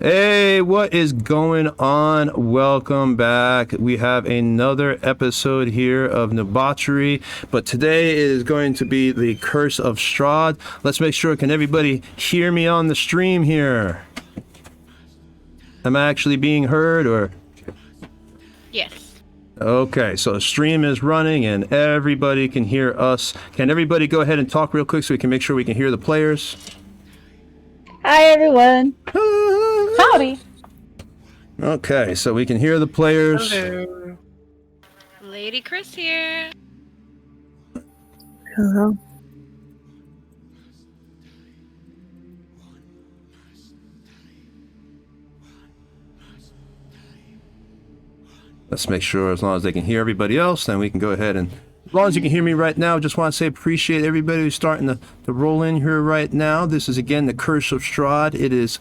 Hey, what is going on? Welcome back. We have another episode here of Nerdbauchery, but today is going to be the Curse of Strahd. Let's make sure, can everybody hear me on the stream here? Am I actually being heard, or? Yes. Okay, so the stream is running and everybody can hear us. Can everybody go ahead and talk real quick so we can make sure we can hear the players? Hi, everyone. Howdy. Okay, so we can hear the players. Hello. Lady Chris here. Hello. Let's make sure, as long as they can hear everybody else, then we can go ahead and, as long as you can hear me right now, just want to say appreciate everybody who's starting to roll in here right now. This is, again, the Curse of Strahd. It is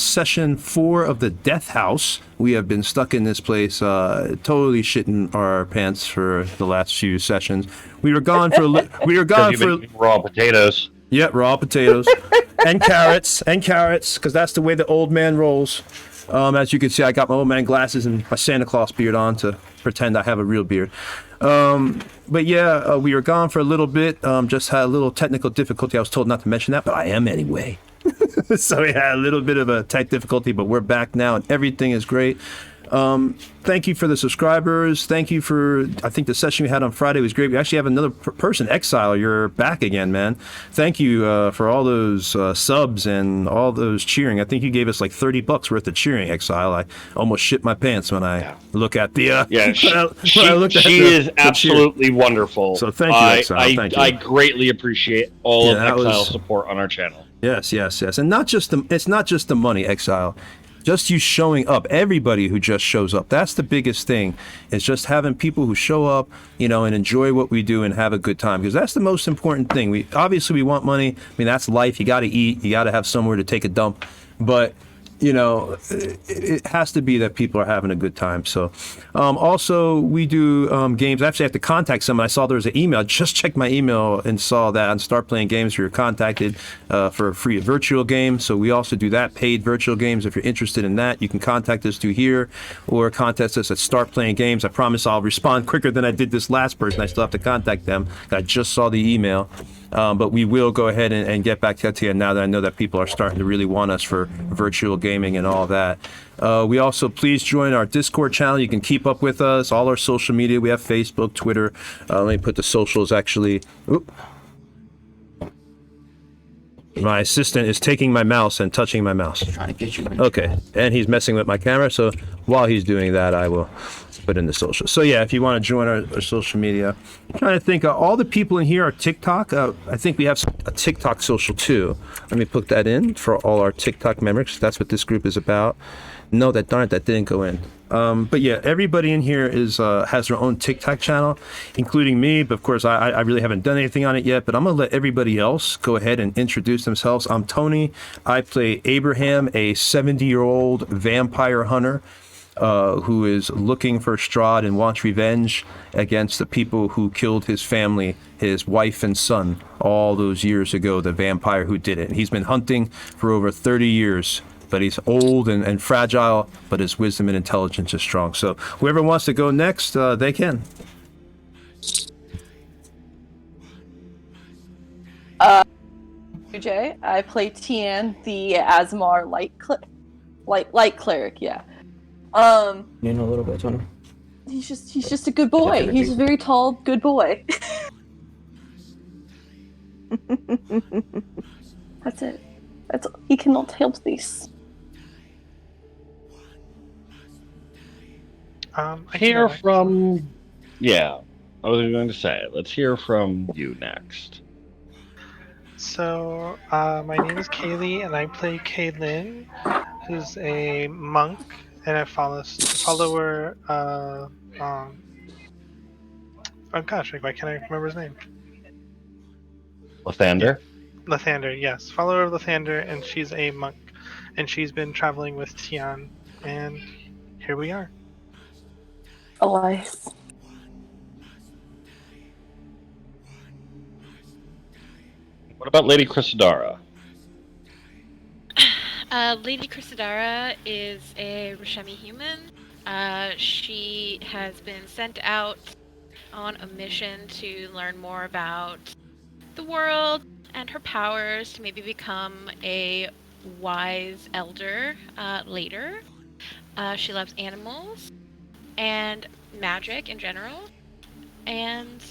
session 4 of the Death House. We have been stuck in this place, totally shitting our pants for the last few sessions. We were gone for raw potatoes. Yep, raw potatoes and carrots, because that's the way the old man rolls. As you can see, I got my old man glasses and my Santa Claus beard on to pretend I have a real beard. But yeah, we were gone for a little bit. Just had a little technical difficulty. I was told not to mention that, but I am anyway. So we had a little bit of a tech difficulty, but we're back now and everything is great. Thank you for the subscribers. Thank you for, I think the session we had on Friday was great. We actually have another person, Exile. You're back again, man. Thank you for all those subs and all those cheering. I think you gave us like $30 worth of cheering, Exile. I almost shit my pants when I look at the she is absolutely wonderful. So thank you, Exile. Thank you. I greatly appreciate all of Exile's support on our channel. Yes. And it's not just the money, Exile. Just you showing up, everybody who just shows up. That's the biggest thing, is just having people who show up, and enjoy what we do and have a good time, because that's the most important thing. We want money. I mean, that's life. You got to eat. You got to have somewhere to take a dump. But it has to be that people are having a good time. So also we do games. I actually have to contact someone. I saw there was an email. Just checked my email and saw that on Start Playing Games we were contacted for a free virtual game. So we also do that, paid virtual games. If you're interested in that, you can contact us through here or contact us at Start Playing Games. I promise I'll respond quicker than I did this last person. I still have to contact them. I just saw the email. But we will go ahead and get back to you now that I know that people are starting to really want us for virtual games. gaming and all that. We also, please join our Discord channel. You can keep up with us, all our social media. We have Facebook, Twitter. Let me put the socials actually. Oop. My assistant is taking my mouse and touching my mouse. Trying to get you. Okay, and he's messing with my camera, so while he's doing that, I will put in the social. So yeah, if you want to join our social media. I'm trying to think, all the people in here are TikTok. I think we have a TikTok social too. Let me put that in for all our TikTok members. That's what this group is about. No, that didn't go in. But yeah, everybody in here has their own TikTok channel, including me. But of course, I really haven't done anything on it yet. But I'm gonna let everybody else go ahead and introduce themselves. I'm Tony. I play Abraham, a 70-year-old vampire hunter who is looking for Strahd and wants revenge against the people who killed his family, his wife and son, all those years ago. The vampire who did it. He's been hunting for over 30 years. But he's old and fragile, but his wisdom and intelligence is strong. So whoever wants to go next, they can. Jay, I play Tian, the Asmar light cleric. Yeah. You know a little bit, Tony. He's just a good boy. He's a very tall, good boy. That's it. He cannot help this. Hear from... Yeah, I was going to say, let's hear from you next. So, my name is Kaylee, and I play Kaylin, who's a monk and a follower. Oh gosh, why can't I remember his name? Lathander? Lathander, yes, follower of Lathander, and she's a monk, and she's been traveling with Tian, and here we are. Elias. What about Lady Chrysadara? Lady Chrysadara is a Rashemi human. She has been sent out on a mission to learn more about the world and her powers to maybe become a wise elder later. She loves animals and magic in general, and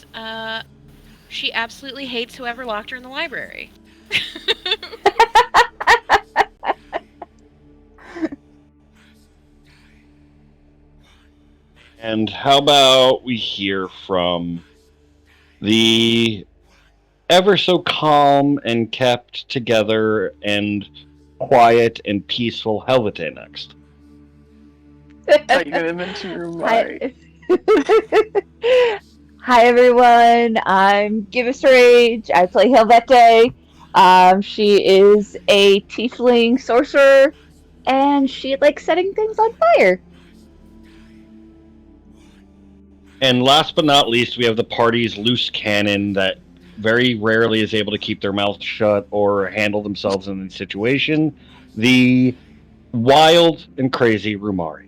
she absolutely hates whoever locked her in the library. And how about we hear from the ever so calm and kept together and quiet and peaceful Helvete next? Are you gonna mention Rumari? Hi everyone, I'm Gibbous Rage. I play Helvete. She is a tiefling sorcerer, and she likes setting things on fire. And last but not least, we have the party's loose cannon that very rarely is able to keep their mouth shut or handle themselves in the situation. The wild and crazy Rumari.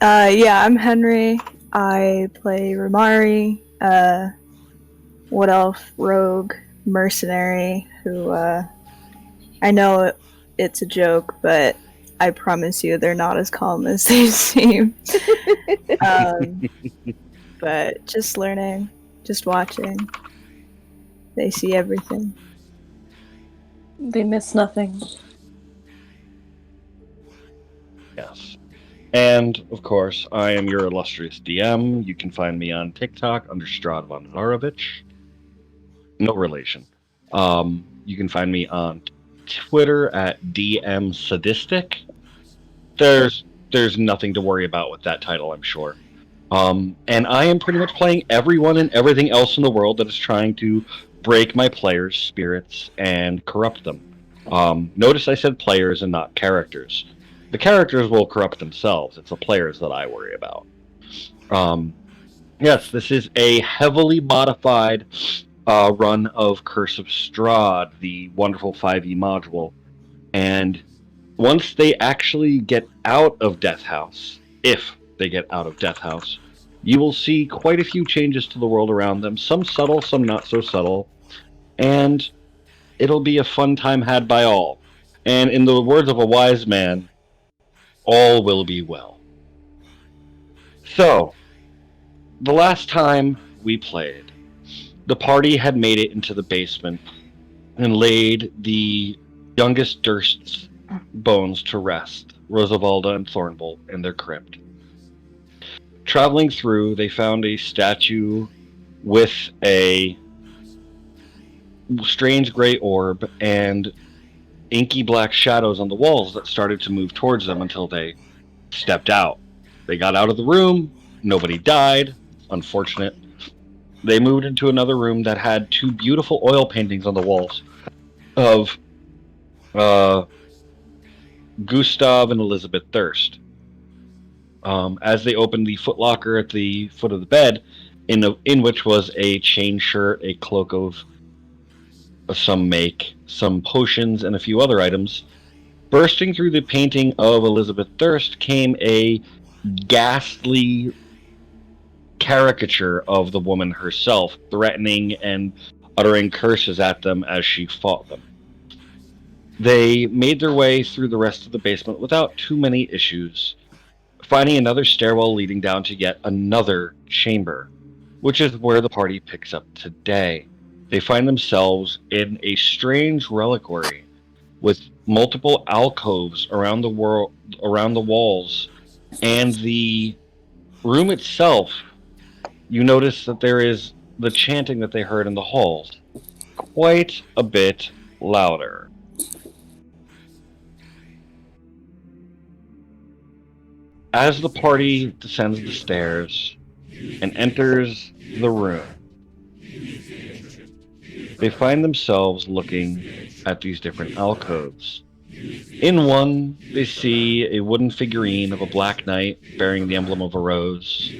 Yeah, I'm Henry. I play Rumari, Wood Elf, Rogue, Mercenary, who, I know it's a joke, but I promise you they're not as calm as they seem. But just learning, just watching. They see everything. They miss nothing. Yes. And, of course, I am your illustrious DM. You can find me on TikTok under Strahd-Foundry. No relation. You can find me on Twitter at DM Sadistic. There's nothing to worry about with that title, I'm sure. And I am pretty much playing everyone and everything else in the world that is trying to break my players' spirits and corrupt them. Notice I said players and not characters. The characters will corrupt themselves. It's the players that I worry about. Yes, this is a heavily modified run of Curse of Strahd, the wonderful 5e module. And once they actually get out of Death House, if they get out of Death House, you will see quite a few changes to the world around them. Some subtle, some not so subtle. And it'll be a fun time had by all. And in the words of a wise man, all will be well. So, the last time we played, the party had made it into the basement and laid the youngest Durst's bones to rest, Rosavalda and Thornbolt, in their crypt. Traveling through, they found a statue with a strange gray orb and inky black shadows on the walls that started to move towards them until they stepped out. They got out of the room, nobody died, unfortunate. They moved into another room that had two beautiful oil paintings on the walls of Gustav and Elizabeth Thirst. As they opened the footlocker at the foot of the bed, in which was a chain shirt, a cloak of some make, some potions, and a few other items, bursting through the painting of Elizabeth Thirst came a ghastly caricature of the woman herself, threatening and uttering curses at them as she fought them. They made their way through the rest of the basement without too many issues, finding another stairwell leading down to yet another chamber, which is where the party picks up today. They find themselves in a strange reliquary with multiple alcoves around the walls, and the room itself, you notice that there is the chanting that they heard in the halls, quite a bit louder. As the party descends the stairs and enters the room, they find themselves looking at these different alcoves. In one, they see a wooden figurine of a black knight bearing the emblem of a rose.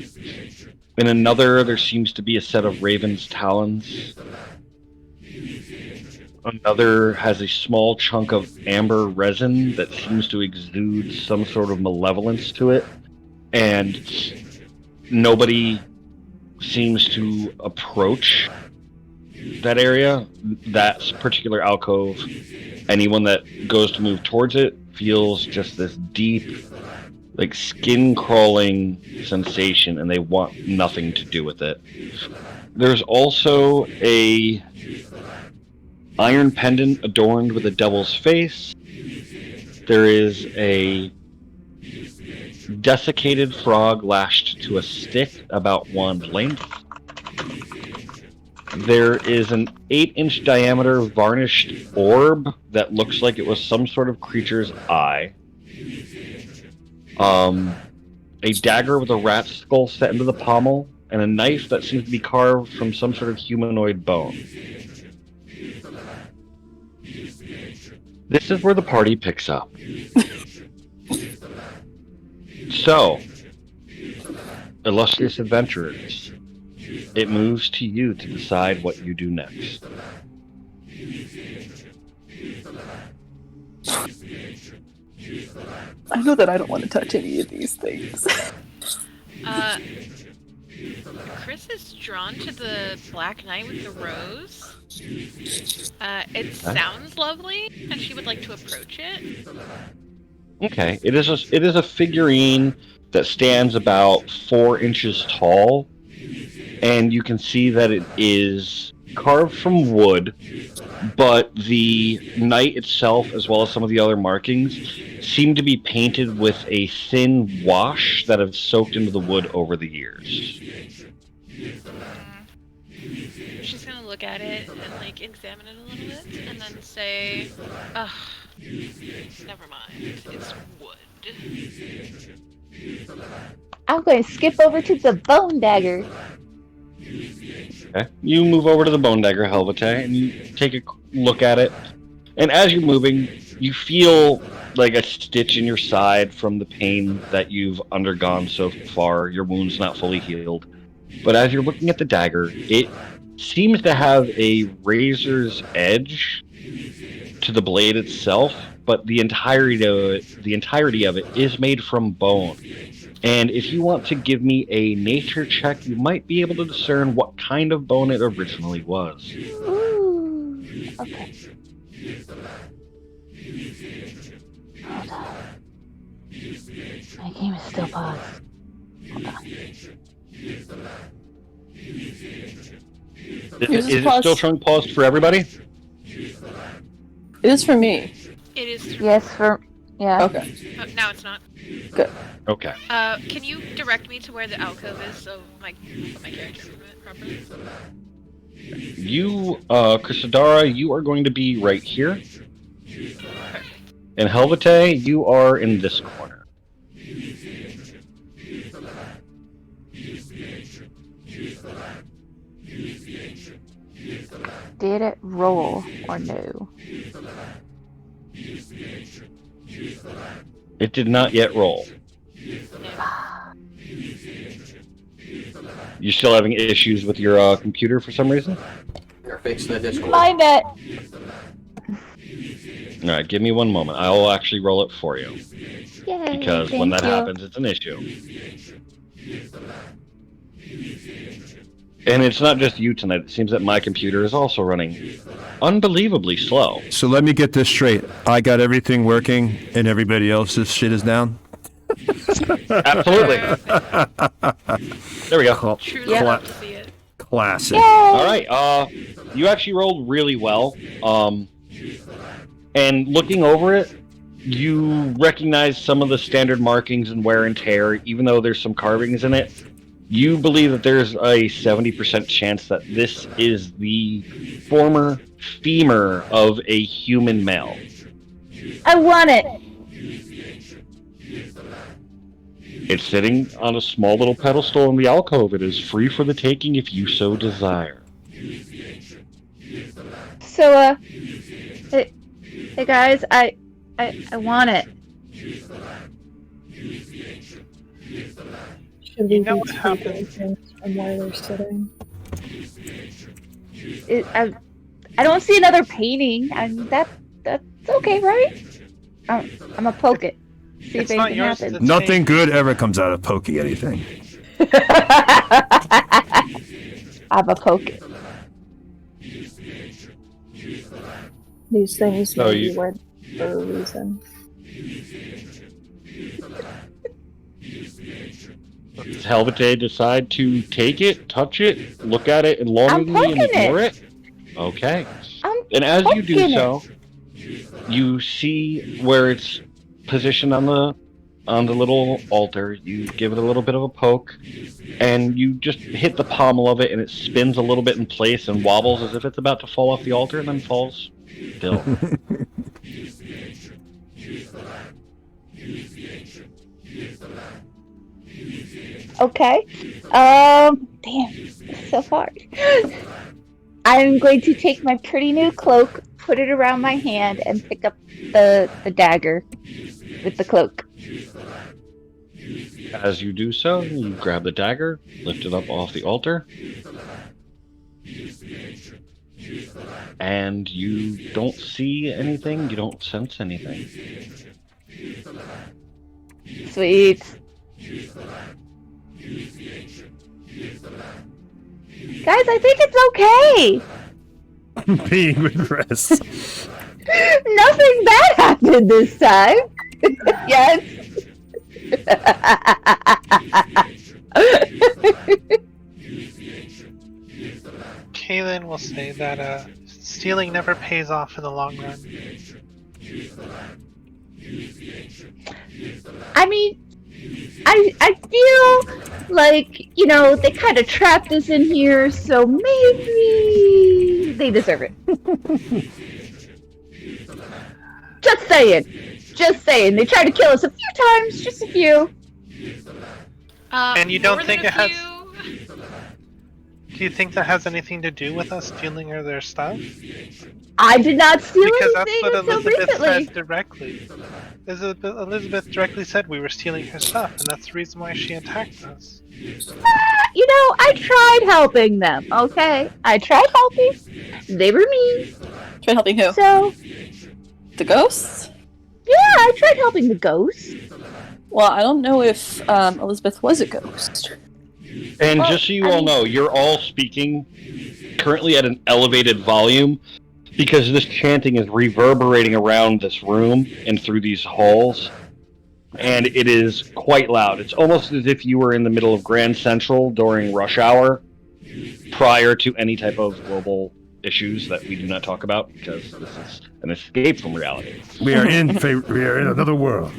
In another, there seems to be a set of raven's talons. Another has a small chunk of amber resin that seems to exude some sort of malevolence to it. And nobody seems to approach that area, that particular alcove. Anyone that goes to move towards it feels just this deep, like skin-crawling sensation, and they want nothing to do with it. There's also a iron pendant adorned with a devil's face. There is a desiccated frog lashed to a stick about one length. There is an 8-inch diameter varnished orb that looks like it was some sort of creature's eye. A dagger with a rat skull set into the pommel, and a knife that seems to be carved from some sort of humanoid bone. This is where the party picks up. So, illustrious adventurers, it moves to you to decide what you do next. I know that I don't want to touch any of these things. Chris is drawn to the Black Knight with the rose. It sounds lovely, and she would like to approach it. Okay, it is a figurine that stands about 4 inches tall, and you can see that it is carved from wood, but the knight itself, as well as some of the other markings, seem to be painted with a thin wash that have soaked into the wood over the years. She's gonna look at it and like examine it a little bit, and then say, "Ugh, never mind. It's wood." I'm going to skip over to the bone dagger. Okay. You move over to the bone dagger, Helvete, and you take a look at it. And as you're moving, you feel like a stitch in your side from the pain that you've undergone so far. Your wound's not fully healed. But as you're looking at the dagger, it seems to have a razor's edge to the blade itself, but the entirety of it is made from bone. And if you want to give me a nature check, you might be able to discern what kind of bone it originally was. Ooh. Okay. Hold on. My game is still paused. Hold on. Is it still showing paused for everybody? It is for me. It is. Yes, yeah. Okay. Now it's not. Good. Okay. Can you direct me to where the alcove is so my character can move it properly? You, Chrysadara, you are going to be right here. Perfect. And Helvete, you are in this corner. Did it roll or no? It did not yet roll. You still having issues with your computer for some reason? They're fixing the Discord. My net. Alright, give me one moment. I will actually roll it for you. Yay, Because when that thank you. happens, it's an issue. And it's not just you tonight. It seems that my computer is also running unbelievably slow. So let me get this straight. I got everything working and everybody else's shit is down? Absolutely. There we go. Truly Yep. love to see it. Classic. Yay! Alright, you actually rolled really well. And looking over it, you recognize some of the standard markings and wear and tear, even though there's some carvings in it. You believe that there's a 70% chance that this is the former femur of a human male. I want it. It's sitting on a small little pedestal in the alcove. It is free for the taking if you so desire. So, hey guys, I want it. Should You we know be what happened? taking things from where they're sitting? I don't see another painting, and that's okay, right? I'm gonna poke it. See if It's not anything yours happens. to Nothing good ever comes out of poking anything. I'm a poke it. These things So may you- be where for a reason. Does Helvete decide to take it, touch it, look at it, and longingly poking ignore it? Okay. I'm And as you do poking so, you see where it's positioned on the little altar. You give it a little bit of a poke, and you just hit the pommel of it, and it spins a little bit in place and wobbles as if it's about to fall off the altar, and then falls still. Okay. Damn, so hard. I'm going to take my pretty new cloak, put it around my hand, and pick up the dagger with the cloak. As you do so, you grab the dagger, lift it up off the altar, and you don't see anything, you don't sense anything. Sweet. Guys, I think it's okay. Being regressed. Nothing bad happened this time. Yes. Kaylin will say that stealing never pays off in the long run. I mean, I feel like, you know, they kind of trapped us in here, so maybe they deserve it. Just saying. Just saying. They tried to kill us a few times, just a few. And you don't more think than it a has- few? Do you think that has anything to do with us stealing her their stuff? I did not steal Because that's anything what until Elizabeth recently. said directly. Elizabeth directly said we were stealing her stuff, and that's the reason why she attacked us. You know, I tried helping them, okay? I tried helping. They were mean. Try helping who? So, The ghosts? yeah, I tried helping the ghosts. Well, I don't know if Elizabeth was a ghost. And Well, just so you I all mean- know, you're all speaking currently at an elevated volume because this chanting is reverberating around this room and through these halls, and it is quite loud. It's almost as if you were in the middle of Grand Central during rush hour, prior to any type of global issues that we do not talk about, because this is an escape from reality. We are in another world.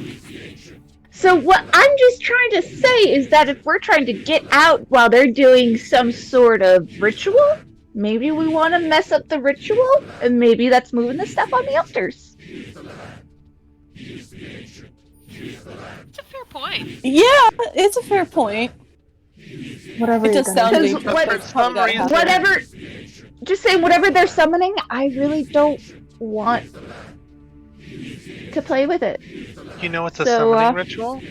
So what I'm just trying to say is that if we're trying to get out while they're doing some sort of ritual, maybe we want to mess up the ritual, and maybe that's moving the stuff on the altars. It's a fair point. Yeah, it's a fair point. Whatever It you're does gonna sound do. Because dangerous. Probably gotta happen. Whatever, just saying, whatever they're summoning, I really don't want to play with it. You know it's a So, summoning ritual?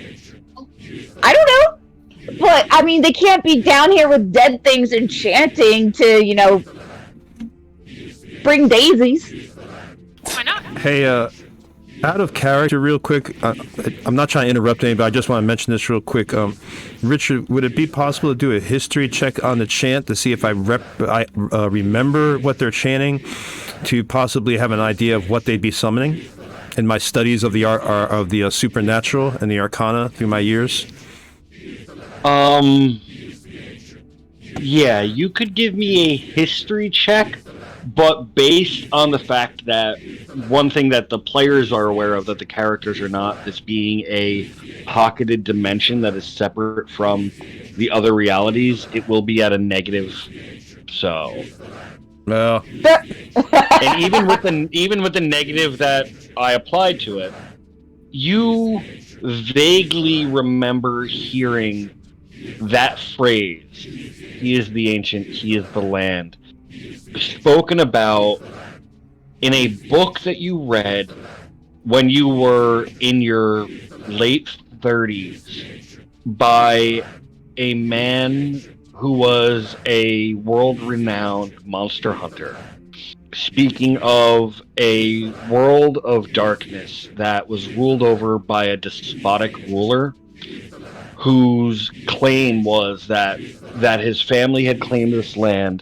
I don't know, but I mean, they can't be down here with dead things and chanting to, bring daisies. Why not? Hey, out of character, real quick. I'm not trying to interrupt anybody. I just want to mention this real quick. Richard, would it be possible to do a history check on the chant to see if I remember what they're chanting, to possibly have an idea of what they'd be summoning? In my studies of the supernatural and the arcana through my years. Yeah, you could give me a history check, but based on the fact that one thing that the players are aware of that the characters are not, this being a pocketed dimension that is separate from the other realities, it will be at a negative. So, Well, and even with the negative that I applied to it, you vaguely remember hearing that phrase, "He is the ancient, he is the land," spoken about in a book that you read when you were in your late 30s by a man who was a world-renowned monster hunter, speaking of a world of darkness that was ruled over by a despotic ruler whose claim was that his family had claimed this land,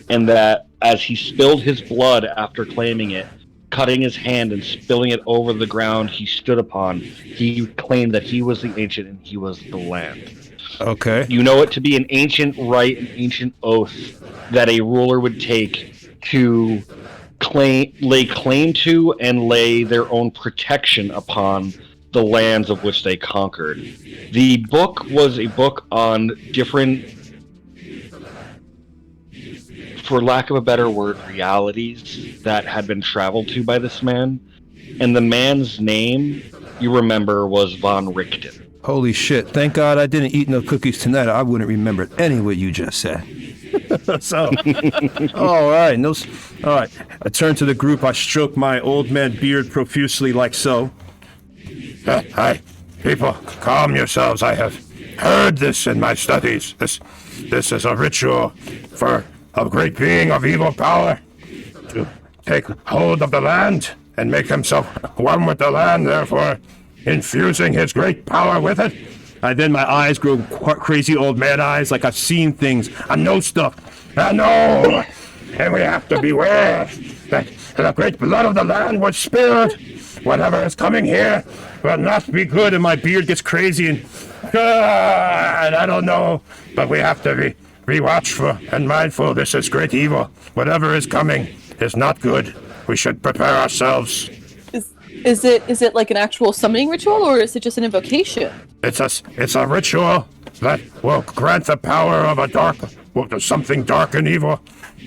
and that as he spilled his blood after claiming it, cutting his hand and spilling it over the ground he stood upon, he claimed that he was the ancient and he was the land. okay. You know it to be an ancient rite, an ancient oath that a ruler would take to lay claim to and lay their own protection upon the lands of which they conquered. The book was a book on different, for lack of a better word, realities that had been traveled to by this man. And the man's name, you remember, was Von Richten. Holy shit. Thank God I didn't eat no cookies tonight. I wouldn't remember it anyway you just said. So, all right. All right. I turn to the group. I stroke my old man beard profusely like so. Hi, people, calm yourselves. I have heard this in my studies. This is a ritual for a great being of evil power to take hold of the land and make himself one with the land, therefore infusing his great power with it. Then my eyes grow crazy old man eyes, like I've seen things. I know stuff. I know. And we have to beware that the great blood of the land was spilled. Whatever is coming here will not be good. And my beard gets crazy and I don't know, but we have to be watchful and mindful. This is great evil. Whatever is coming is not good. We should prepare ourselves. Is it like an actual summoning ritual, or is it just an invocation? It's a ritual that will grant the power of something dark and evil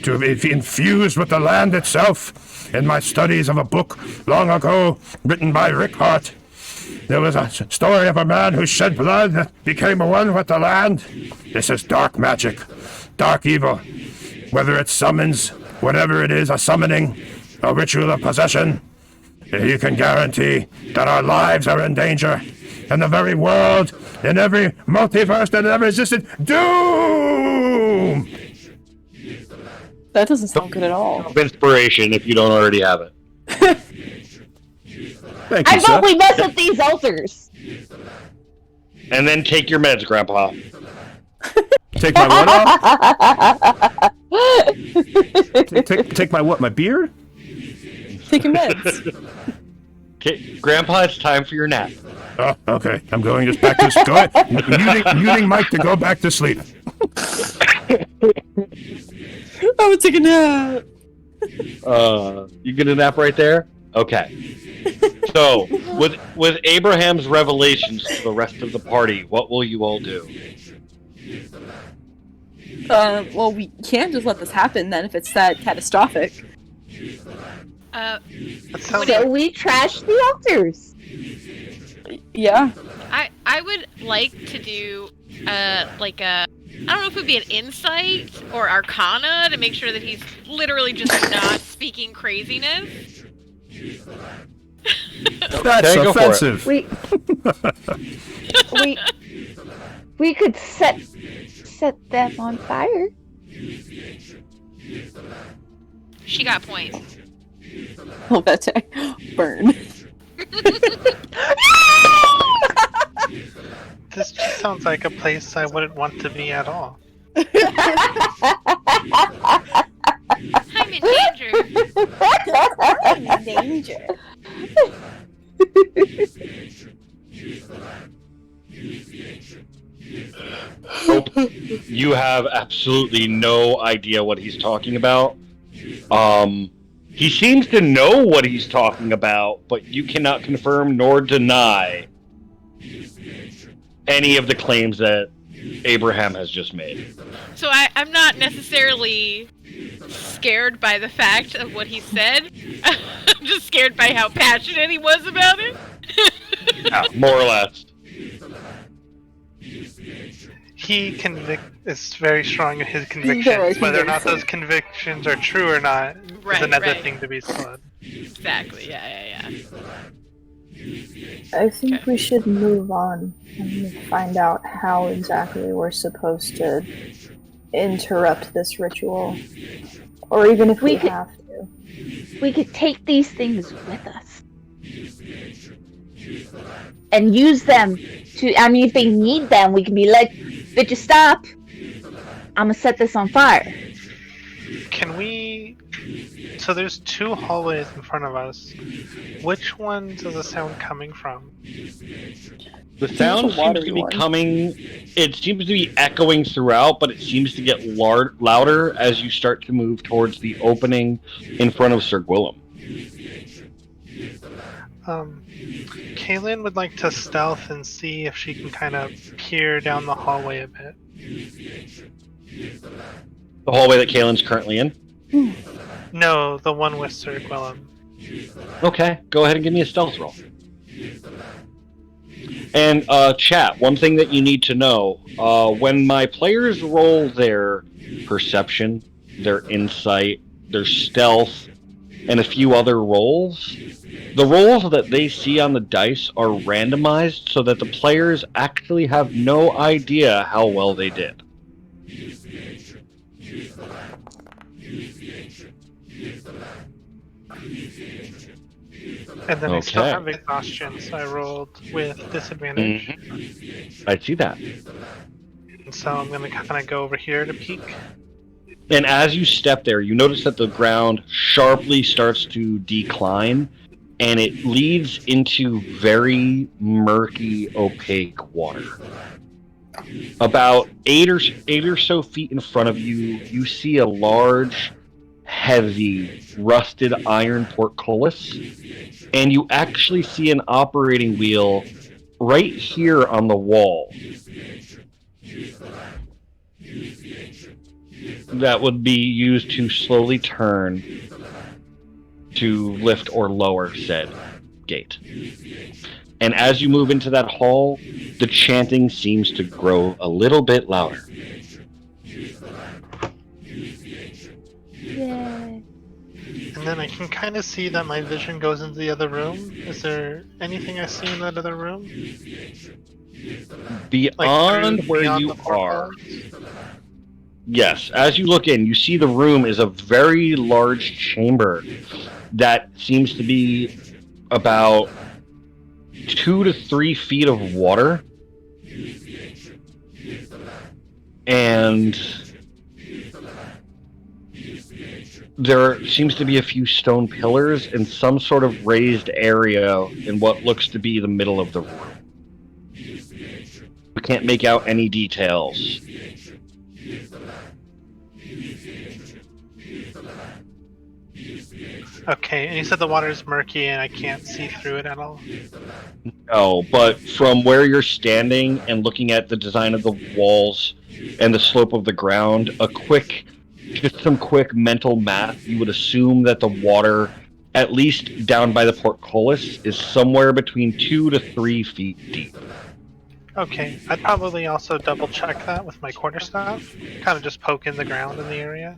to be infused with the land itself. In my studies of a book long ago written by Rick Hart, there was a story of a man who shed blood that became one with the land. This is dark magic, dark evil. Whether it summons, whatever it is, a summoning, a ritual of possession, you can guarantee that our lives are in danger, and the very world, in every multiverse that ever existed, doom! That doesn't sound good at all. Of inspiration if you don't already have it. thank you, I sir. vote we mess with these altars. And then take your meds, Grandpa. Take my what off? Take my what? My beard? Take your meds. Okay, Grandpa, it's time for your nap. Oh, okay. I'm going just back to sleep. Muting Mike to go back to sleep. I would take a nap. You get a nap right there? Okay. So, with Abraham's revelations to the rest of the party, what will you all do? Well, we can't just let this happen then if it's that catastrophic. So we trash the altars. Yeah. I would like to do like a, I don't know if it would be an insight or arcana to make sure that he's literally just not speaking craziness. That's Okay, go for it. offensive. We could set them on fire. She got points. Oh, that's burn. This just sounds like a place I wouldn't want to be at all. I'm in danger. I'm in danger. Nope. You have absolutely no idea what he's talking about. He seems to know what he's talking about, but you cannot confirm nor deny any of the claims that Abraham has just made. So I'm not necessarily scared by the fact of what he said. I'm just scared by how passionate he was about it. Yeah, more or less. He is very strong in his convictions. Whether or not those convictions are true or not is another thing to be said. Exactly. Yeah. I think we should move on and find out how exactly we're supposed to interrupt this ritual. Or even if we have to. We could take these things with us. And use them to, I mean, if they need them, we can be like, bitch, stop. I'm gonna set this on fire. Can we... So there's two hallways in front of us. Which ones is the sound coming from? The sound seems to be coming... It seems to be echoing throughout, but it seems to get louder as you start to move towards the opening in front of Sir Gwillem. Kaylin would like to stealth and see if she can kind of peer down the hallway a bit. The hallway that Kaylin's currently in? No, the one with Sir Gwillem. Okay, go ahead and give me a stealth roll. And, chat, one thing that you need to know, when my players roll their perception, their insight, their stealth, and a few other rolls, the rolls that they see on the dice are randomized so that the players actually have no idea how well they did. And then I still have exhaustion, so I rolled with disadvantage. Mm-hmm. I see that. And so I'm going to kind of go over here to peek. And as you step there, you notice that the ground sharply starts to decline, and it leads into very murky, opaque water. About eight or so feet in front of you, you see a large, heavy, rusted iron portcullis, and you actually see an operating wheel right here on the wall. That would be used to slowly turn to lift or lower said gate. And as you move into that hall, the chanting seems to grow a little bit louder. Yay. And then I can kind of see that my vision goes into the other room. Is there anything I see in that other room? Beyond where you are. Yes, as you look in, you see the room is a very large chamber that seems to be about 2 to 3 feet of water. And there seems to be a few stone pillars and some sort of raised area in what looks to be the middle of the room. We can't make out any details. Okay, and you said the water is murky and I can't see through it at all? No, but from where you're standing and looking at the design of the walls and the slope of the ground, just some quick mental math, you would assume that the water, at least down by the portcullis, is somewhere between 2 to 3 feet deep. Okay, I'd probably also double check that with my quarterstaff. Kind of just poke in the ground in the area.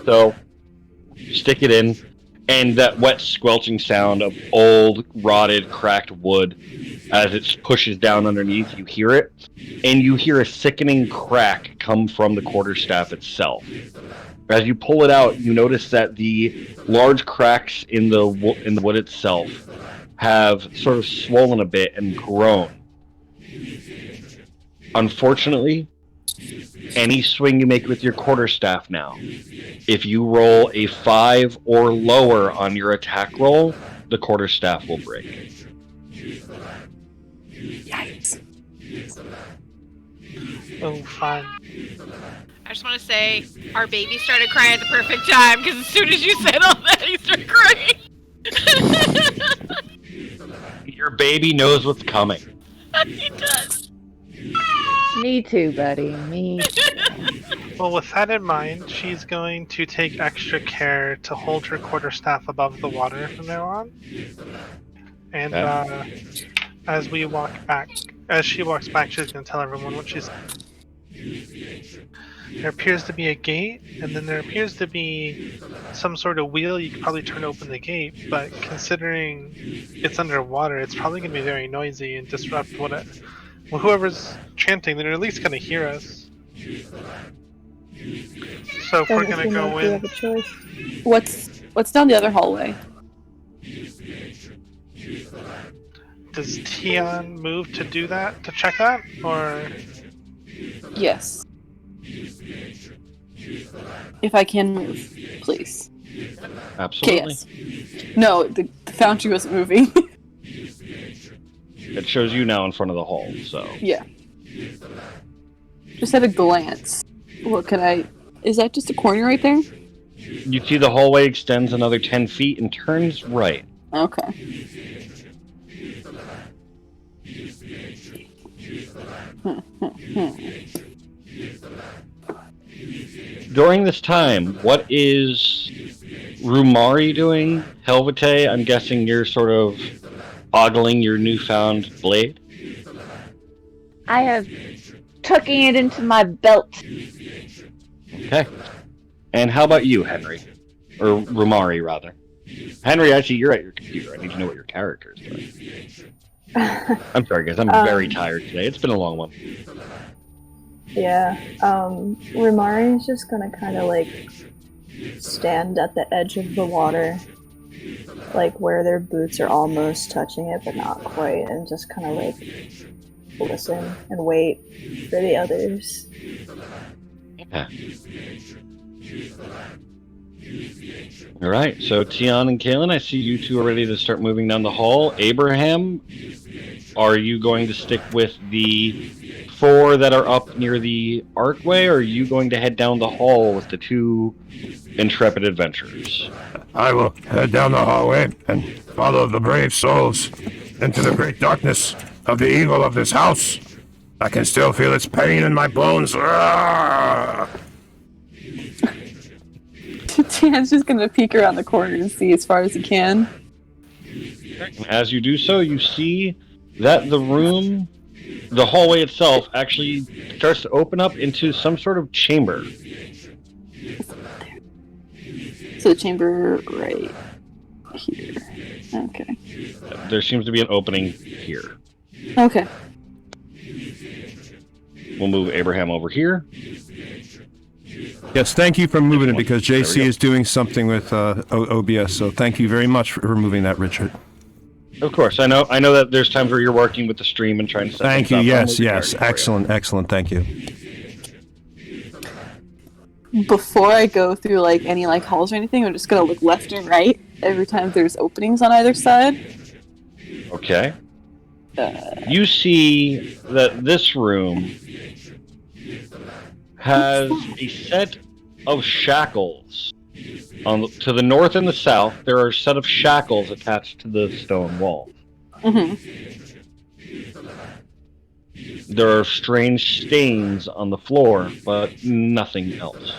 So, stick it in, and that wet squelching sound of old, rotted, cracked wood as it pushes down underneath, you hear it, and you hear a sickening crack come from the quarterstaff itself. As you pull it out, you notice that the large cracks in the wood itself have sort of swollen a bit and grown. Unfortunately, any swing you make with your quarterstaff now, if you roll a 5 or lower on your attack roll, the quarterstaff will break. Yikes. Oh, fine. I just want to say, our baby started crying at the perfect time, because as soon as you said all that, he started crying. Your baby knows what's coming. He does. Me too, buddy. Me too. Well, with that in mind, she's going to take extra care to hold her quarterstaff above the water from now on. And as she walks back, she's going to tell everyone what she's. There appears to be a gate, and then there appears to be some sort of wheel. You could probably turn open the gate, but considering it's underwater, it's probably going to be very noisy and disrupt whoever's chanting. They're at least going to hear us. So if we're Doesn't going to seem go like we in, have a choice. What's down the other hallway? does Tion move to do that, to check that, or? Yes. If I can move, please. Absolutely. Okay, yes. No, the foundry wasn't moving. It shows you now in front of the hall, so. Yeah. Just at a glance. What can I... Is that just a corner right there? You see the hallway extends another 10 feet and turns right. Okay. During this time, what is Rumari doing? Helvete, I'm guessing you're sort of ogling your newfound blade? I have tucking it into my belt. Okay. And how about you, Henry? Or Rumari, rather. Henry, actually, you're at your computer. I need to know what your character is doing. I'm sorry, guys. I'm very tired today. It's been a long one. Yeah. Rimari's just gonna kind of like stand at the edge of the water, like where their boots are almost touching it but not quite, and just kind of like listen and wait for the others. Okay. All right, so Tion and Kaylin, I see you two are ready to start moving down the hall. Abraham, are you going to stick with the 4 that are up near the archway, or are you going to head down the hall with the 2 intrepid adventurers? I will head down the hallway and follow the brave souls into the great darkness of the evil of this house. I can still feel its pain in my bones. Jan's just gonna peek around the corner and see as far as he can. As you do so, you see that the hallway itself actually starts to open up into some sort of chamber. So the chamber right here. Okay. There seems to be an opening here. Okay. We'll move Abraham over here. Yes, thank you for moving it because JC is doing something with OBS. So thank you very much for removing that, Richard. Of course, I know that there's times where you're working with the stream and trying to set Thank you. things up. Yes, I'll yes. move it for you. Excellent, excellent. Thank you. before I go through like any like halls or anything, I'm just gonna look left and right every time there's openings on either side. Okay. You see that this room has a set of shackles. To the north and the south, there are a set of shackles attached to the stone wall. Mm-hmm. There are strange stains on the floor, but nothing else.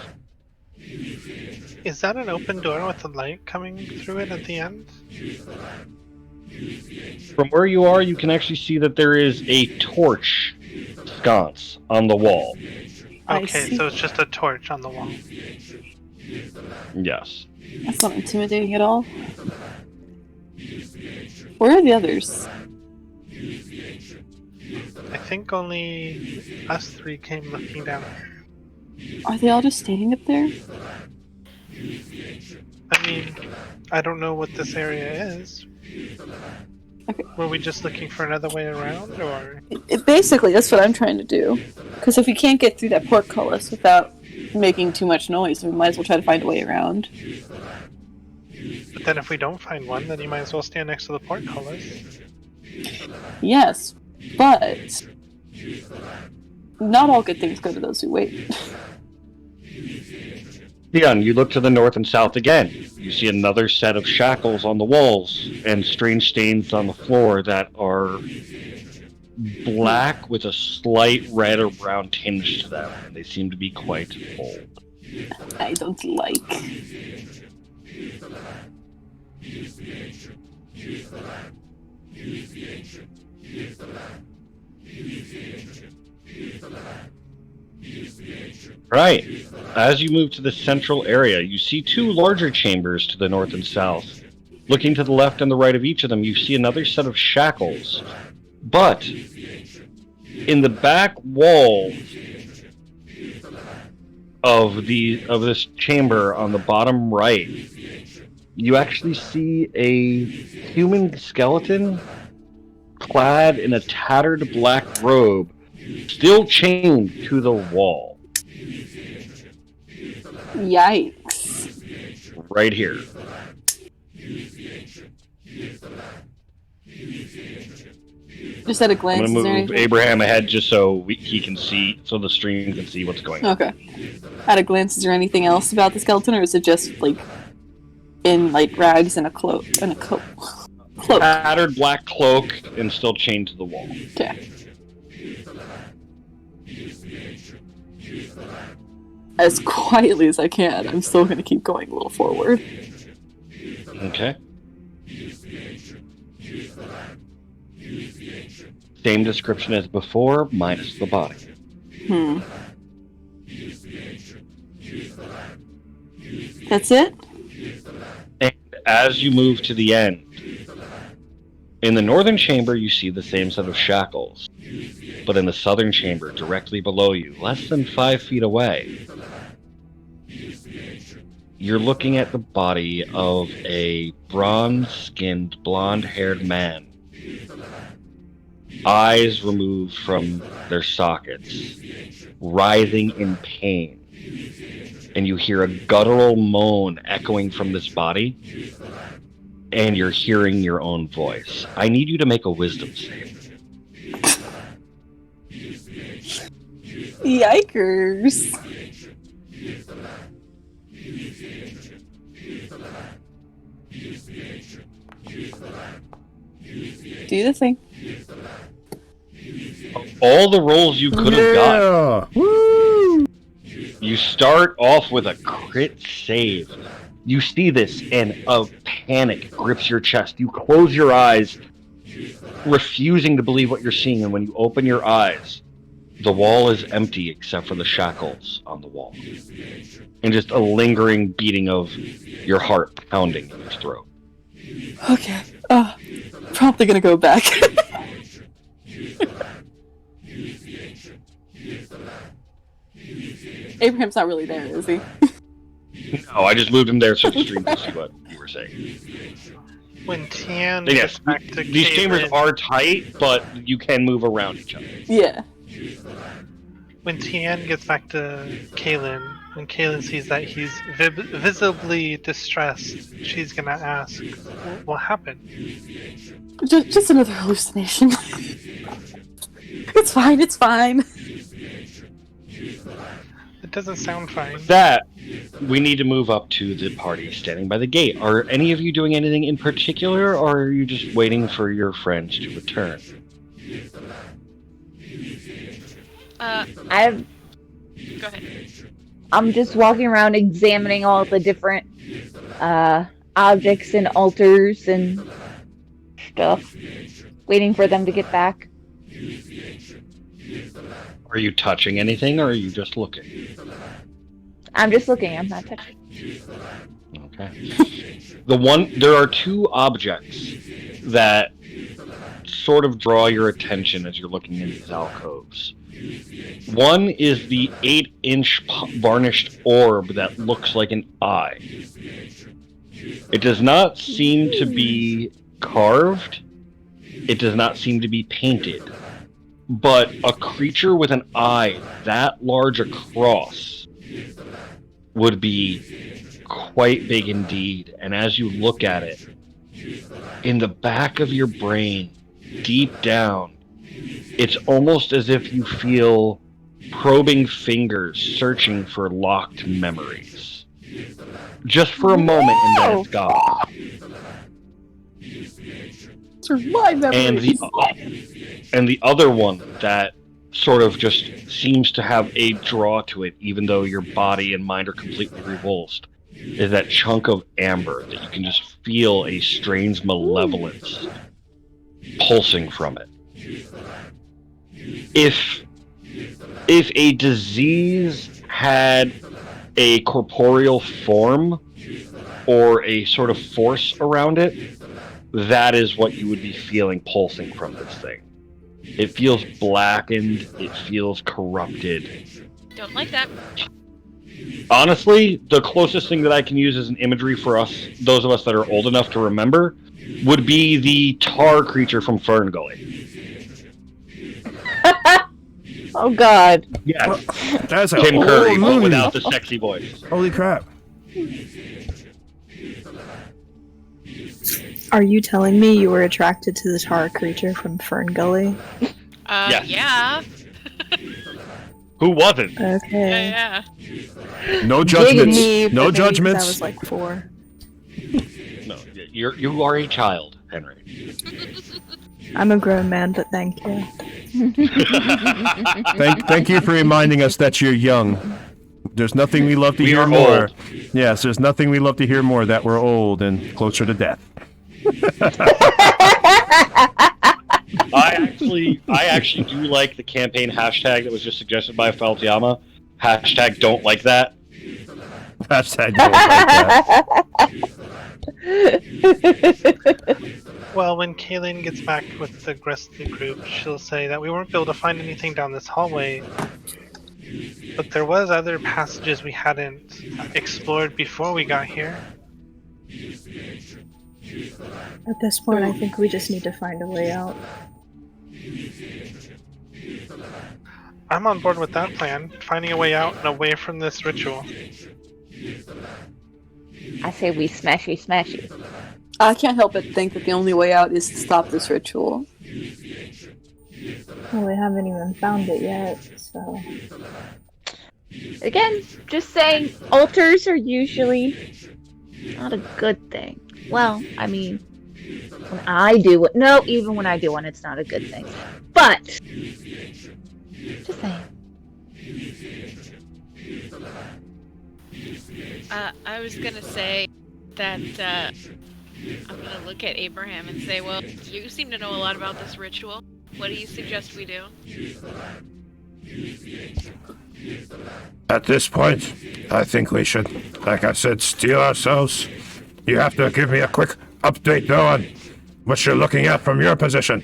Is that an open door with the light coming through it at the end? From where you are, you can actually see that there is a torch sconce on the wall. Okay, so it's just a torch on the wall. Yes. That's not intimidating at all. Where are the others? I think only us three came looking down. Are they all just standing up there? I mean, I don't know what this area is. Okay. Were we just looking for another way around, or? Basically, that's what I'm trying to do. Because if we can't get through that portcullis without making too much noise, we might as well try to find a way around. But then if we don't find one, then you might as well stand next to the portcullis. Yes, but not all good things go to those who wait. Theon, you look to the north and south again. You see another set of shackles on the walls and strange stains on the floor that are black with a slight red or brown tinge to them. And they seem to be quite old. I don't like. Right. As you move to the central area, you see two larger chambers to the north and south. Looking to the left and the right of each of them, you see another set of shackles. But in the back wall of this chamber on the bottom right, you actually see a human skeleton clad in a tattered black robe, still chained to the wall. Yikes. Right here. Just at a I'm glance, going is to there move anything? Abraham ahead just so he can see, so the stream can see what's going on. Okay. At a glance, is there anything else about the skeleton, or is it just like in like rags and a cloak and a cloak? Tattered black cloak and still chained to the wall. Okay. As quietly as I can, I'm still going to keep going a little forward. Okay. Same description as before, minus the body. That's it? And as you move to the end, in the northern chamber you see the same set of shackles. But in the southern chamber, directly below you, less than 5 feet away, you're looking at the body of a bronze-skinned, blonde-haired man. Eyes removed from their sockets, writhing in pain. And you hear a guttural moan echoing from this body, and you're hearing your own voice. I need you to make a wisdom save. Yikers. Do the thing. All the rolls you could have got. Woo! You start off with a crit save. You see this, and a panic grips your chest. You close your eyes, refusing to believe what you're seeing, and when you open your eyes, the wall is empty except for the shackles on the wall. And just a lingering beating of your heart pounding in your throat. Okay. Probably gonna go back. Abraham's not really there, is he? No, I just moved him there so the stream could see what you were saying. When Tian Yes, gets back to these chambers Kaelin, are tight, but you can move around each other. Yeah. when Tian gets back to Kaelin, When Kaylin sees that he's visibly distressed, she's gonna ask, "What happened?" Just another hallucination. It's fine. It's fine. It doesn't sound fine. That we need to move up to the party standing by the gate. Are any of you doing anything in particular, or are you just waiting for your friends to return? I'm Go ahead. just walking around examining all the different objects and altars and stuff, waiting for them to get back. Are you touching anything, or are you just looking? I'm just looking. I'm not touching. Okay. There are two objects that sort of draw your attention as you're looking in these alcoves. One is the 8-inch varnished orb that looks like an eye. It does not seem to be carved. It does not seem to be painted. But a creature with an eye that large across would be quite big indeed. And as you look at it, in the back of your brain, deep down, it's almost as if you feel probing fingers searching for locked memories. Just for a moment, and then it's gone. My memories. And the other one that sort of just seems to have a draw to it, even though your body and mind are completely revulsed, is that chunk of amber that you can just feel a strange malevolence pulsing from it. If a disease had a corporeal form or a sort of force around it, that is what you would be feeling pulsing from this thing. It feels blackened, it feels corrupted. Don't like that. Honestly, the closest thing that I can use as an imagery for us, those of us that are old enough to remember, would be the tar creature from Fern Gully. Oh God. Yes. That's a Tim Curry, but movie. without the sexy voice. Holy crap. Are you telling me you were attracted to the tar creature from Fern Gully? Yes. Yeah. Who wasn't? Okay. Yeah. No judgments. Me, No but maybe 'cause judgments. I was like 4. No, you are a child, Henry. I'm a grown man, but thank you. Thank you for reminding us that you're young. There's nothing we love to We hear are more. old. Yes, there's nothing we love to hear more that we're old and closer to death. I actually do like the campaign hashtag that was just suggested by Faltiama. Hashtag don't like that. Hashtag don't like that. Well, when Kaylin gets back with the rest of the group, she'll say that we weren't able to find anything down this hallway, but there was other passages we hadn't explored before we got here. At this point, I think we just need to find a way out. I'm on board with that plan, finding a way out and away from this ritual. I say we smashy. I can't help but think that the only way out is to stop this ritual. Well, we haven't even found it yet, so... Again, just saying, altars are usually not a good thing. Well, I mean, when I do it, no, even when I do one, it's not a good thing. But, just saying. I was gonna say that I'm gonna look at Abraham and say, well, you seem to know a lot about this ritual. What do you suggest we do? At this point, I think we should, like I said, steel ourselves. You have to give me a quick update, though, on what you're looking at from your position.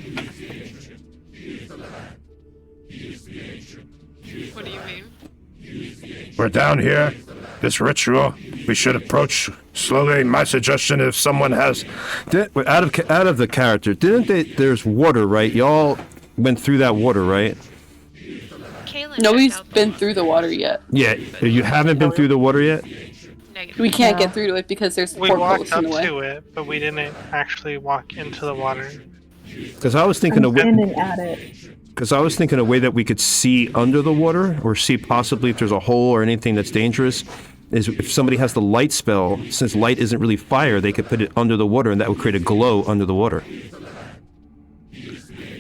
What do you mean? We're down here. This ritual, we should approach slowly. My suggestion, if someone has... Out of the character, didn't they? There's water, right? Y'all went through that water, right? Kaylin and Nobody's checked out the been water. through the water yet. Yeah, you haven't been through the water yet? Negative. We can't No. get through to it because there's We portcullis walked up in the way. to it, but we didn't actually walk into the water. Because I was thinking I'm a way. standing at it. Because I was thinking a way that we could see under the water, or see possibly if there's a hole or anything that's dangerous, is if somebody has the light spell. Since light isn't really fire, they could put it under the water, and that would create a glow under the water.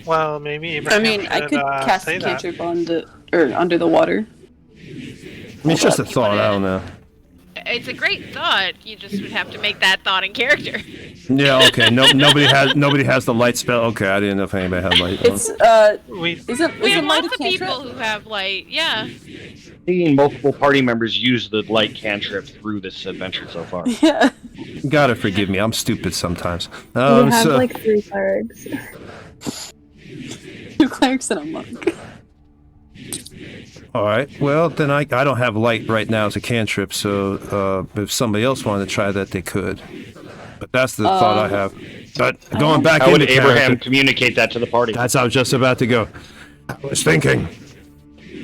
Well, maybe I Abraham mean, I should, could cast say a that. cantrip under the water. I mean, it's just a You thought. wanna- I don't know. It's a great thought. You just would have to make that thought in character. Yeah. Okay. No. Nobody has the light spell. Okay. I didn't know if anybody had light. It's We isn't We have isn't light lots a of people cantrip? who have light. Yeah. Seeing multiple party members use the light cantrip through this adventure so far. Yeah. Gotta forgive me. I'm stupid sometimes. We have So, like 3 clerics. 2 clerics and a monk. all right. Well, then I don't have light right now as a cantrip. So if somebody else wanted to try that, they could. But that's the thought I have. But going back How would into Abraham character, communicate that to the party? that's how I was just about to go. I was thinking,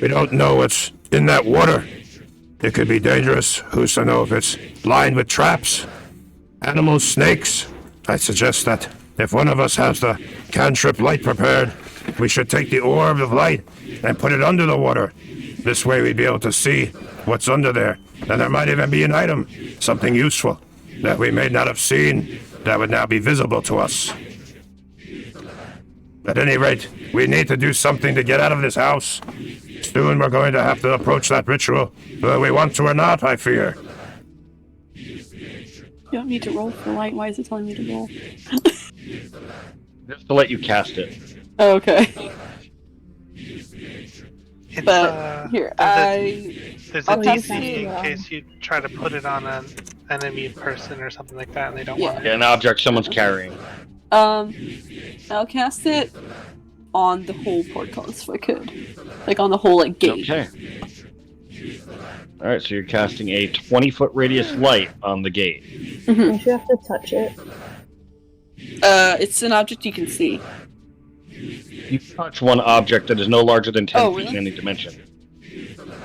we don't know what's in that water. It could be dangerous. Who's to know if it's lined with traps, animals, snakes? I suggest that if one of us has the cantrip light prepared, we should take the orb of light and put it under the water. This way we'd be able to see what's under there. And there might even be an item, something useful, that we may not have seen, that would now be visible to us. At any rate, we need to do something to get out of this house. Soon we're going to have to approach that ritual, whether we want to or not, I fear. You don't need to roll for light. Why is it telling me to roll? Just to let you cast it. Oh, okay. it's, But here, there's a I'll DC cast in it. case you try to put it on an enemy person or something like that, and they don't Yeah. want Yeah, it. an object someone's carrying. I'll cast it on the whole portcullis if I could, like on the whole gate. Okay. Alright, so you're casting a 20-foot radius light on the gate. Don't you have to touch it? It's an object you can see. You touch one object that is no larger than 10 Oh, feet really? in any dimension.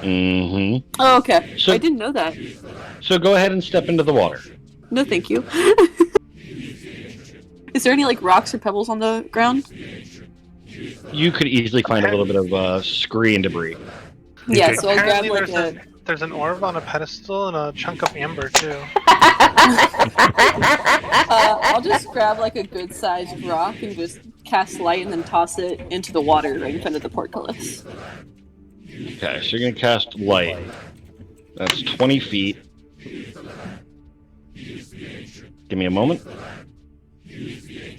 Mm-hmm. Oh, okay. So- I didn't know that. So go ahead and step into the water. No, thank you. Is there any like rocks or pebbles on the ground? You could easily find a little bit of scree and debris. Yeah, so I'll grab Apparently like there's an orb on a pedestal and a chunk of amber too. I'll just grab like a good sized rock and just cast light and then toss it into the water right in front of the portcullis. Okay, so you're gonna cast light. That's 20 feet. Give me a moment.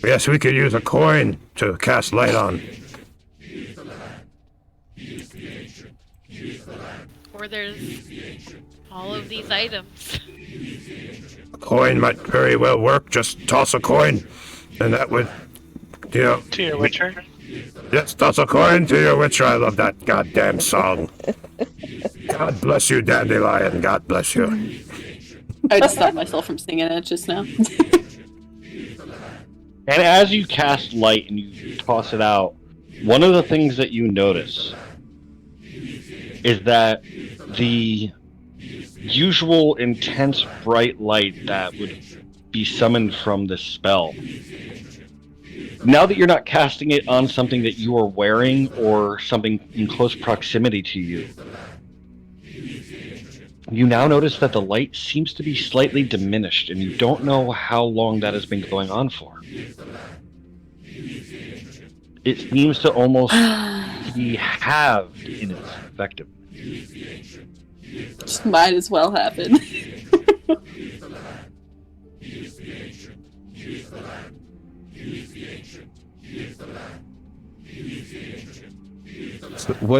Yes, we could use a coin to cast light on. Or there's all of these items. A coin might very well work. Just toss a coin, and that would, you know. To your Witcher. Yes, toss a coin to your witcher. I love that goddamn song. God bless you, Dandelion. God bless you. I just stopped myself from singing it just now. And as you cast light and you toss it out, one of the things that you notice is that the usual intense bright light that would be summoned from this spell, now that you're not casting it on something that you are wearing or something in close proximity to you, you now notice that the light seems to be slightly diminished, and you don't know how long that has been going on for. It seems to almost be halved in its effectiveness. Just might as well happen. So what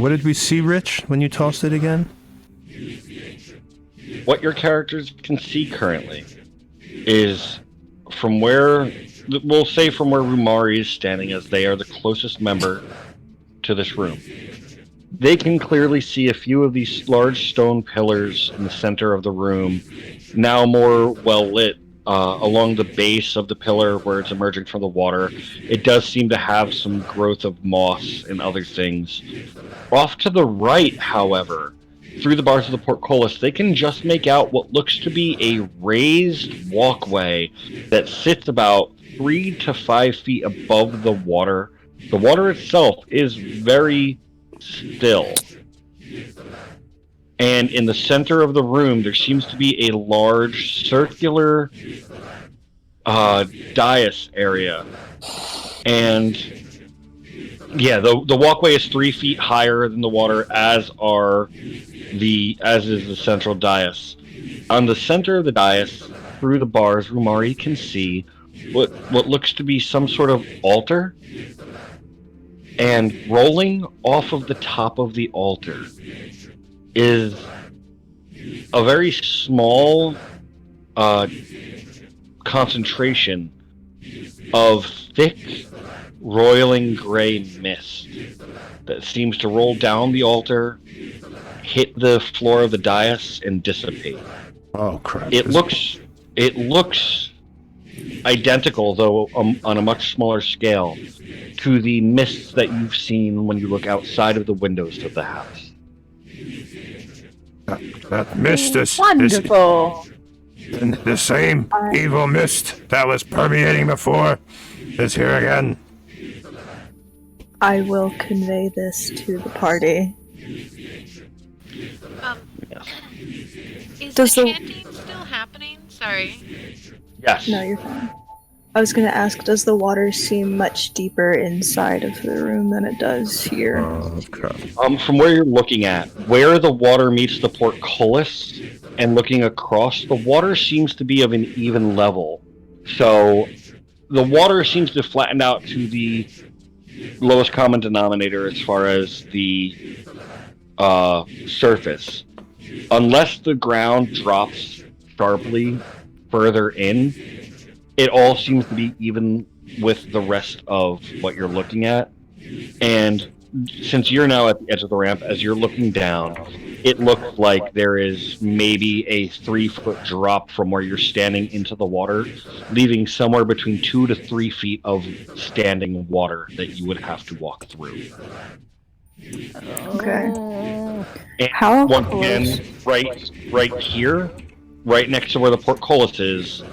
did we see, Rich, when you tossed it again? What your characters can see currently is from where, we'll say from where Rumari is standing, as they are the closest member to this room. They can clearly see a few of these large stone pillars in the center of the room, now more well lit along the base of the pillar where it's emerging from the water. It does seem to have some growth of moss and other things. Off to the right, however, through the bars of the portcullis, they can just make out what looks to be a raised walkway that sits about 3 to 5 feet above the water. The water itself is very still. And in the center of the room, there seems to be a large circular dais area. And yeah, the walkway is 3 feet higher than the water, as is the central dais. On the center of the dais, through the bars, Rumari can see what looks to be some sort of altar. And rolling off of the top of the altar is a very small concentration of thick, roiling gray mist that seems to roll down the altar, hit the floor of the dais, and dissipate. Oh crap! It looks identical, though on a much smaller scale, to the mists that you've seen when you look outside of the windows of the house. That mist is Wonderful. the same evil mist that was permeating before is here again. I will convey this to the party. Is Does the the- chanting still happening? Sorry. Yes. No, you're fine. I was gonna ask, does the water seem much deeper inside of the room than it does here? Oh crap! From where you're looking at, where the water meets the portcullis, and looking across, the water seems to be of an even level. So the water seems to flatten out to the lowest common denominator as far as the surface. Unless the ground drops sharply further in, it all seems to be even with the rest of what you're looking at. And since you're now at the edge of the ramp, as you're looking down, it looks like there is maybe a 3-foot drop from where you're standing into the water, leaving somewhere between 2 to 3 feet of standing water that you would have to walk through. Okay. And How once close? again, right here, right next to where the portcullis is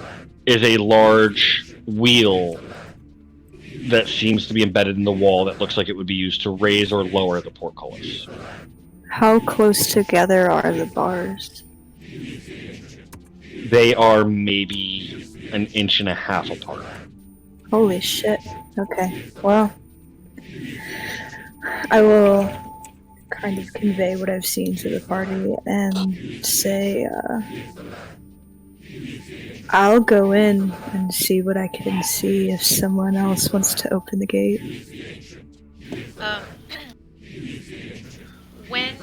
a large wheel that seems to be embedded in the wall that looks like it would be used to raise or lower the portcullis. How close together are the bars? They are maybe 1.5 inches apart. Holy shit. Okay. Well, I will kind of convey what I've seen to the party and say, I'll go in and see what I can see if someone else wants to open the gate. When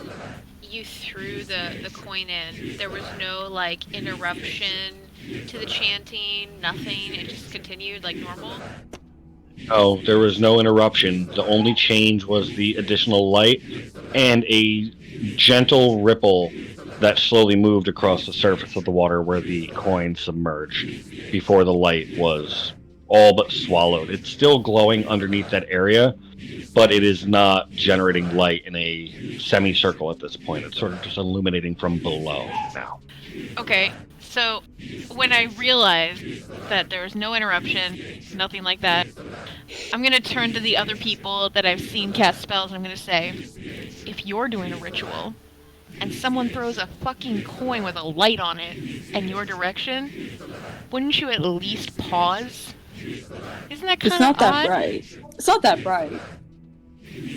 you threw the coin in, there was no like interruption to the chanting, nothing. It just continued like normal. No, there was no interruption. The only change was the additional light and a gentle ripple that slowly moved across the surface of the water where the coin submerged before the light was all but swallowed. It's still glowing underneath that area, but it is not generating light in a semicircle at this point. It's sort of just illuminating from below now. Okay, so when I realized that there was no interruption, nothing like that, I'm gonna turn to the other people that I've seen cast spells, and I'm gonna say, if you're doing a ritual, and someone throws a fucking coin with a light on it in your direction, wouldn't you at least pause? Isn't that kind It's of not that odd? bright. It's not that bright.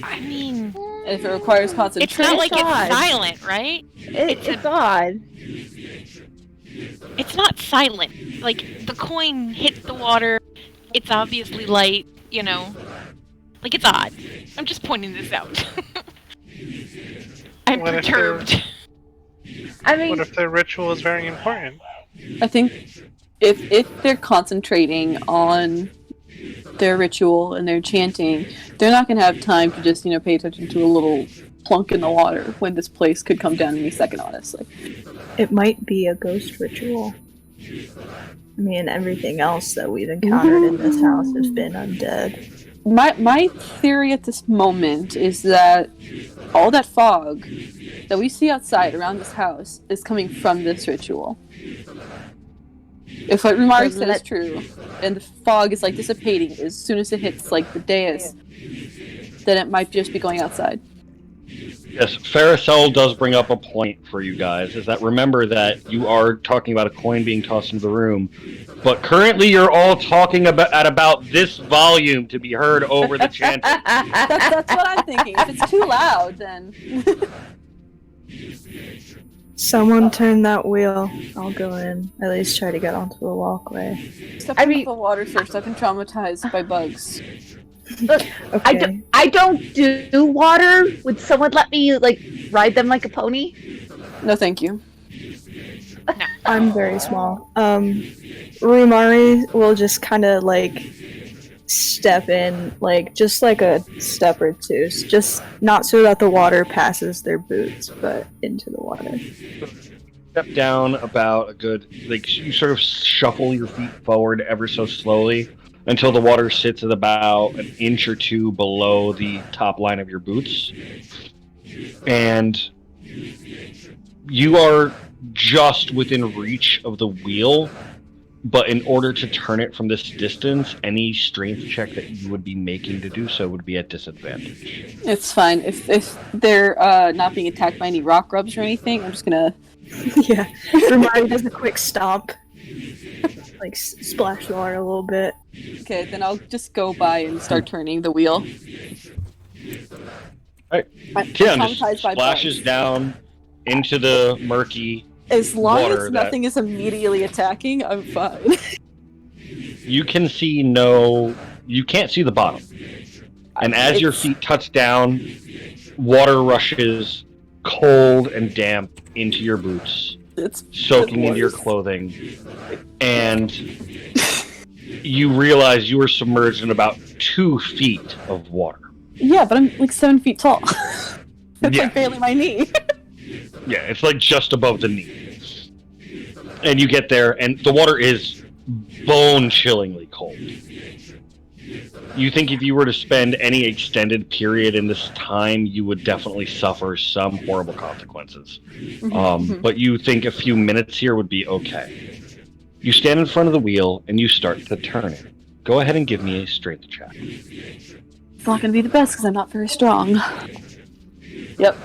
I mean, And if it requires concentration, it's not like it's odd. silent, right? It's odd. It's not silent. Like, the coin hits the water, it's obviously light, you know. Like, it's odd. I'm just pointing this out. I'm What if perturbed. I mean, What if the ritual is very important? I think if they're concentrating on their ritual and their chanting, they're not going to have time to just pay attention to a little plunk in the water when this place could come down any second. Honestly, It might be a ghost ritual. mean, everything else that we've encountered in this house has been undead. My theory at this moment is that all that fog that we see outside around this house is coming from this ritual. If what Rumari said is true, and the fog is like dissipating as soon as it hits like the dais, then it might just be going outside. Yes, Faricel does bring up a point for you guys, is that remember that you are talking about a coin being tossed into the room, but currently you're all talking at about this volume to be heard over the chanting. That's what I'm thinking. If it's too loud, then... Someone turn that wheel. I'll go in. At least try to get onto the walkway. Step into the water first. I've been traumatized by bugs. Look, Okay. I don't do water. Would someone let me, like, ride them like a pony? No, thank you. I'm very small. Rumari will just kind of, like, step in, like, just like a step or two. Just not so that the water passes their boots, but into the water. Step down about a good, like, you sort of shuffle your feet forward ever so slowly until the water sits at about an inch or two below the top line of your boots. And you are just within reach of the wheel, but in order to turn it from this distance, any strength check that you would be making to do so would be at disadvantage. It's fine. If they're not being attacked by any rock grubs or anything, I'm just gonna... Yeah. Rumari does a quick stomp. Like, splash the water a little bit. Okay, then I'll just go by and start turning the wheel. Alright. Tian just splashes down into the murky As long water as nothing is immediately attacking, I'm fine. You can see you can't see the bottom. And as your feet touch down, water rushes cold and damp into your boots, soaking into your clothing. And you realize you are submerged in about 2 feet of water. Yeah, but I'm like 7 feet tall. That's Yeah. like barely my knee. Yeah, it's like just above the knee. And you get there, and the water is bone-chillingly cold. You think if you were to spend any extended period in this time, you would definitely suffer some horrible consequences. But you think a few minutes here would be okay. You stand in front of the wheel, and you start to turn it. Go ahead and give me a strength check. It's not gonna be the best because I'm not very strong. Yep.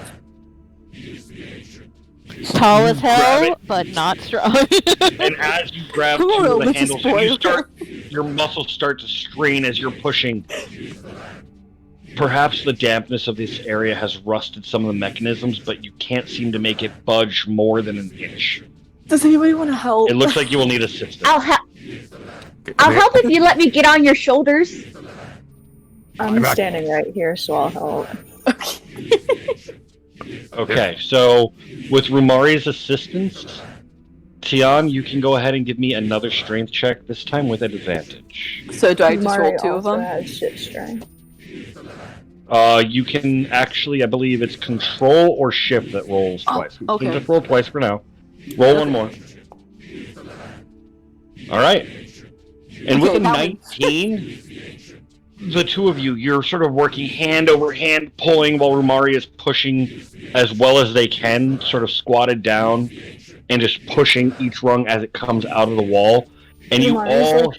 Tall as Grab hell, it. but not strong. And as you grab Come on, two of the Mrs. handles, your muscles start to strain as you're pushing. Perhaps the dampness of this area has rusted some of the mechanisms, but you can't seem to make it budge more than an inch. Does anybody want to help? It looks like you will need assistance. I'll help if you let me get on your shoulders. I'm standing right here, so I'll help. Okay, so with Rumari's assistance, Tian, you can go ahead and give me another strength check, this time with advantage. So do I just roll Rumari 2 of also them? has shit strength. You can actually, I believe it's control or shift that rolls twice. You okay. can just roll twice for now. Roll one more. Alright. And with a 19, the two of you, you're sort of working hand over hand, pulling while Rumari is pushing as well as they can, sort of squatted down, and just pushing each rung as it comes out of the wall. And you all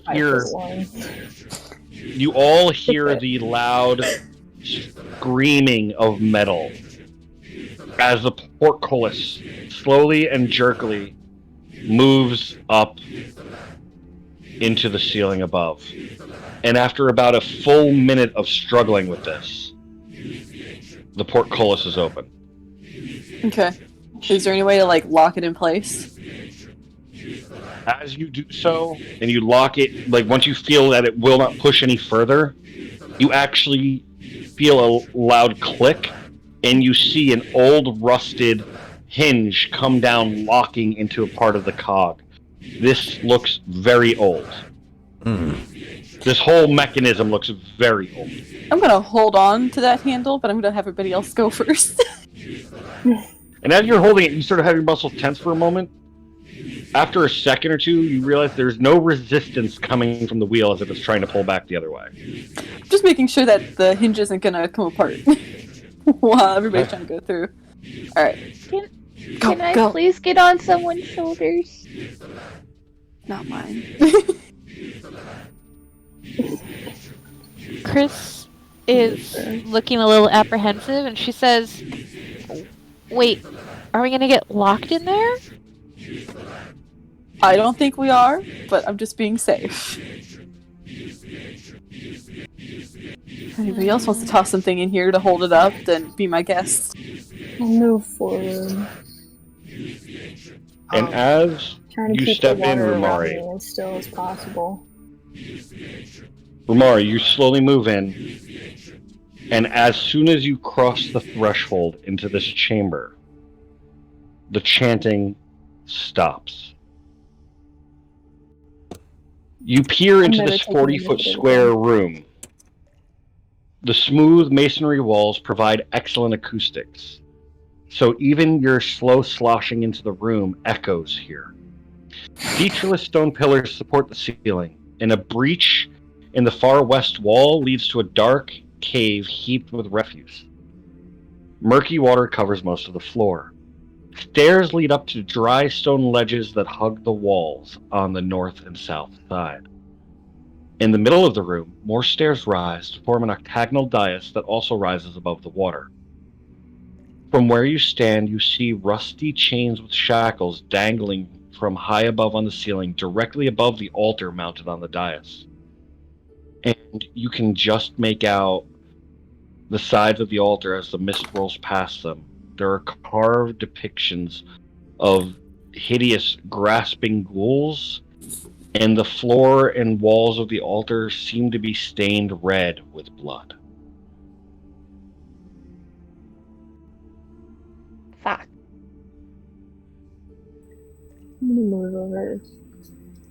hear the loud screaming of metal as the portcullis slowly and jerkily moves up into the ceiling above. And after about a full minute of struggling with this, the portcullis is open. Okay. Is there any way to like lock it in place? As you do so, and you lock it, like once you feel that it will not push any further, you actually feel a loud click, and you see an old rusted hinge come down, locking into a part of the cog. This looks very old. This whole mechanism looks very old. I'm gonna hold on to that handle, but I'm gonna have everybody else go first. And as you're holding it, you sort of have your muscles tense for a moment. After a second or two, you realize there's no resistance coming from the wheel as if it's trying to pull back the other way. Just making sure that the hinge isn't gonna come apart while everybody's trying to go through. All right. Can I please get on someone's shoulders? Not mine. Chris is looking a little apprehensive, and she says, "Wait, are we gonna get locked in there?" I don't think we are, but I'm just being safe. If anybody else wants to toss something in here to hold it up, then be my guest. I'll move forward. And as Trying to you keep step the in, water around Rumari, me as still as possible. Rumari, you slowly move in, and as soon as you cross the threshold into this chamber, the chanting stops. You peer into this 40-foot square room. The smooth masonry walls provide excellent acoustics, so even your slow sloshing into the room echoes here. Featureless stone pillars support the ceiling, and a breach in the far west wall leads to a dark cave heaped with refuse. Murky water covers most of the floor. Stairs lead up to dry stone ledges that hug the walls on the north and south side. In the middle of the room, more stairs rise to form an octagonal dais that also rises above the water. From where you stand, you see rusty chains with shackles dangling from high above on the ceiling, directly above the altar mounted on the dais. And you can just make out the sides of the altar as the mist rolls past them. There are carved depictions of hideous, grasping ghouls, and the floor and walls of the altar seem to be stained red with blood. Fuck. I'm gonna move over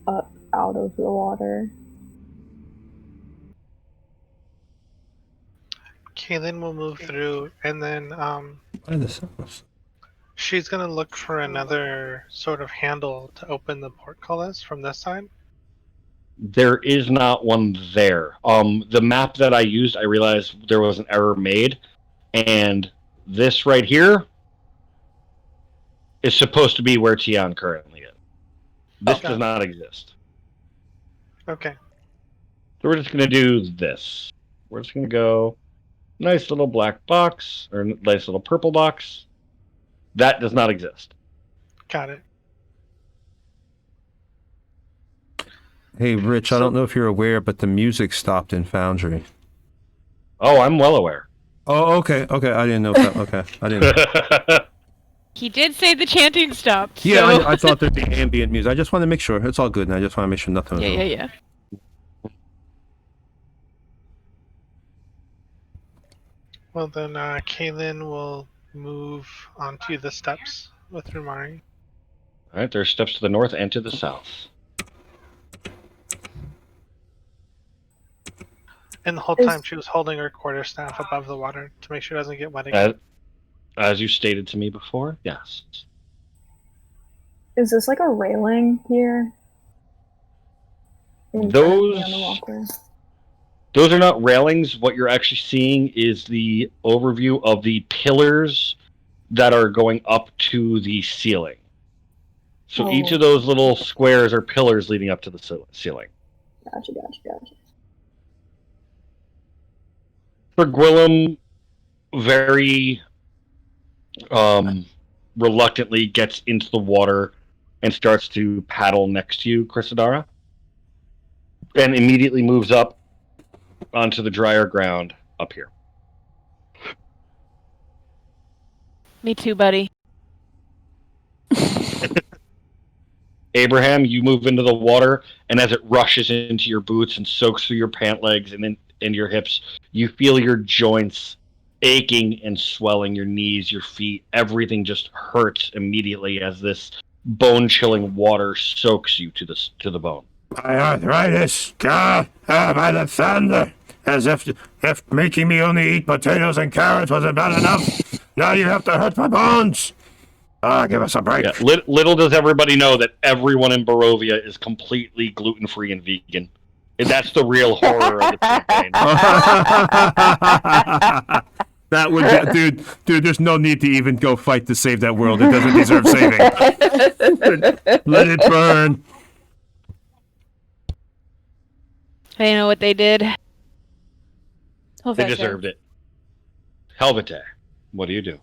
up out of the water. Kaylin will move through, and then she's gonna look for another sort of handle to open the portcullis from this side. There is not one there. The map that I used, I realized there was an error made, and this right here is supposed to be where Tian currently is. This does not exist. Okay. So we're just going to do this. We're just going to go nice little black box, or nice little purple box. That does not exist. Got it. Hey, Rich, I don't know if you're aware, but the music stopped in Foundry. Oh, I'm well aware. Oh, okay, I didn't know that. Okay, I didn't know. He did say the chanting stopped. Yeah, so... I thought there'd be ambient music. I just want to make sure. It's all good, and I just want to make sure nothing was wrong. Yeah. Well, then Kaylin will move onto the steps with Rumari. All right, there's steps to the north and to the south. And the whole time she was holding her quarterstaff above the water to make sure it doesn't get wet again. As you stated to me before, yes. Is this like a railing here? Those are not railings. What you're actually seeing is the overview of the pillars that are going up to the ceiling. So each of those little squares are pillars leading up to the ceiling. Gotcha. For Gwillem, very reluctantly gets into the water and starts to paddle next to you, Chrysadara, and immediately moves up onto the drier ground up here. Me too, buddy. Abraham, you move into the water, and as it rushes into your boots and soaks through your pant legs and then into your hips, you feel your joints aching and swelling, your knees, your feet, everything just hurts immediately as this bone-chilling water soaks you to the bone. My arthritis, God, by the thunder, as if making me only eat potatoes and carrots wasn't bad enough. Now you have to hurt my bones. Give us a break. Yeah, little does everybody know that everyone in Barovia is completely gluten-free and vegan. And that's the real horror of the campaign. That would be, dude, there's no need to even go fight to save that world. It doesn't deserve saving. Let it burn. I know what they did. They deserved it. Helvete, what do you do?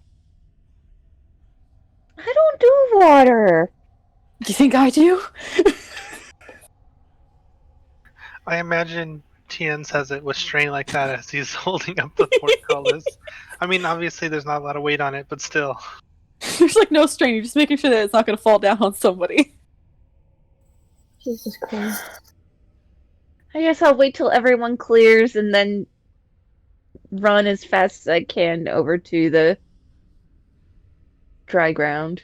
I don't do water. Do you think I do? I imagine Tien says it with strain like that as he's holding up the portcullis. I mean, obviously there's not a lot of weight on it, but still. There's like no strain. You're just making sure that it's not going to fall down on somebody. Jesus Christ. I guess I'll wait till everyone clears and then run as fast as I can over to the dry ground.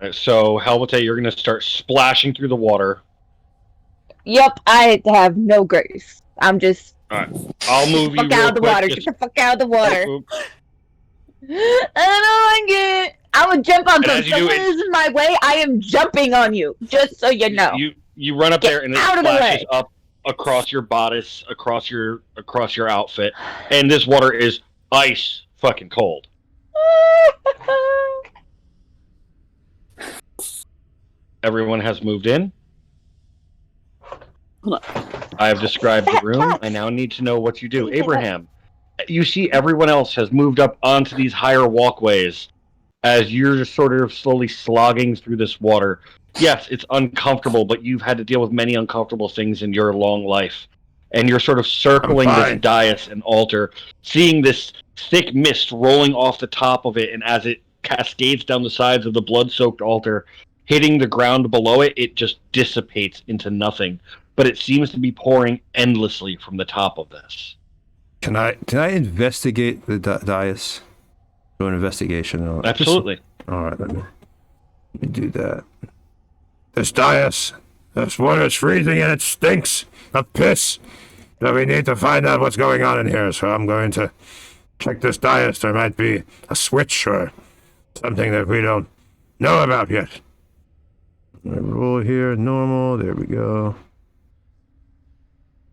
Alright, so, Helvete, you're going to start splashing through the water. Yep, I have no grace. I'm just Alright, I'll move you fuck real out of the quick. water. Just- Get the fuck out of the water. Move. I don't like it. I would jump on And some. as you do Someone it- is in my way. I am jumping on you. Just so you know. You run up there and it out of the splashes way. up across your bodice, across your outfit, and this water is ice fucking cold. Everyone has moved in. Hold I have described the room. I now need to know what you do. Abraham, you see everyone else has moved up onto these higher walkways as you're just sort of slowly slogging through this water. Yes, it's uncomfortable, but you've had to deal with many uncomfortable things in your long life. And you're sort of circling this dais and altar, seeing this thick mist rolling off the top of it, and as it cascades down the sides of the blood-soaked altar, hitting the ground below it, it just dissipates into nothing. But it seems to be pouring endlessly from the top of this. Can I investigate the dais? Do an investigation. Absolutely. All right, let me do that. This dais, this water's freezing and it stinks of piss. So we need to find out what's going on in here. So I'm going to check this dais. There might be a switch or something that we don't know about yet. Roll here, normal. There we go.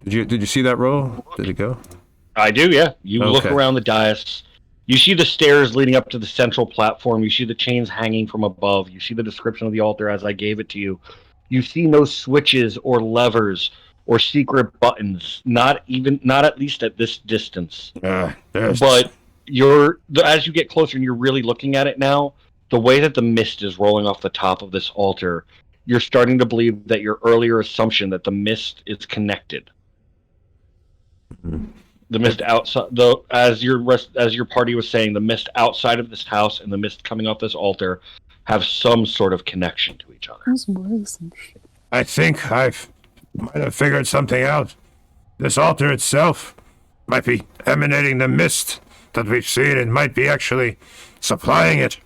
Did you see that roll? Did it go? I do, yeah. You look Okay. around the dais. You see the stairs leading up to the central platform. You see the chains hanging from above. You see the description of the altar as I gave it to you. You see no switches or levers or secret buttons. Not at least at this distance. But as you get closer and you're really looking at it now, the way that the mist is rolling off the top of this altar, you're starting to believe that your earlier assumption that the mist is connected. The mist outside, as your party was saying, the mist outside of this house and the mist coming off this altar have some sort of connection to each other. I think might have figured something out. This altar itself might be emanating the mist that we've seen and might be actually supplying it.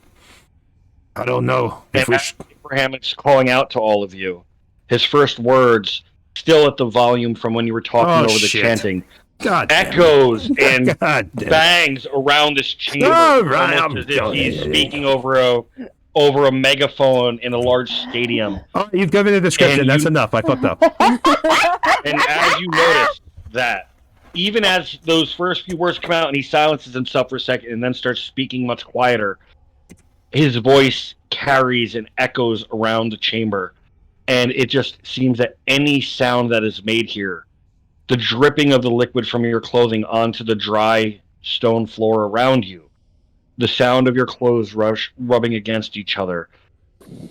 I don't know if and Abraham is calling out to all of you. His first words, still at the volume from when you were talking over the chanting, God echoes and God bangs around this chamber, All right, almost as if he's speaking over a megaphone in a large stadium. Oh, you've given a description. And That's enough. I fucked up. And as you notice that, even as those first few words come out and he silences himself for a second and then starts speaking much quieter, his voice carries and echoes around the chamber. And it just seems that any sound that is made here, the dripping of the liquid from your clothing onto the dry stone floor around you, the sound of your clothes rubbing against each other,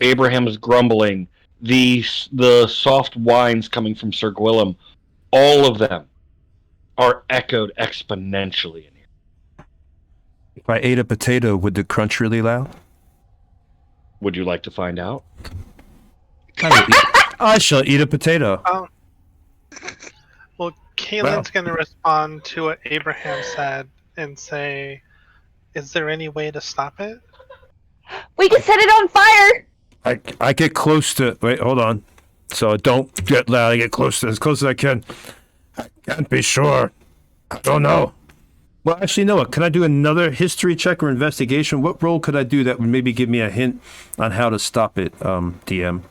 Abraham's grumbling, the soft whines coming from Sir Gwillem, all of them are echoed exponentially in here. If I ate a potato, would the crunch really loud? Would you like to find out? I shall eat a potato. Well, Kaylin's going to respond to what Abraham said and say, is there any way to stop it? We can set it on fire! I get close to... Wait, hold on. So don't get loud. I get close as I can. I can't be sure. I don't know. Well, actually, Noah, can I do another history check or investigation? What role could I do that would maybe give me a hint on how to stop it, DM?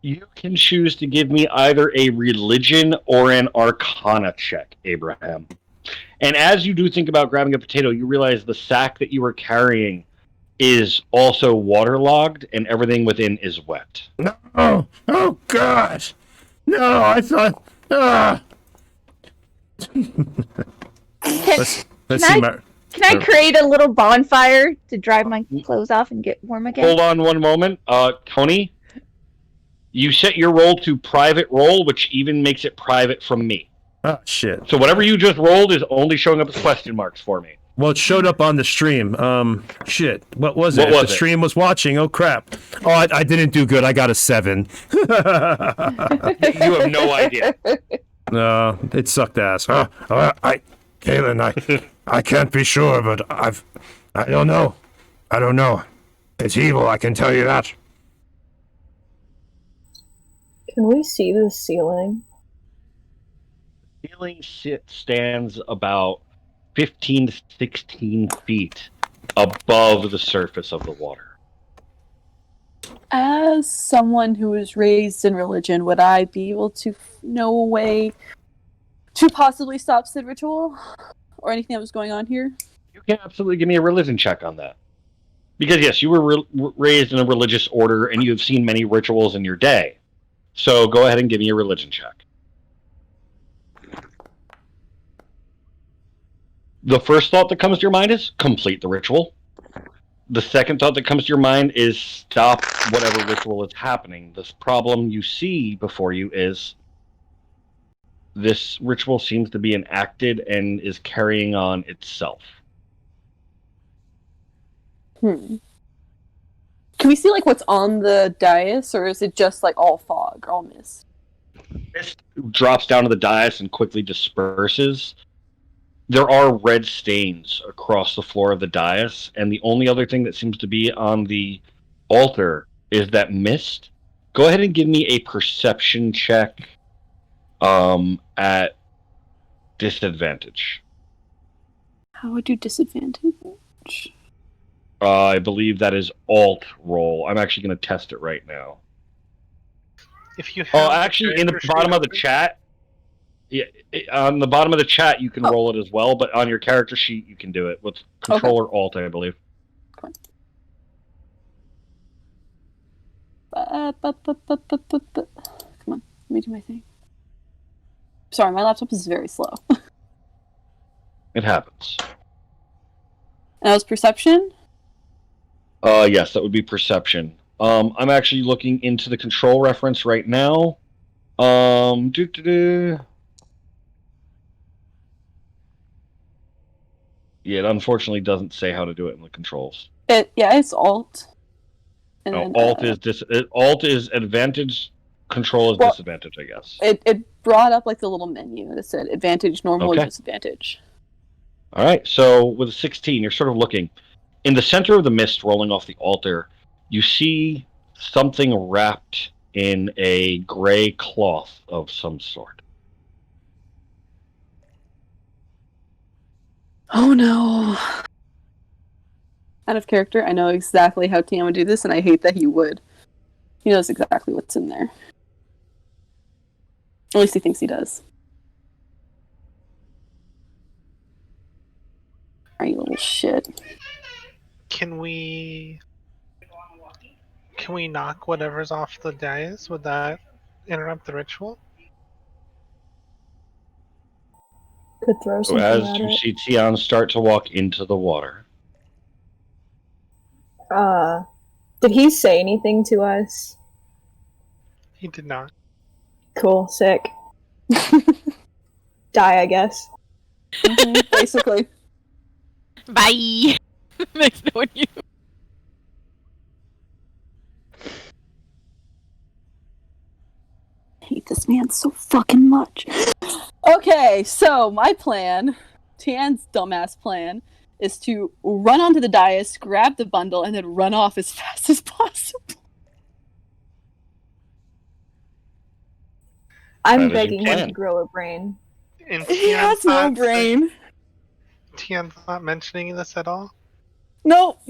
You can choose to give me either a religion or an arcana check, Abraham. And as you do think about grabbing a potato, you realize the sack that you were carrying is also waterlogged and everything within is wet. No! Oh, God! No, I thought... Ah! Let's Can see. Can I create a little bonfire to dry my clothes off and get warm again? Hold on one moment. Tony, you set your roll to private roll, which even makes it private from me. Oh, shit. So whatever you just rolled is only showing up as question marks for me. Well, it showed up on the stream. Shit. What was it? What was The it? stream was watching. Oh, crap. Oh, I didn't do good. I got a 7. You have no idea. No, it sucked ass. Galen, I can't be sure, but I don't know. I don't know. It's evil, I can tell you that. Can we see the ceiling? The ceiling stands about 15 to 16 feet above the surface of the water. As someone who was raised in religion, would I be able to know a way to possibly stop Sid ritual or anything that was going on here? You can absolutely give me a religion check on that. Because yes, you were raised in a religious order and you have seen many rituals in your day. So go ahead and give me a religion check. The first thought that comes to your mind is complete the ritual. The second thought that comes to your mind is stop whatever ritual is happening. This problem you see before you is this ritual seems to be enacted and is carrying on itself. Can we see like what's on the dais, or is it just like all fog, all mist? Mist drops down to the dais and quickly disperses. There are red stains across the floor of the dais, and the only other thing that seems to be on the altar is that mist. Go ahead and give me a perception check at disadvantage. How would you disadvantage? I believe that is alt roll. I'm actually going to test it right now. If you have Oh, actually, in the bottom of the chat, yeah, on the bottom of the chat, you can roll it as well. But on your character sheet, you can do it with Control or Alt, I believe. Come on, let me do my thing. Sorry, my laptop is very slow. It happens. And that was perception? Yes, that would be perception. I'm actually looking into the control reference right now. Yeah, it unfortunately doesn't say how to do it in the controls. It's Alt. And No, then, Alt is advantage, Control is disadvantage, I guess. It brought up like the little menu that said advantage, normal, Okay. or disadvantage. All right, so with a 16, you're sort of looking. In the center of the mist rolling off the altar, you see something wrapped in a gray cloth of some sort. Oh no. Out of character, I know exactly how Tian would do this, and I hate that he would. He knows exactly what's in there. At least he thinks he does. Alright, you little shit. Can we knock whatever's off the dais? Would that interrupt the ritual? Could throw So something as at you it. see Tian start to walk into the water. Did he say anything to us? He did not. Cool, sick. Die, I guess. Basically. Bye. Nice knowing you. I hate this man so fucking much. Okay, so my plan, Tian's dumbass plan, is to run onto the dais, grab the bundle, and then run off as fast as possible. I'm That is begging your him plan. to grow a brain. In He has Tian's no thoughts, brain. Tian's not mentioning this at all? Nope.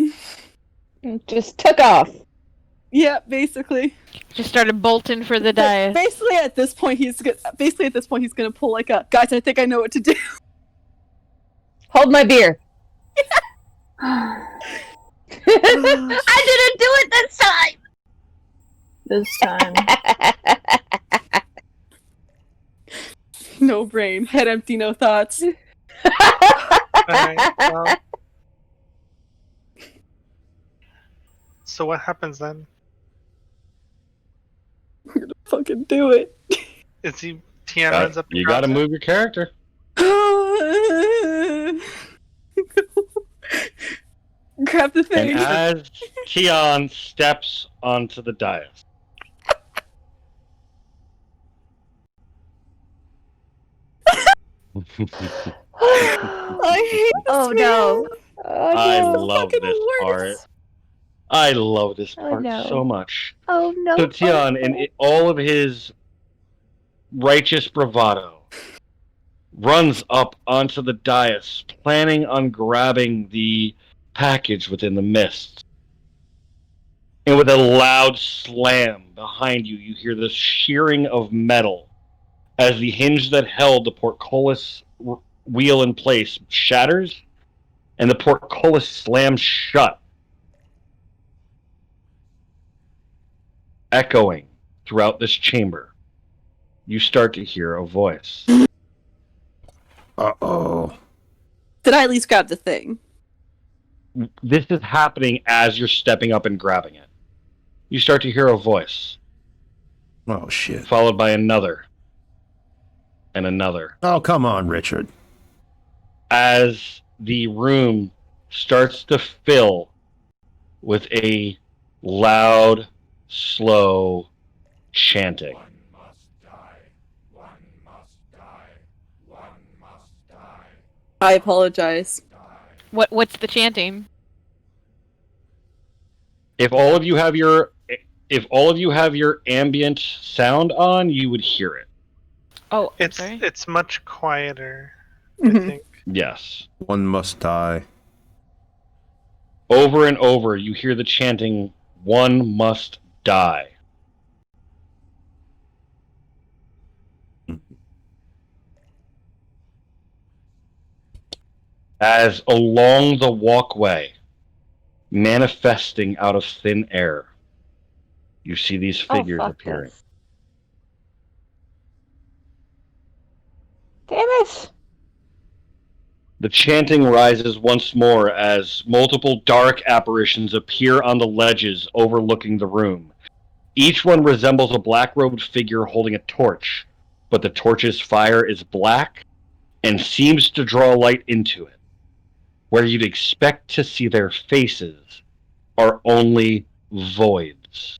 Just took off. Yeah, basically. Just started bolting for the dais. Basically, at this point, he's gonna pull like a guys. I think I know what to do. Hold my beer. I didn't do it this time. This time. No brain, head empty, no thoughts. Alright, well. So what happens then? We're gonna fucking do it. Is he Tian runs up and You grabs gotta it? move your character. Grab the thing. And as Tian steps onto the dais, I hate this Oh no. Oh I no. love fucking this worst. part. I love this Oh, part no. so much. Oh no. So Tian, in all of his righteous bravado, runs up onto the dais, planning on grabbing the package within the mist. And with a loud slam behind you, you hear the shearing of metal as the hinge that held the portcullis wheel in place shatters, and the portcullis slams shut, echoing throughout this chamber. You start to hear a voice. Uh-oh. Did I at least grab the thing? This is happening as you're stepping up and grabbing it. You start to hear a voice, Oh, shit. followed by another, and another. Oh, come on, Richard. As the room starts to fill with a loud, slow chanting. I apologize. What's the chanting? If all of you have your ambient sound on, you would hear it. Oh, I'm It's sorry. it's much quieter, I Mhm. think. Yes. One must die. Over and over, you hear the chanting, "One must die." As along the walkway, manifesting out of thin air, you see these figures fuck appearing. this. Damn it. The chanting rises once more as multiple dark apparitions appear on the ledges overlooking the room. Each one resembles a black-robed figure holding a torch, but the torch's fire is black and seems to draw light into it. Where you'd expect to see their faces are only voids.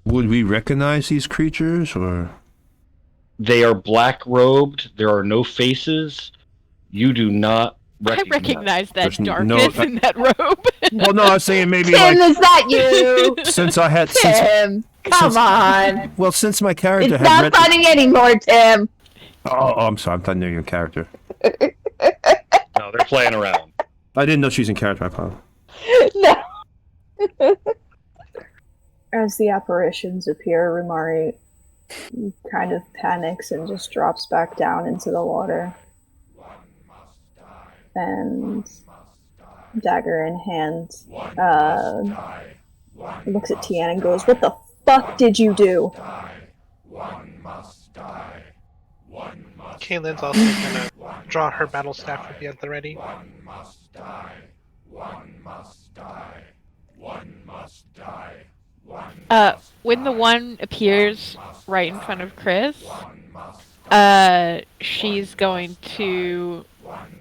Would we recognize these creatures, or? They are black-robed. There are no faces. You do not I recognize. recognize that There's darkness no- in that robe. Well, no, I was saying maybe Tim, like is that you? since I had Tim, come on. well, since my character It's had not read. funny anymore, Tim. Oh, I'm sorry. I thought I knew your character. No, they're playing around. I didn't know she's in character. I apologize. No. As the apparitions appear, Rumari kind of panics and just drops back down into the water. And dagger in hand, looks at Tian and goes, "What the fuck did you do?" Kaylin's also gonna draw her battle staff to be at the ready. When the one appears right in front of Chris, she's going to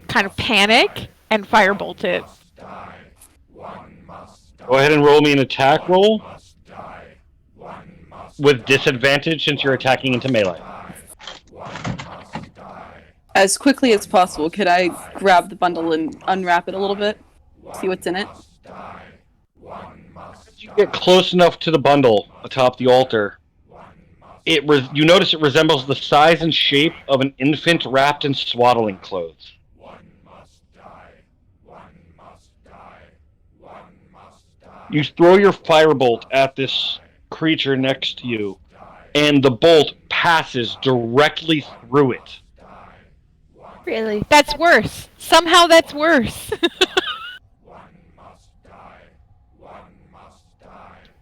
kind of panic and firebolt it. Go ahead and roll me an attack roll. With disadvantage since you're attacking into melee. As quickly as possible, could I grab the bundle and unwrap it a little bit? See what's in it? You get close enough to the bundle atop the altar, You notice it resembles the size and shape of an infant wrapped in swaddling clothes. You throw your firebolt at this creature next to you, and the bolt passes directly through it. Really? That's worse. Somehow that's worse.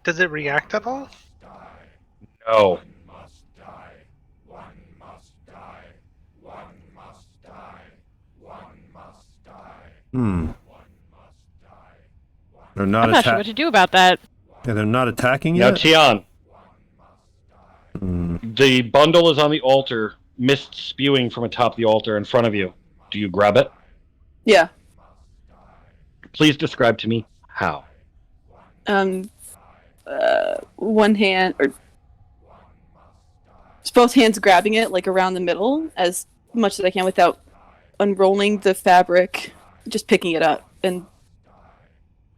Does it react at all? No. They're not I'm not sure what to do about that. Yeah, they're not attacking Now, yet. Tian, the bundle is on the altar, mist spewing from atop the altar in front of you. Do you grab it? Yeah. Please describe to me how. One hand, or it's both hands grabbing it, like around the middle, as much as I can without unrolling the fabric, just picking it up. And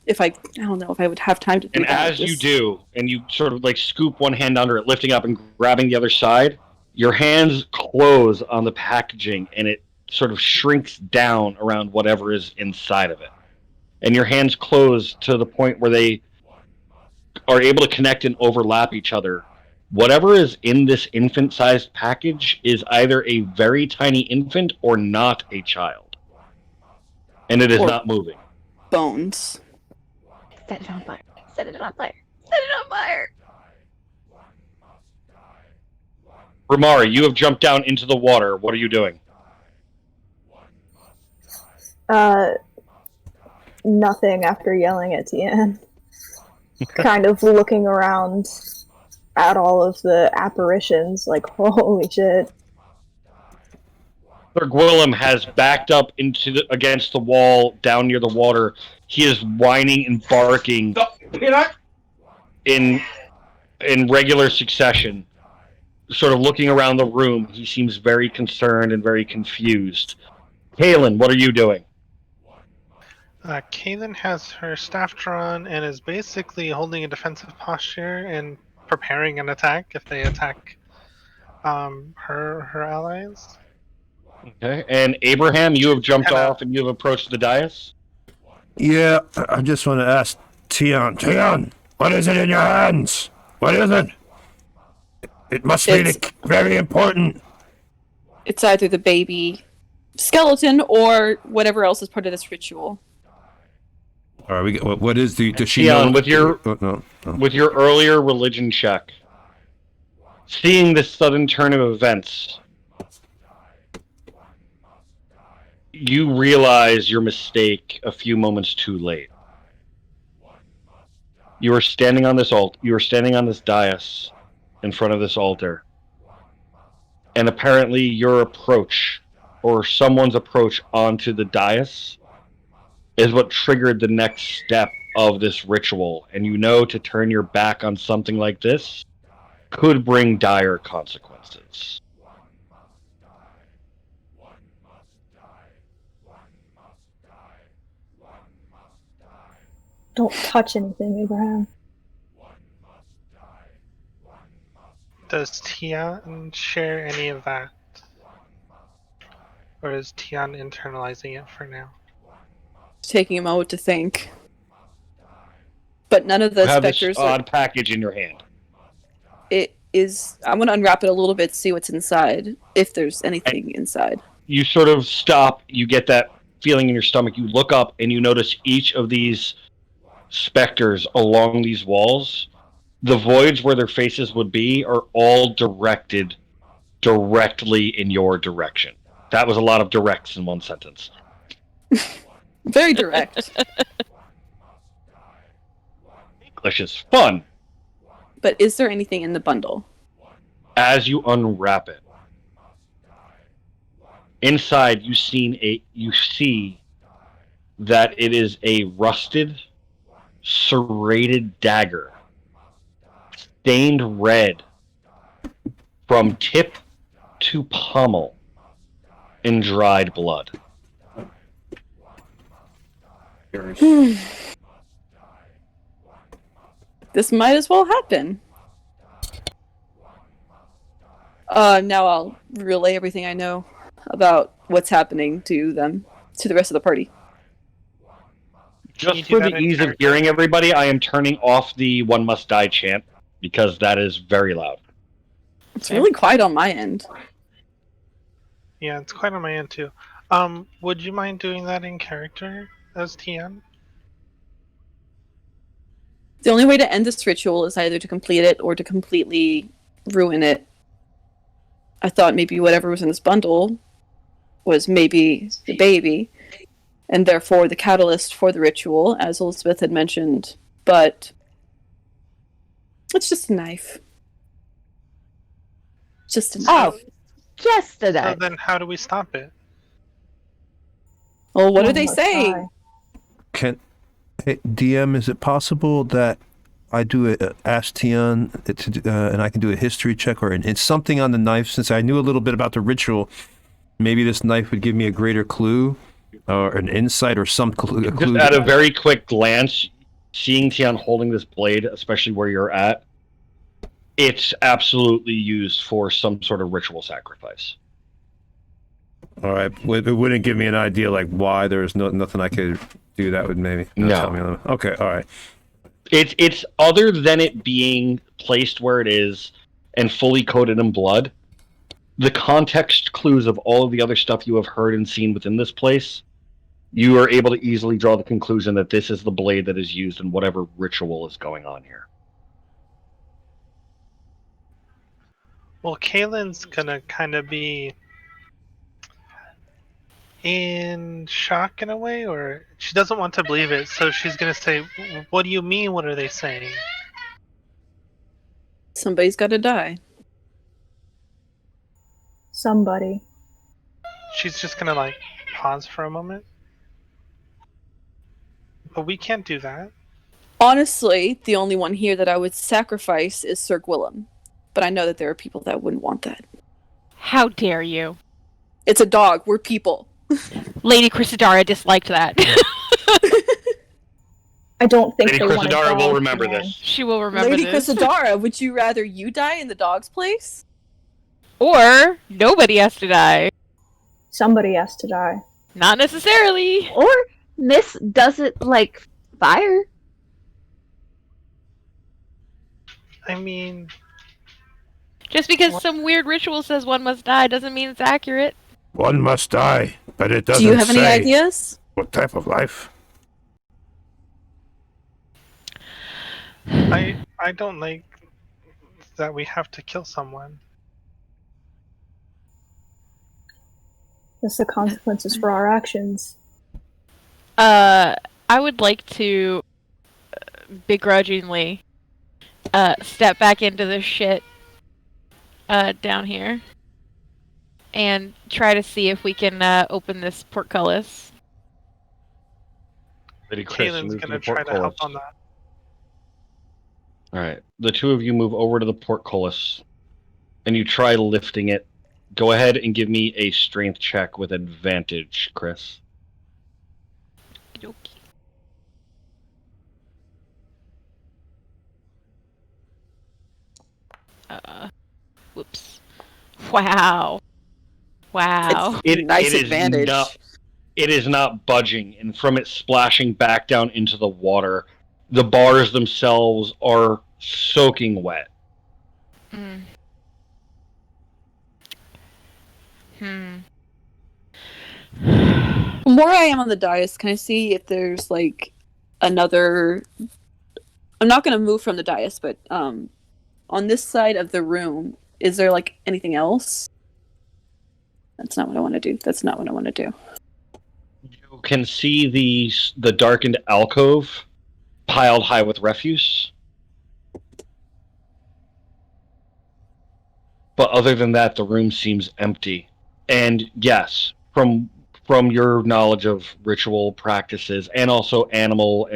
if I don't know if I would have time to do And that. as you do, and you sort of like scoop one hand under it, lifting up and grabbing the other side, your hands close on the packaging, and it sort of shrinks down around whatever is inside of it. And your hands close to the point where they are able to connect and overlap each other. Whatever is in this infant-sized package is either a very tiny infant or not a child. And it is not moving. Bones. Set it on fire. Set it on fire. Set it on fire. Ramari, you have jumped down into the water. What are you doing? Nothing after yelling at Tian. Kind of looking around at all of the apparitions, like, holy shit. Sir Gwillem has backed up against the wall down near the water. He is whining and barking in regular succession, sort of looking around the room. He seems very concerned and very confused. Kaylin, what are you doing? Kaylin has her staff drawn and is basically holding a defensive posture and preparing an attack if they attack her allies. Okay, and Abraham, you have jumped off and you have approached the dais? Yeah, I just want to ask Tian. Tian, what is it in your hands? What is it? It must be very important. It's either the baby skeleton or whatever else is part of this ritual. All right, what is does she Tian, know? with your No. with your earlier religion check, seeing this sudden turn of events, you realize your mistake a few moments too late. You are standing on this You are standing on this dais in front of this altar, and apparently your approach, or someone's approach onto the dais, is what triggered the next step of this ritual. And you know to turn your back on something like this could bring dire consequences. Don't touch anything, Abraham. Does Tian share any of that? Or is Tian internalizing it for now? Taking a moment to think. But none of the You have specters. this odd package in your hand. It is. I'm going to unwrap it a little bit, see what's inside, if there's anything inside. You sort of stop, you get that feeling in your stomach, you look up and you notice each of these specters along these walls, the voids where their faces would be are all directed directly in your direction. That was a lot of directs in one sentence. Very direct. English is fun. But is there anything in the bundle? As you unwrap it, inside you see that it is a rusted, serrated dagger, stained red from tip to pommel in dried blood. This might as well happen. Now I'll relay everything I know about what's happening to them, to the rest of the party. Can you Just do for that the in ease of character? hearing everybody, I am turning off the "One Must Die" chant because that is very loud. It's really quiet on my end. Yeah, it's quite on my end too. Would you mind doing that in character as TM? The only way to end this ritual is either to complete it or to completely ruin it. I thought maybe whatever was in this bundle was maybe the baby, and therefore the catalyst for the ritual, as Elizabeth had mentioned, but it's just a knife. Just a knife. Oh, just a So knife. then how do we stop it? Well, what do One they must say? die. Hey, DM, is it possible that I do a Ask Tion and I can do a history check or it's something on the knife? Since I knew a little bit about the ritual, maybe this knife would give me a greater clue or an insight or some clue. Just at a very quick glance, seeing Tian holding this blade, especially where you're at, it's absolutely used for some sort of ritual sacrifice. All right, it wouldn't give me an idea like why there's nothing I could do that would maybe tell me. Okay, all right. It's other than it being placed where it is and fully coated in blood, the context clues of all of the other stuff you have heard and seen within this place, you are able to easily draw the conclusion that this is the blade that is used in whatever ritual is going on here. Well, Kaylin's gonna kind of be in shock in a way, or she doesn't want to believe it, so she's gonna say, "What do you mean? What are they saying?" Somebody's got to die. Somebody. She's just gonna like pause for a moment. But we can't do that. Honestly, the only one here that I would sacrifice is Sir Gwillem. But I know that there are people that wouldn't want that. How dare you? It's a dog. We're people. Lady Chrysadara disliked that. I don't think Lady they want to Chrysadara will die, remember man. this. She will remember Lady this. Chrysadara, would you rather you die in the dog's place? Or nobody has to die. Somebody has to die. Not necessarily. Or Miss doesn't like fire. I mean, Just because some weird ritual says one must die doesn't mean it's accurate. One must die, but it doesn't Do you have any say ideas? what type of life. I don't like that we have to kill someone. That's the consequences for our actions. I would like to begrudgingly step back into this shit down here and try to see if we can open this portcullis. Lady Chris, Kaylin's move to gonna the try to help portcullis. on that. All right, the two of you move over to the portcullis, and you try lifting it. Go ahead and give me a strength check with advantage, Chris. Okey-dokey. Whoops. Wow. Wow. Nice is advantage. It is not budging, and from it splashing back down into the water, the bars themselves are soaking wet. Mm. From where I am on the dais, can I see if there's like another? I'm not going to move from the dais, but on this side of the room, is there like anything else? That's not what I want to do. That's not what I want to do. You can see the darkened alcove piled high with refuse. But other than that, the room seems empty. And yes, from your knowledge of ritual practices and also animal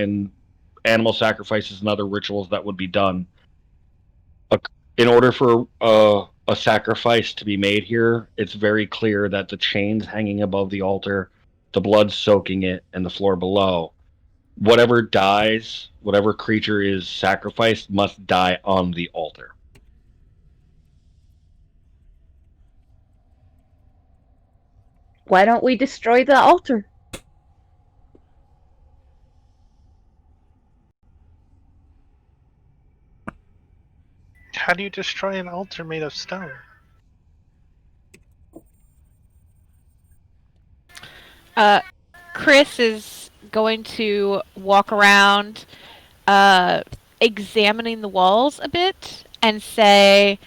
sacrifices and other rituals that would be done, in order for a sacrifice to be made here, it's very clear that the chains hanging above the altar, the blood soaking it, and the floor below, whatever dies, whatever creature is sacrificed, must die on the altar. Why don't we destroy the altar? How do you destroy an altar made of stone? Chris is going to walk around, examining the walls a bit and say,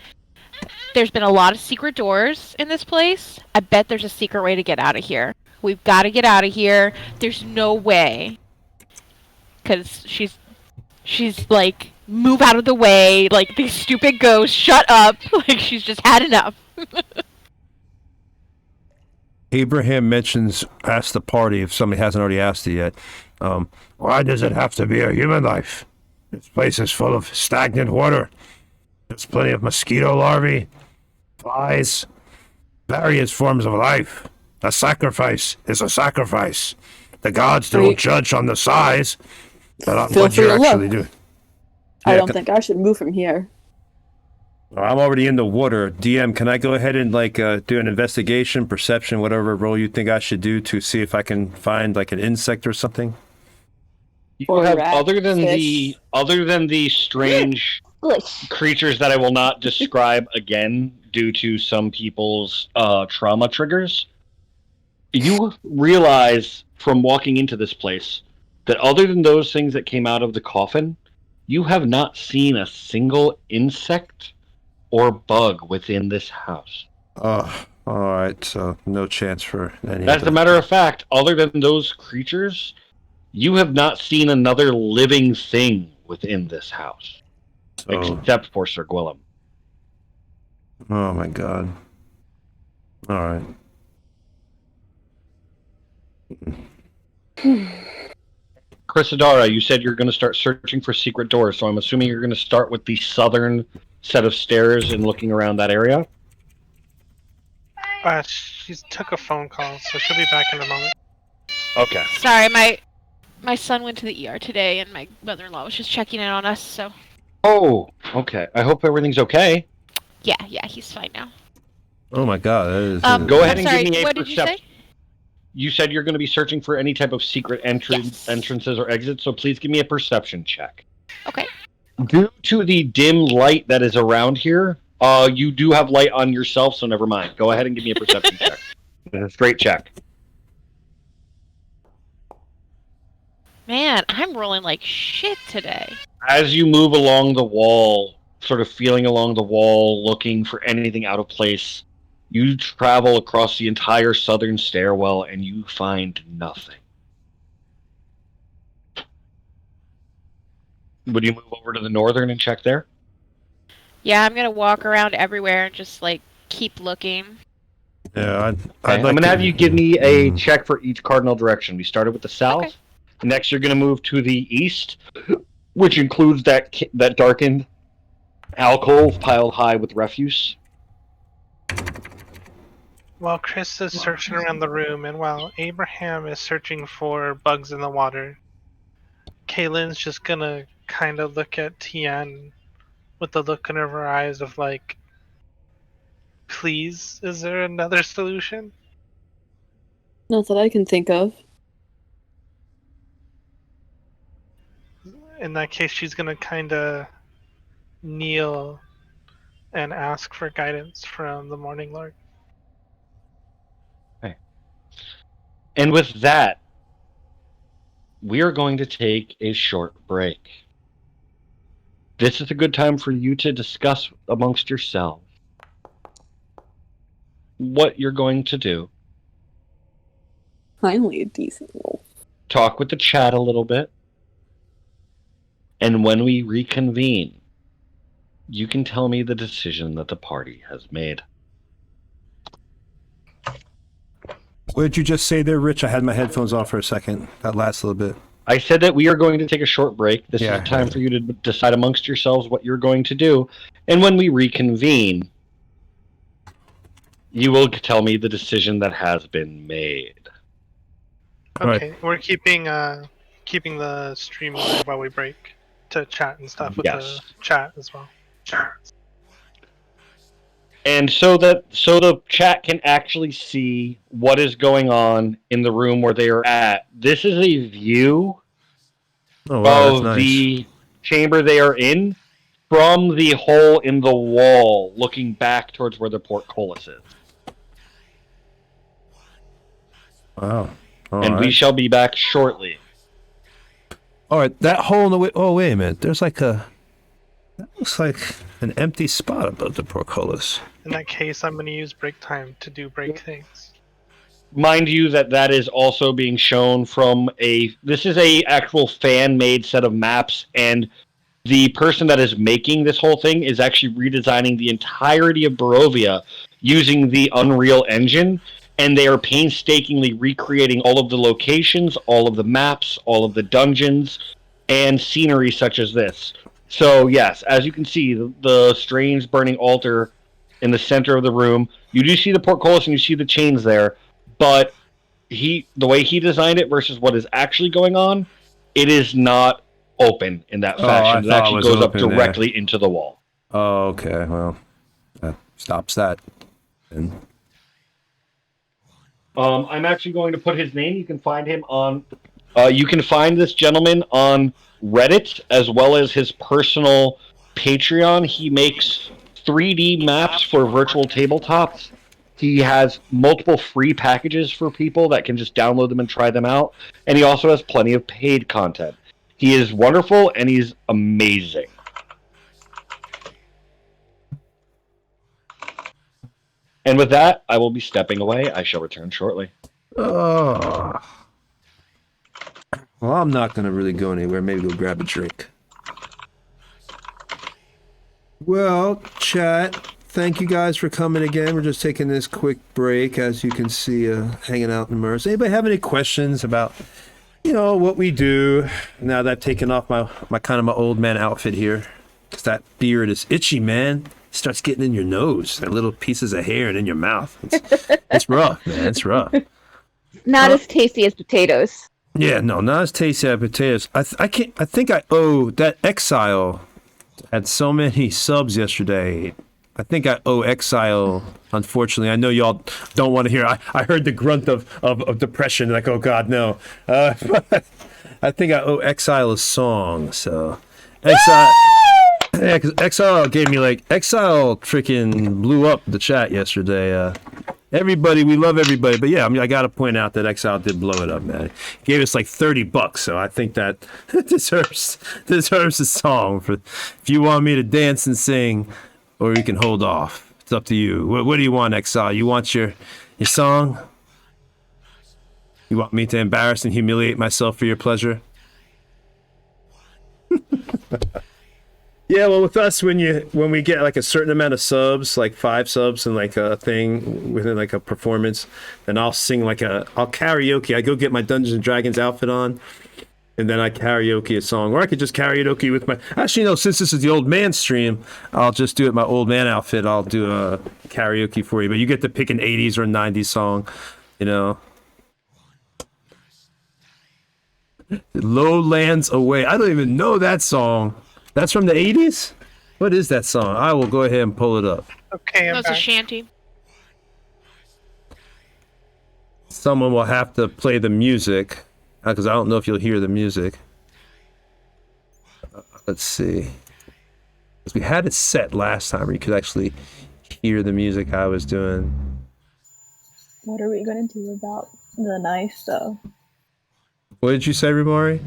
there's been a lot of secret doors in this place. I bet there's a secret way to get out of here. We've got to get out of here. There's no way. Because she's like, move out of the way. Like, these stupid ghosts, shut up. Like, she's just had enough. Abraham asked the party, if somebody hasn't already asked it yet, Why does it have to be a human life? This place is full of stagnant water. There's plenty of mosquito larvae, flies, various forms of life. A sacrifice is a sacrifice. The gods don't judge on the size, but on Feel what free you're to actually look. doing. I don't think I should move from here. I'm already in the water. DM, can I go ahead and do an investigation, perception, whatever role you think I should do to see if I can find like an insect or something? You have, rat, other than the strange creatures that I will not describe again due to some people's trauma triggers, you realize from walking into this place that other than those things that came out of the coffin, you have not seen a single insect or bug within this house. Oh, all right. So no chance for any. As a matter of fact, other than those creatures, you have not seen another living thing within this house, except for Sir Gwillem. Oh my God. All right. Chrysadara, you said you're going to start searching for secret doors, so I'm assuming you're going to start with the southern set of stairs and looking around that area? She took a phone call, so she'll be back in a moment. Okay. Sorry, my son went to the ER today, and my mother-in-law was just checking in on us, so... Oh, okay. I hope everything's okay. Yeah, he's fine now. Oh my God. Go ahead and sorry, give me a what did you say? You said you're going to be searching for any type of secret entrances or exits, so please give me a perception check. Okay. Due to the dim light that is around here, you do have light on yourself, so never mind. Go ahead and give me a perception check. A straight check. Man, I'm rolling like shit today. As you move along the wall, sort of feeling along the wall, looking for anything out of place, you travel across the entire southern stairwell and you find nothing. Would you move over to the northern and check there? Yeah, I'm gonna walk around everywhere and just like keep looking. Yeah, I'm going to have you give me a check for each cardinal direction. We started with the south. Okay. Next, you're going to move to the east, which includes that darkened alcove piled high with refuse. While Chris is searching around the room, and while Abraham is searching for bugs in the water, Kaylin's just gonna kind of look at Tian with the look in her eyes of like, please, is there another solution? Not that I can think of. In that case, she's gonna kind of kneel and ask for guidance from the Morning Lord. Okay. And with that, we are going to take a short break. This is a good time for you to discuss amongst yourselves what you're going to do. Finally, a decent roll. Talk with the chat a little bit. And when we reconvene, you can tell me the decision that the party has made. What did you just say there, Rich? I had my headphones on for a second. That last little bit. I said that we are going to take a short break. This is a time for you to decide amongst yourselves what you're going to do. And when we reconvene, you will tell me the decision that has been made. Okay, we're keeping the stream live while we break to chat and stuff with the chat as well. And so the chat can actually see what is going on in the room where they are at. This is a view Oh wow, that's of nice. the chamber they are in from the hole in the wall, looking back towards where the portcullis is. Wow. All And we right. shall be back shortly. All right, that hole in the way. Oh wait a minute. There's like that looks like an empty spot above the portcullis. In that case, I'm going to use break time to do break things. Mind you that is also being shown from this is a actual fan-made set of maps, and the person that is making this whole thing is actually redesigning the entirety of Barovia using the Unreal Engine, and they are painstakingly recreating all of the locations, all of the maps, all of the dungeons, and scenery such as this. So yes, as you can see, the strange burning altar in the center of the room, you do see the portcullis and you see the chains there, but the way he designed it versus what is actually going on, it is not open in that fashion. It actually goes up directly into the wall. Oh, okay. Well, that stops that. And I'm actually going to put his name. You can find him on. You can find this gentleman on Reddit as well as his personal Patreon. He makes 3D maps for virtual tabletops. He has multiple free packages for people that can just download them and try them out. And he also has plenty of paid content. He is wonderful and he's amazing. And with that, I will be stepping away. I shall return shortly. oh, well, I'm not gonna really go anywhere. Maybe go grab a drink. Well, chat. Thank you guys for coming again. We're just taking this quick break, as you can see, hanging out in Immerse. Anybody have any questions about, what we do now that I've taken off my old man outfit here? Because that beard is itchy, man. It starts getting in your nose, and little pieces of hair and in your mouth. It's rough, man. It's rough. Not as tasty as potatoes. Yeah, no, not as tasty as potatoes. I think I owe that Exile had so many subs yesterday. I think I owe Exile, unfortunately. I know y'all don't want to hear. I heard the grunt of depression, like, oh God, no. But I think I owe Exile a song, so. Exile, yeah, because Exile gave me, Exile freaking blew up the chat yesterday. Everybody, we love everybody, but yeah, I got to point out that Exile did blow it up, man. He gave us $30, so I think that deserves a song. If you want me to dance and sing, or you can hold off. It's up to you. What do you want, Exile? You want your song? You want me to embarrass and humiliate myself for your pleasure? Yeah, well, with us, when we get a certain amount of subs, like 5 subs and a thing within a performance, then I'll sing I'll karaoke. I go get my Dungeons and Dragons outfit on, and then I karaoke a song, or I could just karaoke with my. Actually, no. Since this is the old man stream, I'll just do it my old man outfit. I'll do a karaoke for you, but you get to pick an '80s or '90s song, Lowlands Away. I don't even know that song. That's from the '80s? What is that song? I will go ahead and pull it up. Okay, I'm That's a back. shanty. Someone will have to play the music, because I don't know if you'll hear the music. Let's see. Because we had it set last time where you could actually hear the music I was doing. What are we gonna do about the knife, though? What did you say, Rimari?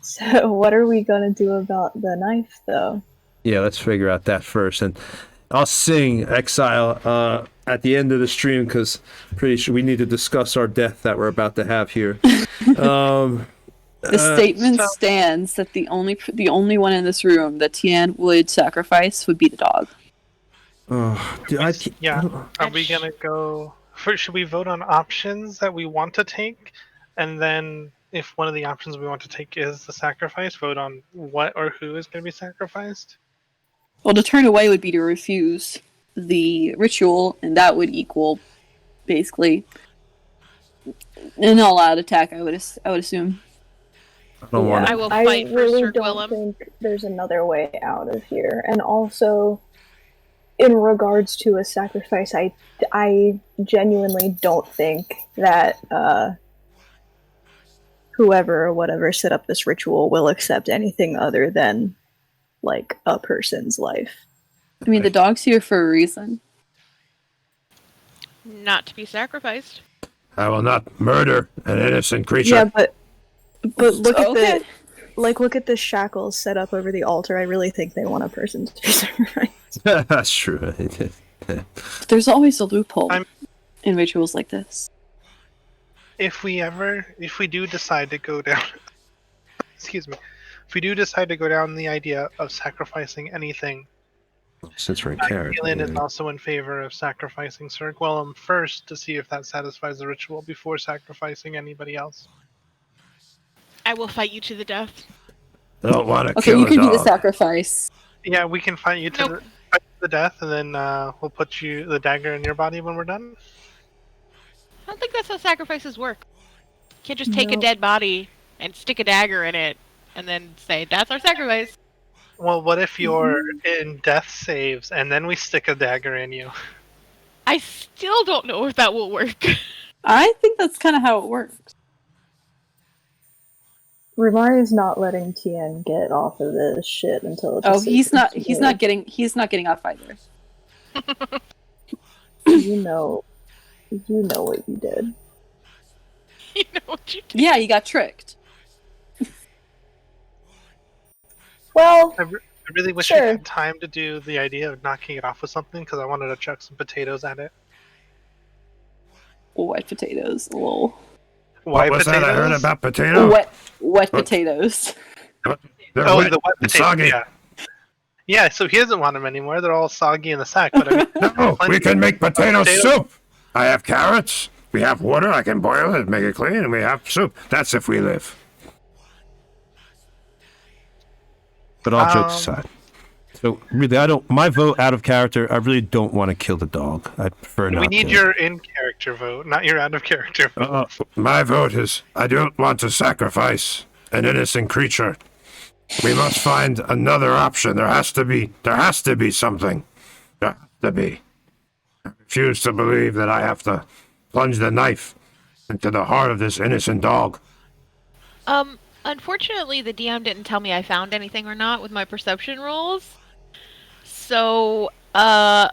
So, what are we gonna do about the knife, though? Yeah, let's figure out that first. And I'll sing Exile at the end of the stream, because I'm pretty sure we need to discuss our death that we're about to have here. The statement stands that the only one in this room that Tian would sacrifice would be the dog. Oh, dude, Are we gonna go? Should we vote on options that we want to take, and then if one of the options we want to take is the sacrifice, vote on what or who is going to be sacrificed? Well, to turn away would be to refuse the ritual, and that would equal, basically, an all-out attack. I would assume. I don't want I will fight I for really Sir don't Gwillem. think there's another way out of here. And also, in regards to a sacrifice, I genuinely don't think that whoever or whatever set up this ritual will accept anything other than like a person's life. I mean, the dog's here for a reason. Not to be sacrificed. I will not murder an innocent creature. Yeah, but look at Okay. look at the shackles set up over the altar. I really think they want a person to be sacrificed. That's true. There's always a loophole I'm- in rituals like this. If we do decide to go down, excuse me, if we do decide to go down the idea of sacrificing anything, Since we're in character. Kaelin is also in favor of sacrificing Sir Gwillem first to see if that satisfies the ritual before sacrificing anybody else. I will fight you to the death. I don't want to Okay, kill you a can be the dog. sacrifice. Yeah, we can fight you to the death, and then we'll put the dagger in your body when we're done. I don't think that's how sacrifices work. You can't just take a No. dead body and stick a dagger in it and then say, that's our sacrifice. Well, what if you're in death saves and then we stick a dagger in you? I still don't know if that will work. I think that's kind of how it works. Rimari is not letting Tien get off of this shit until it's Oh, he's not getting off either. You know what you did. You know what you did. Yeah, you got tricked. Well, I really wish we Sure. had time to do the idea of knocking it off with something, because I wanted to chuck some potatoes at it. White potatoes. Lol. Why What was potatoes? that I heard about potato? Wet potatoes. They're Oh, wet the wet and potatoes. soggy. Yeah. Yeah, so he doesn't want them anymore. They're all soggy in the sack. But I mean, No, we can make potato Potatoes. soup. I have carrots. We have water. I can boil it, make it clean, and we have soup. That's if we live. But all jokes aside. So really, my vote out of character, I really don't want to kill the dog. I prefer not we need to. your in-character vote, not your out-of-character vote. My vote is I don't want to sacrifice an innocent creature. We must find another option. There has to be something. There has to be. I refuse to believe that I have to plunge the knife into the heart of this innocent dog. Unfortunately, the DM didn't tell me I found anything or not with my perception rolls. So, I'm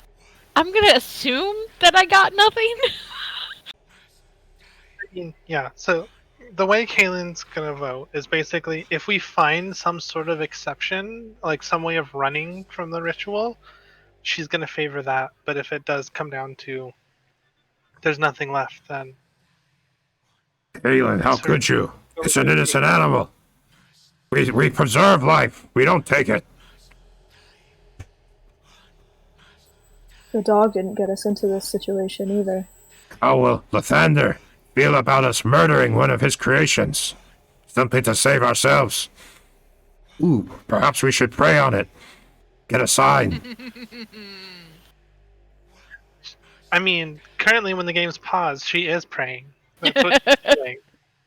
gonna assume that I got nothing. I mean, yeah, so the way Kaelin's gonna vote is basically if we find some sort of exception, like some way of running from the ritual, she's gonna favor that. But if it does come down to there's nothing left, then Kaelin, how could you? It's an innocent animal. We preserve life. We don't take it. the dog didn't get us into this situation either. How will Lathander feel about us murdering one of his creations? Simply to save ourselves. Ooh, perhaps we should pray on it. Get a sign. I mean, currently when the game's paused, she is praying. That's what she's doing.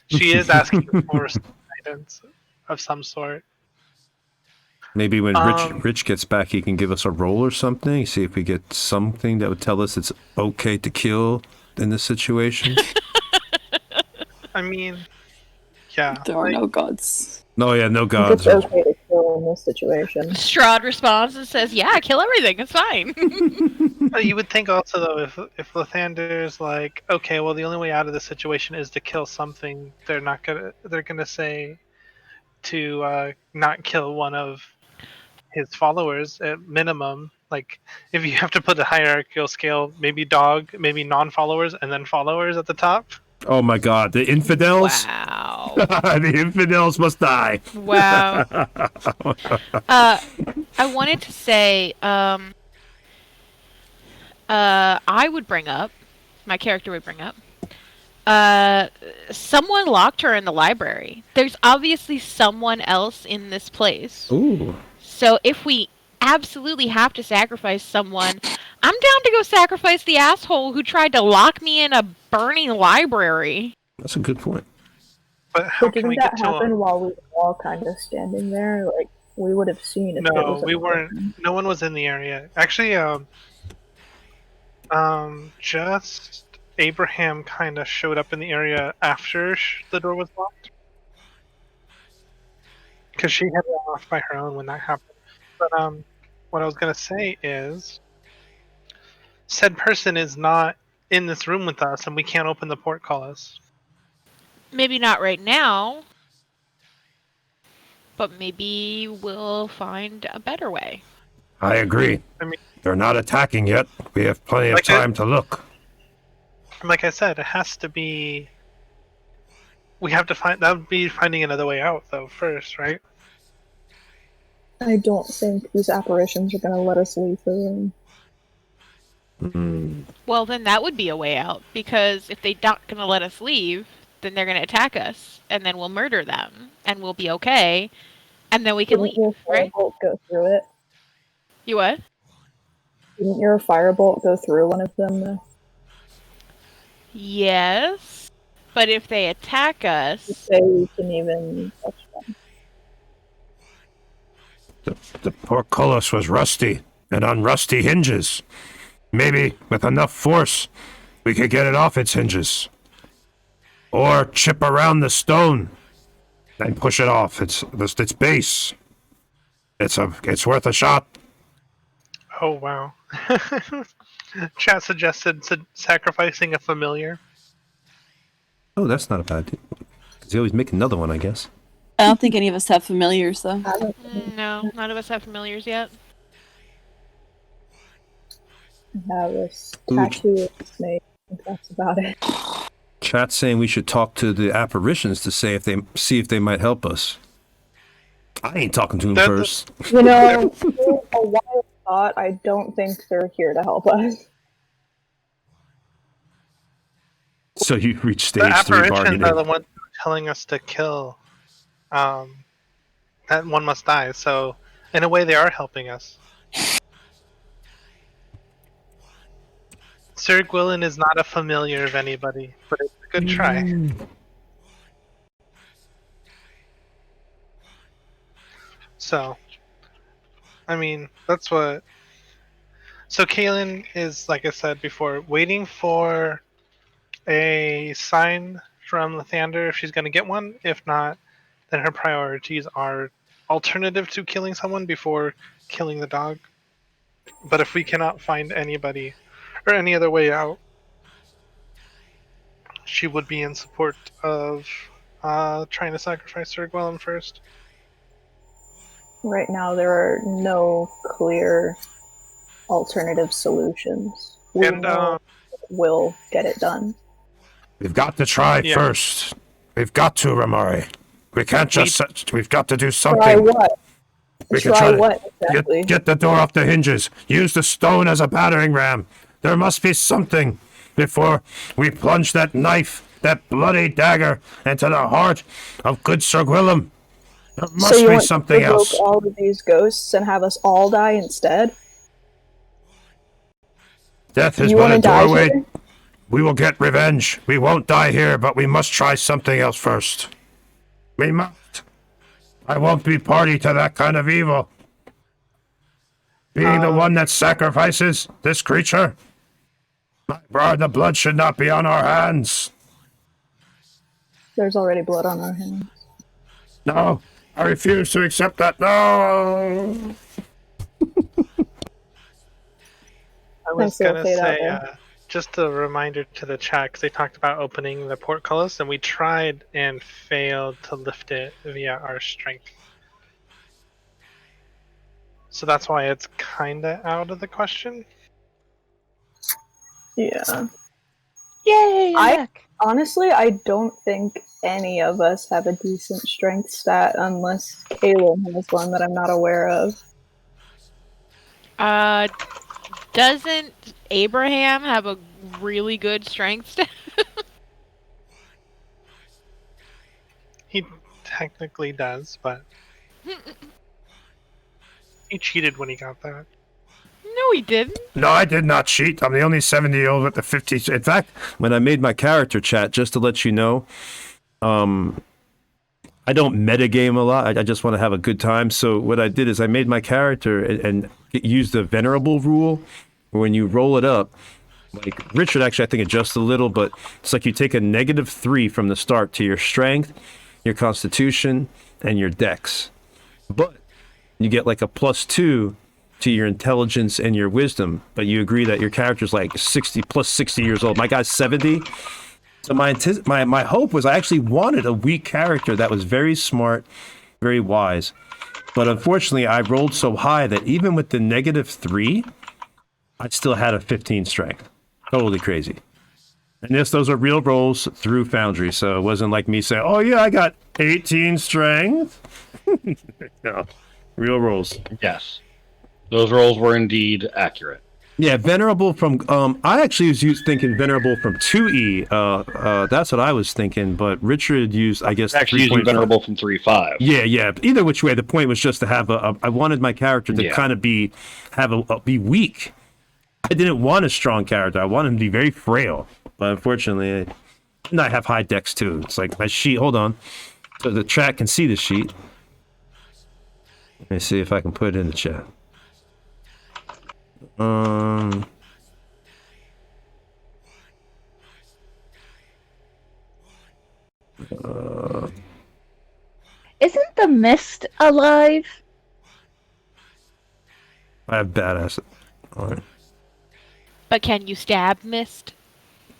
She is asking for guidance of some sort. Maybe when Rich gets back, he can give us a roll or something. See if we get something that would tell us it's okay to kill in this situation. I mean, yeah. There are no gods. No, yeah, no It's gods. okay to kill in this situation. Strahd responds and says, "Yeah, kill everything. It's fine." You would think also though, if Lathander's like, okay, well the only way out of this situation is to kill something, they're gonna say to not kill one of his followers at minimum. Like if you have to put a hierarchical scale, maybe dog, maybe non-followers, and then followers at the top. Oh my God, the infidels! Wow. The infidels must die. Wow. I wanted to say, I would bring up, my character would bring up, someone locked her in the library. There's obviously someone else in this place. Ooh. So if we absolutely have to sacrifice someone, I'm down to go sacrifice the asshole who tried to lock me in a burning library. That's a good point. But how But can didn't we that get to happen him? while we were all kind of standing there? Like, We would have seen if it No, was we weren't. No one was in the area. Actually, just Abraham kind of showed up in the area after the door was locked. Because she had run off by her own when that happened. But what I was gonna say is, said person is not in this room with us, and we can't open the portcullis. Maybe not right now, but maybe we'll find a better way. I agree. I mean, They're not attacking yet. We have plenty of time to look. like I said, it has to be. We have to find. That would be finding another way out, though. First, right? I don't think these apparitions are going to let us leave the room. Well, then that would be a way out, because if they're not going to let us leave, then they're going to attack us, and then we'll murder them, and we'll be okay, and then we can Didn't your leave, right? firebolt go through it? You what? Didn't your firebolt go through one of them, though? Yes, but if they attack You us, say you can even touch them. The portcullis was rusty and on rusty hinges. Maybe with enough force, we could get it off its hinges. Or chip around the stone and push it off its base. It's worth a shot. Oh wow. Chat suggested sacrificing a familiar. Oh, that's not a bad deal. Because they always make another one, I guess. I don't think any of us have familiars, though. no, none of us have familiars yet. I have a tattoo of a snake. I think that's about it. Chat's saying we should talk to the apparitions to see if they might help us. I ain't talking to them first. You know, for a wild thought, I don't think they're here to help us. So you reach The stage 3 apparitions bargaining. are the ones telling us to kill. That one must die. So, in a way, they are helping us. Sir Gwilyn is not a familiar of anybody, but it's a good try. So, I mean, that's what. So, Kaylin is, like I said before, waiting for a sign from Lathander if she's going to get one. If not, then her priorities are alternative to killing someone before killing the dog. But if we cannot find anybody or any other way out, she would be in support of trying to sacrifice Sir Gwelem first. Right now, there are no clear alternative solutions. We know we'll get it done. We've got to try first. We've got to, Ramari. We can't just... We've got to do something. Try what? We can Try to what, exactly? Get the door off the hinges. Use the stone as a battering ram. There must be something before we plunge that knife, that bloody dagger, into the heart of good Sir Gwilym. There must so you be want something to provoke else. all of these ghosts and have us all die instead? Death is You but a wanna die doorway. here? We will get revenge. We won't die here, but we must try something else first. We must. I won't be party to that kind of evil. Being the one that sacrifices this creature, my brother, the blood should not be on our hands. There's already blood on our hands. No, I refuse to accept that. No. I was feel gonna fade out say, there. just a reminder to the chat, because they talked about opening the portcullis, and we tried and failed to lift it via our strength. So that's why it's kinda out of the question. Yeah. Yay! Honestly, I don't think any of us have a decent strength stat unless Caleb has one that I'm not aware of. Doesn't Abraham have a really good strength stat? He technically does, but he cheated when he got that. No, he didn't. No, I did not cheat. I'm the only 70-year-old with the 50s. In fact, When I made my character chat, just to let you know, I don't metagame a lot. I just want to have a good time. So what I did is I made my character and used the venerable rule. When you roll it up, like Richard actually I think adjusts a little, but it's like you take a -3 from the start to your strength, your constitution, and your dex. But you get like a +2 to your intelligence and your wisdom. But you agree that your character's like 60 years old. My guy's 70. So my hope was I actually wanted a weak character that was very smart, very wise. But unfortunately, I rolled so high that even with the -3, I still had a 15 strength. Totally crazy. And yes, those are real rolls through Foundry, so it wasn't like me saying, "Oh yeah, I got 18 strength." No, real rolls. Yes, those rolls were indeed accurate. Yeah, venerable from I actually was thinking venerable from 2E. That's what I was thinking, but Richard used I guess Actually using venerable from 3.5. Yeah. Either which way, the point was just to have I wanted my character to kind of be weak. I didn't want a strong character. I wanted him to be very frail. But unfortunately, and I have high dex too. It's like my sheet. Hold on, so the chat can see the sheet. Let me see if I can put it in the chat. Isn't the mist alive? I have badass. All right. But can you stab mist?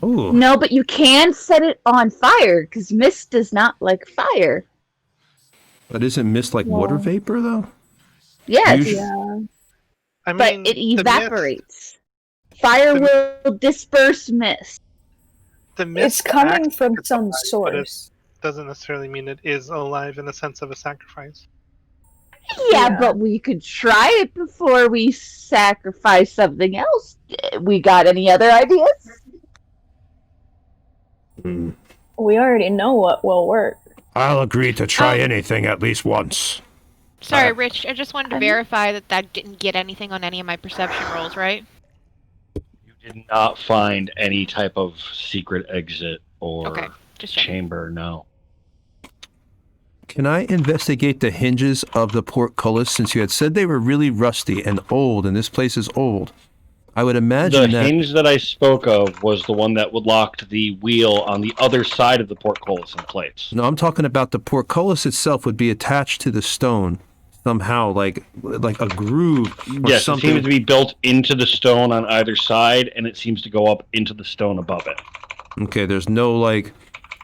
Ooh. No, but you can set it on fire because mist does not like fire. But isn't mist like water vapor though? Yes, Yeah. I but mean, it the evaporates. Fire will disperse mist. The mist It's coming acts from like a some sacrifice, but it source. doesn't necessarily mean it is alive in the sense of a sacrifice. Yeah, but we could try it before we sacrifice something else. We got any other ideas? We already know what will work. I'll agree to try anything at least once. Sorry, Rich. I just wanted to verify that didn't get anything on any of my perception rolls, right? You did not find any type of secret exit or just checking. chamber, no. Can I investigate the hinges of the portcullis since you had said they were really rusty and old, and this place is old? I would imagine the hinge that I spoke of was the one that would lock the wheel on the other side of the portcullis in place. No, I'm talking about the portcullis itself would be attached to the stone somehow, like a groove or yes, something. it seems to be built into the stone on either side, and it seems to go up into the stone above it. Okay, there's no like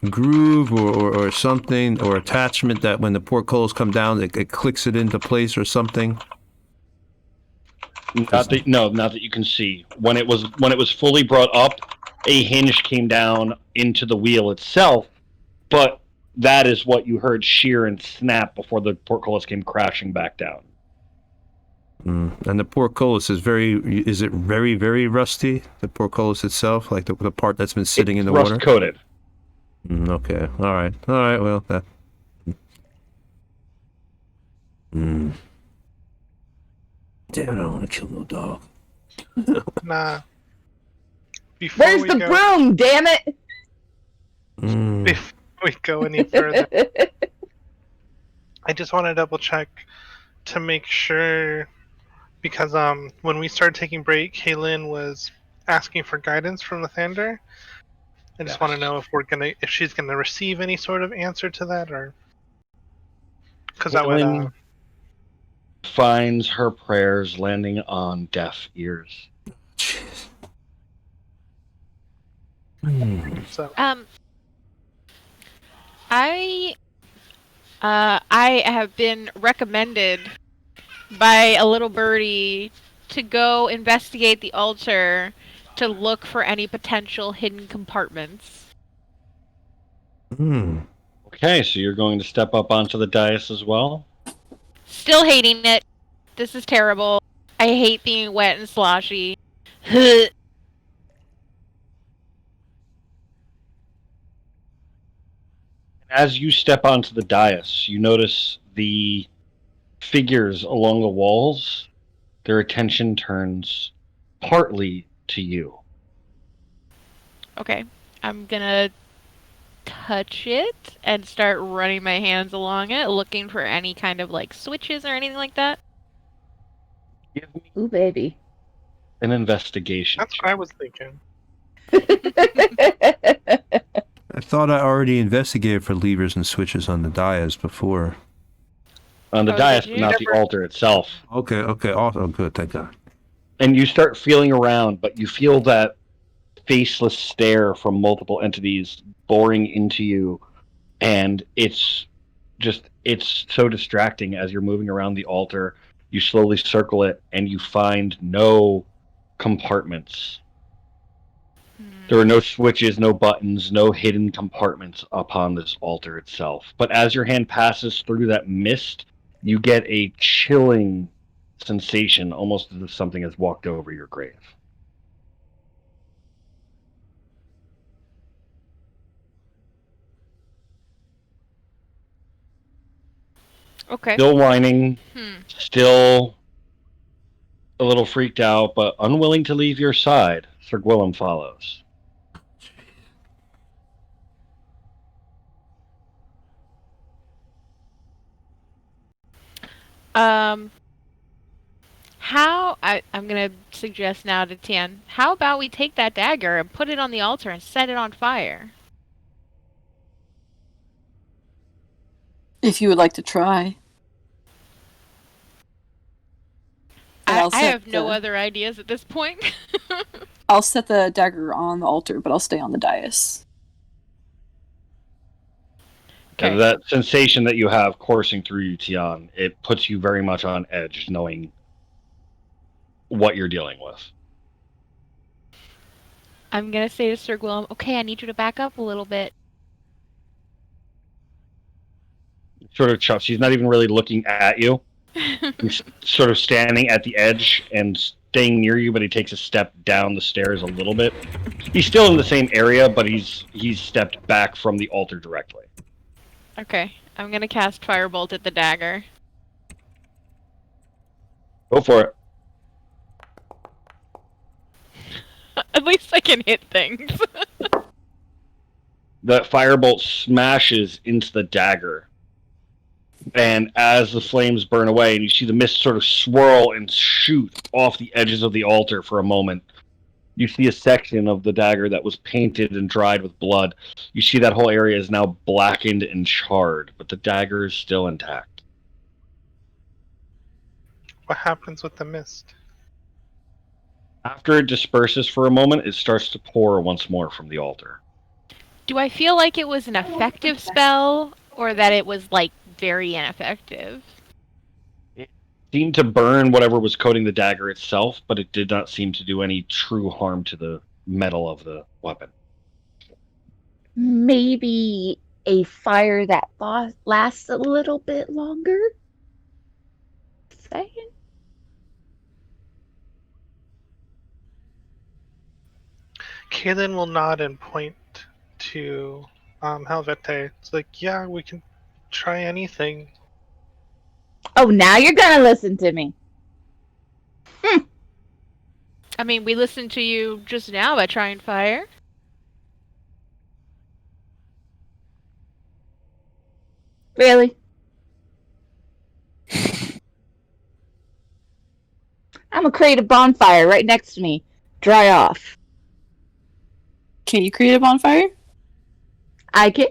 groove or something or attachment that when the portcullis come down, it clicks it into place or something. Not that you can see. When it was fully brought up, a hinge came down into the wheel itself, but that is what you heard shear and snap before the portcullis came crashing back down. And the portcullis is it very, very rusty? The portcullis itself, like the part that's been sitting in the water? Rust coated. Okay. All right. Well, that. Damn, I don't want to kill no dog. Nah. Before Where's we the go, broom, damn it? Before we go any further, I just want to double check to make sure, because when we started taking break, Kaylin was asking for guidance from Lathander. I just want to know if she's gonna receive any sort of answer to that, or because that would. Finds her prayers landing on deaf ears. Jeez. So. I have been recommended by a little birdie to go investigate the altar to look for any potential hidden compartments. Okay, so you're going to step up onto the dais as well? Still hating it. This is terrible. I hate being wet and sloshy. As you step onto the dais, you notice the figures along the walls. Their attention turns partly to you. Okay, I'm gonna touch it and start running my hands along it, looking for any kind of like switches or anything like that. Give me Ooh, baby. an investigation. That's what I was thinking. I thought I already investigated for levers and switches on the dais before. On the Oh, dais, did but you? not the altar itself. Okay. Also, good. Thank God. And you start feeling around, but you feel that faceless stare from multiple entities boring into you, and it's so distracting as you're moving around the altar. You slowly circle it, and you find no compartments. There are no switches, no buttons, no hidden compartments upon this altar itself. But as your hand passes through that mist, you get a chilling sensation, almost as if something has walked over your grave. Okay. Still whining, Hmm. still a little freaked out, but unwilling to leave your side, Sir Gwillem follows. I'm gonna suggest now to Tian, how about we take that dagger and put it on the altar and set it on fire? If you would like to try. I have no other ideas at this point. I'll set the dagger on the altar, but I'll stay on the dais. Okay. And that sensation that you have coursing through you, Tian, it puts you very much on edge, knowing what you're dealing with. I'm gonna say to Sir Gwillem, okay, I need you to back up a little bit. Sort of chuffs. She's not even really looking at you. He's sort of standing at the edge and staying near you, but he takes a step down the stairs a little bit. He's still in the same area, but he's stepped back from the altar directly. Okay, I'm gonna cast Firebolt at the dagger. Go for it. At least I can hit things. The firebolt smashes into the dagger. And as the flames burn away, and you see the mist sort of swirl and shoot off the edges of the altar for a moment, you see a section of the dagger that was painted and dried with blood. You see that whole area is now blackened and charred, but the dagger is still intact. What happens with the mist? After it disperses for a moment, it starts to pour once more from the altar. Do I feel like it was an effective spell, or that it was, like, very ineffective? It seemed to burn whatever was coating the dagger itself, but it did not seem to do any true harm to the metal of the weapon. Maybe a fire that lasts a little bit longer? Saying? Kaylin will nod and point to Helvete. It's like, yeah, we can try anything. Oh, now you're gonna listen to me. I mean, we listened to you just now by trying fire. Really? I'm gonna create a bonfire right next to me. Dry off. Can you create a bonfire? I can.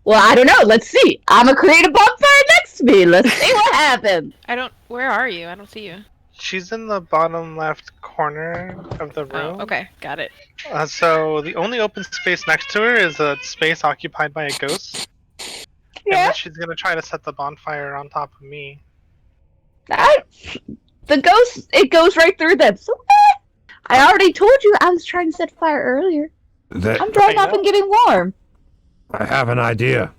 Well, I don't know. Let's see. I'm gonna create a bonfire next to me. Let's see what happens. Where are you? I don't see you. She's in the bottom left corner of the room. Oh, okay, got it. So the only open space next to her is a space occupied by a ghost. Yeah. And then she's gonna try to set the bonfire on top of me. The ghost, it goes right through them. So, I already told you I was trying to set fire earlier. I'm drying up and getting warm. I have an idea.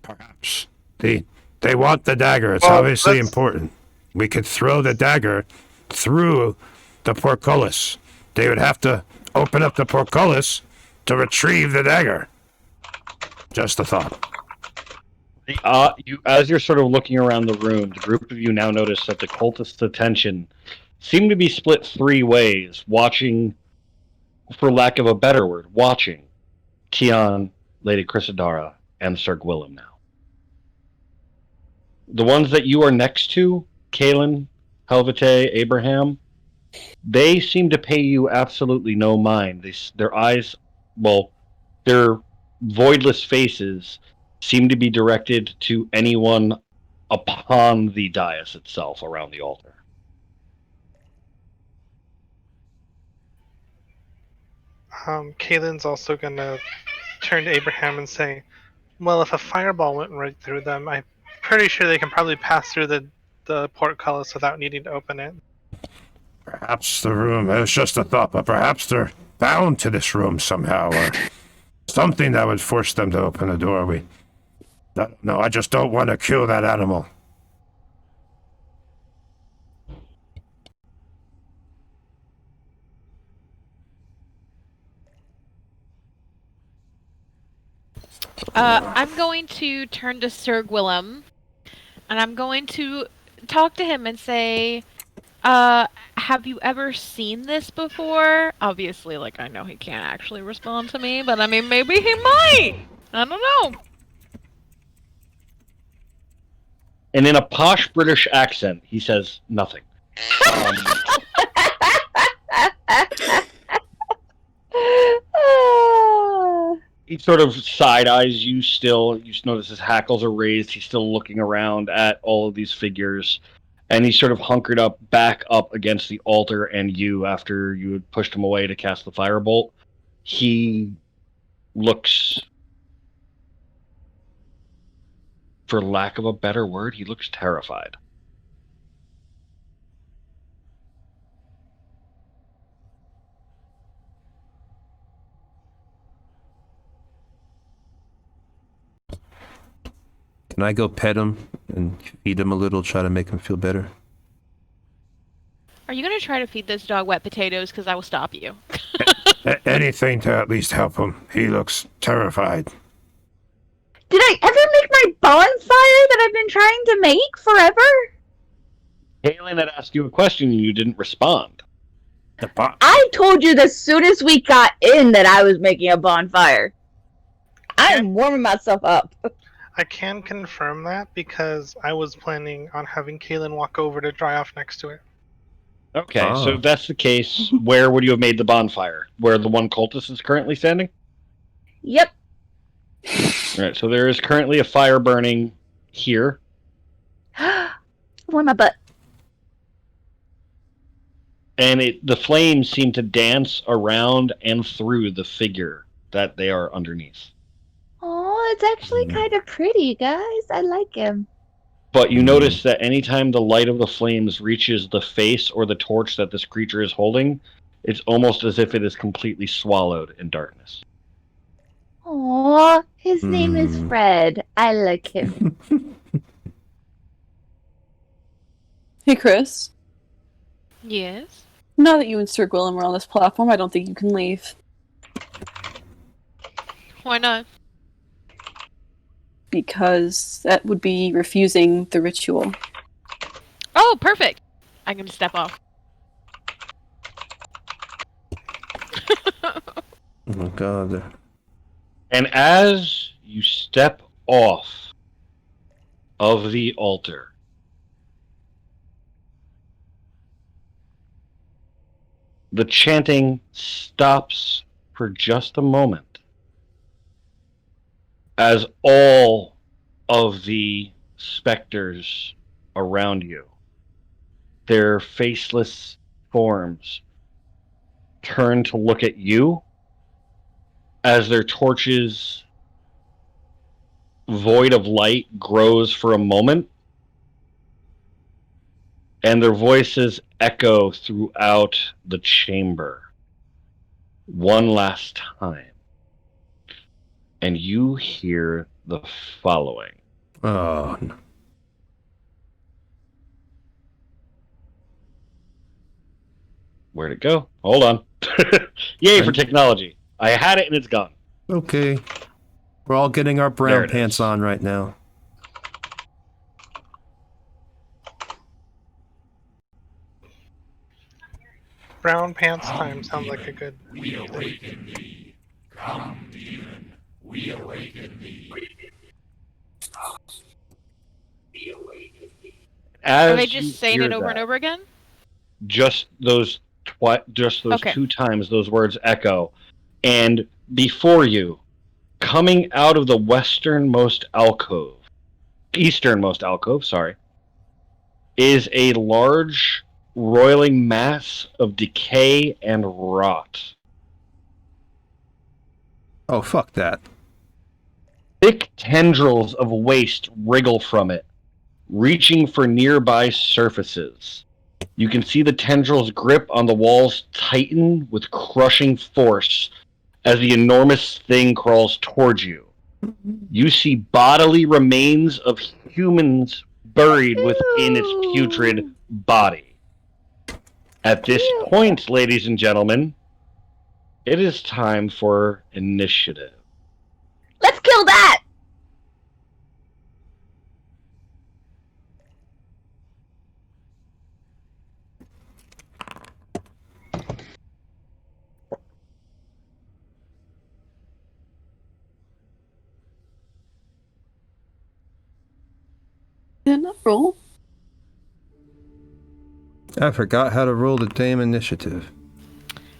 Perhaps they want the dagger. It's Well, obviously let's- important. We could throw the dagger through the portcullis. They would have to open up the portcullis to retrieve the dagger. Just a thought. As you're sort of looking around the room, the group of you now notice that the cultists' attention seem to be split three ways, watching, for lack of a better word, watching Tian Lady Chrysadara, and Sir Gwillem now. The ones that you are next to, Kalen, Helvete, Abraham, they seem to pay you absolutely no mind. Their eyes, well, their voidless faces seem to be directed to anyone upon the dais itself around the altar. Kalen's also gonna turn to Abraham and say, well, if a fireball went right through them, I'm pretty sure they can probably pass through the portcullis without needing to open it. Perhaps the room, it was just a thought, but perhaps they're bound to this room somehow, or something that would force them to open the door. No, I just don't want to kill that animal. I'm going to turn to Sir Gwillem, and I'm going to talk to him and say, have you ever seen this before? Obviously, like, I know he can't actually respond to me, but I mean, maybe he might! I don't know. And in a posh British accent, he says nothing. He sort of side-eyes you still. You notice his hackles are raised. He's still looking around at all of these figures. And he's sort of hunkered up, back up against the altar and you after you had pushed him away to cast the firebolt. He looks, for lack of a better word, he looks terrified. Can I go pet him and feed him a little, try to make him feel better? Are you going to try to feed this dog wet potatoes? Because I will stop you. Anything to at least help him. He looks terrified. Did I ever make my bonfire that I've been trying to make forever? Kaylin had asked you a question and you didn't respond. I told you as soon as we got in that I was making a bonfire. I am warming myself up. I can confirm that because I was planning on having Kalen walk over to dry off next to it. Okay, so if that's the case, where would you have made the bonfire? Where the one cultist is currently standing? Yep. Alright, so there is currently a fire burning here. Warm my butt. And the flames seem to dance around and through the figure that they are underneath. Oh, it's actually kind of pretty, guys. I like him. But you notice that anytime the light of the flames reaches the face or the torch that this creature is holding, it's almost as if it is completely swallowed in darkness. Oh, his name is Fred. I like him. Hey, Chris. Yes? Now that you and Sir Gwillem are on this platform, I don't think you can leave. Why not? Because that would be refusing the ritual. Oh, perfect! I'm gonna step off. Oh my god. And as you step off of the altar, the chanting stops for just a moment as all of the specters around you, their faceless forms, turn to look at you as their torches void of light grows for a moment, and their voices echo throughout the chamber one last time. And you hear the following. Oh, no. Where'd it go? Hold on. Yay for technology. I had it and it's gone. Okay. We're all getting our There brown it pants is. on right now. Brown pants time sounds like a good thing. As Are they you just saying hear it over that, and over again? just those Okay. 2 times those words echo, and before you, coming out of the easternmost alcove, sorry, is a large roiling mass of decay and rot. Oh, fuck that. Thick tendrils of waste wriggle from it, reaching for nearby surfaces. You can see the tendrils' grip on the walls tighten with crushing force as the enormous thing crawls towards you. You see bodily remains of humans buried within its putrid body. At this point, ladies and gentlemen, it is time for initiative. Let's kill that! Didn't I roll? I forgot how to roll the damn initiative.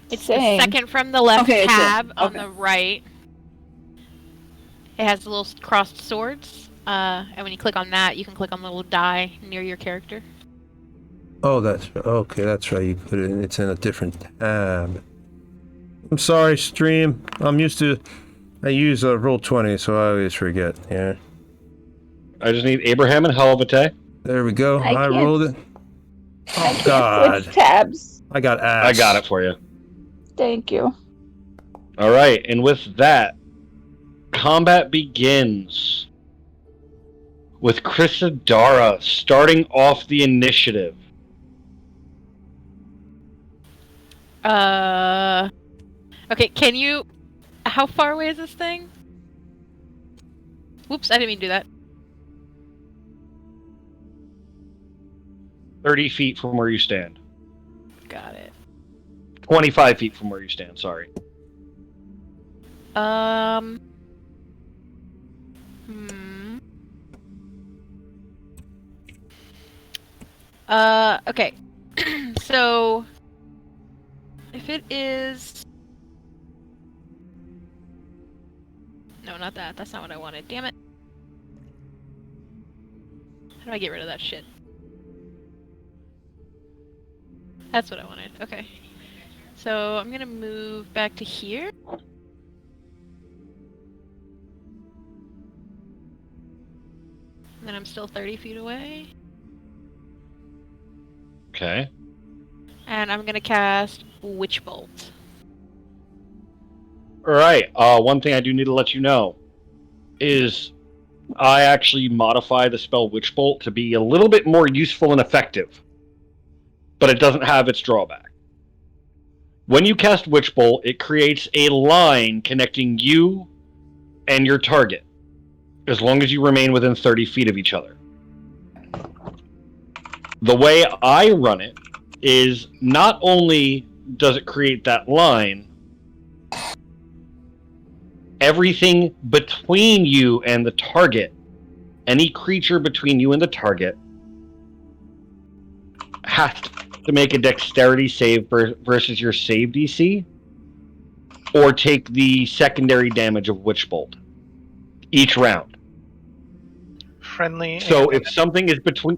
It's Same. the second from the left Okay, it's tab on okay. the right. It has the little crossed swords. And when you click on that, you can click on the little die near your character. Oh, that's okay. That's right. You put it in. It's in a different tab. I'm sorry, stream. I use Roll20, so I always forget. Yeah. I just need Abraham and Helvete. There we go. I can't- rolled it. I can't God. switch tabs. I got ass. I got it for you. Thank you. All right, and with that, combat begins with Chrysadara starting off the initiative. Okay, can you... How far away is this thing? Whoops, I didn't mean to do that. 30 feet from where you stand. Got it. 25 feet from where you stand, sorry. Okay. So... If it is... No, not that. That's not what I wanted. Damn it. How do I get rid of that shit? That's what I wanted. Okay. So I'm gonna move back to here. And then I'm still 30 feet away. Okay. And I'm gonna cast Witch Bolt. All right. One thing I do need to let you know is I actually modify the spell Witch Bolt to be a little bit more useful and effective, but it doesn't have its drawback. When you cast Witch Bolt, it creates a line connecting you and your target, as long as you remain within 30 feet of each other. The way I run it is not only does it create that line, everything between you and the target, any creature between you and the target, has to make a dexterity save versus your save DC, or take the secondary damage of Witch Bolt each round. Friendly. So and- if something is between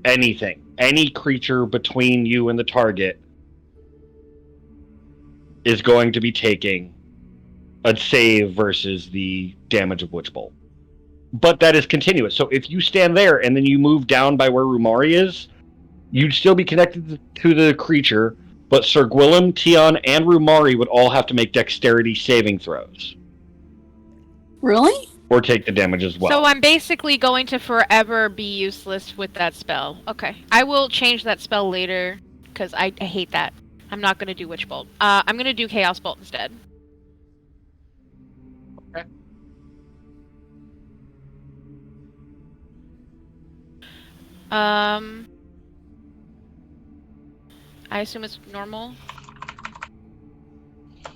any creature between you and the target is going to be taking a save versus the damage of Witch Bolt. But that is continuous. So if you stand there and then you move down by where Rumari is, you'd still be connected to the creature, but Sir Gwillem, Tion, and Rumari would all have to make dexterity saving throws. Really? Or take the damage as well. So I'm basically going to forever be useless with that spell. Okay. I will change that spell later, because I hate that. I'm not going to do Witch Bolt. I'm going to do Chaos Bolt instead. Okay. I assume it's normal.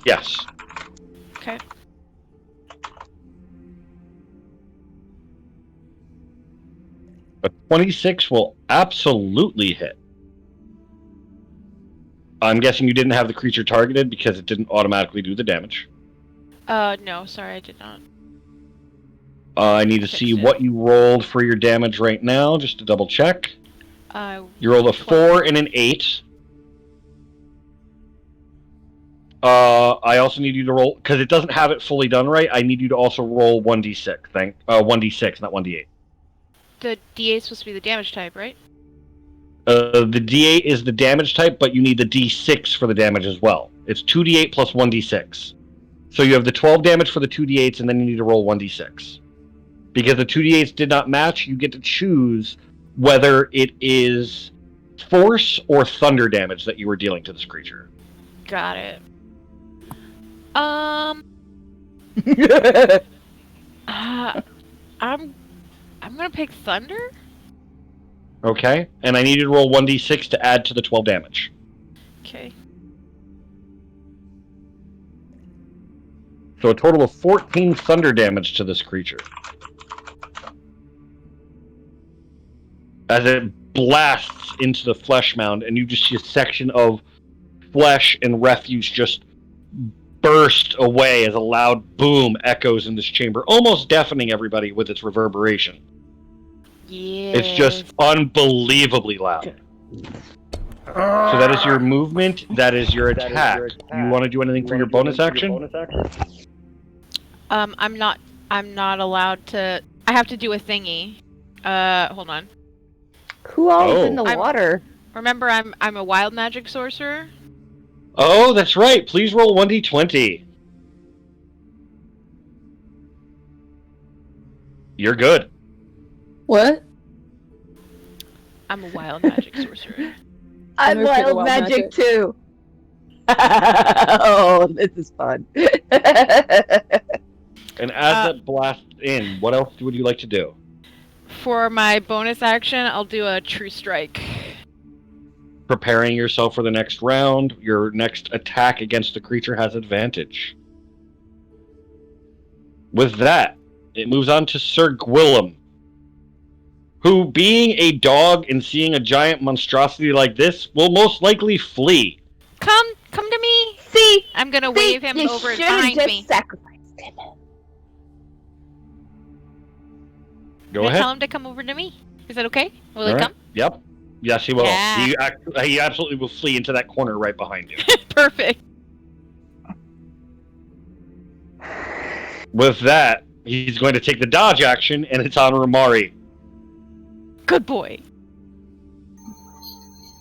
Yes. Okay. A 26 will absolutely hit. I'm guessing you didn't have the creature targeted because it didn't automatically do the damage. No, sorry, I did not. I need to see what you rolled for your damage right now, just to double check. You rolled a 4 and an 8. I also need you to roll, because it doesn't have it fully done right, I need you to also roll 1d6. 1d6, not 1d8. The D8 is supposed to be the damage type, right? The d8 is the damage type, but you need the d6 for the damage as well. It's 2d8 plus 1d6. So you have the 12 damage for the 2d8s, and then you need to roll 1d6. Because the 2d8s did not match, you get to choose whether it is force or thunder damage that you were dealing to this creature. Got it. I'm gonna pick thunder. Okay, and I need you to roll 1d6 to add to the 12 damage. Okay. So a total of 14 thunder damage to this creature. As it blasts into the flesh mound, and you just see a section of flesh and refuse just burst away as a loud boom echoes in this chamber, almost deafening everybody with its reverberation. Yeah. It's just unbelievably loud. So that is your movement. That is your attack. You want to do anything for your bonus action? I'm not allowed to. I have to do a thingy. Hold on. Who all is in the water? Remember, I'm a wild magic sorcerer. Oh, that's right. Please roll 1d20. You're good. What? I'm a wild magic sorcerer. I'm wild magic too. Oh, this is fun. And as that blasts in, what else would you like to do? For my bonus action, I'll do a true strike. Preparing yourself for the next round, your next attack against the creature has advantage. With that, it moves on to Sir Gwillem, who, being a dog and seeing a giant monstrosity like this, will most likely flee. Come to me. See, I'm gonna wave him over behind just me. Sacrificed him. Go ahead. Tell him to come over to me. Is that okay? Will he come? Yep. Yes, he will. Yeah. He absolutely will flee into that corner right behind you. Perfect. With that, he's going to take the dodge action, and it's on Ramari. Good boy.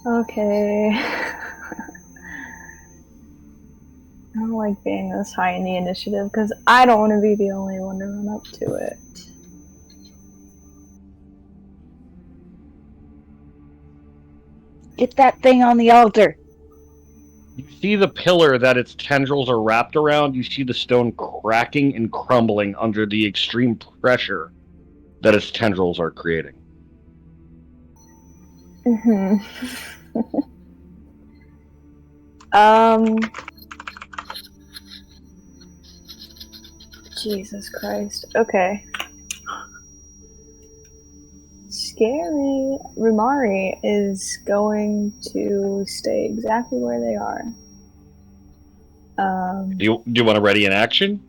Okay. I don't like being this high in the initiative because I don't want to be the only one to run up to it. Get that thing on the altar. You see the pillar that its tendrils are wrapped around. You see the stone cracking and crumbling under the extreme pressure that its tendrils are creating. Jesus Christ. Okay. Scary. Rumari is going to stay exactly where they are. Do you want to ready an action?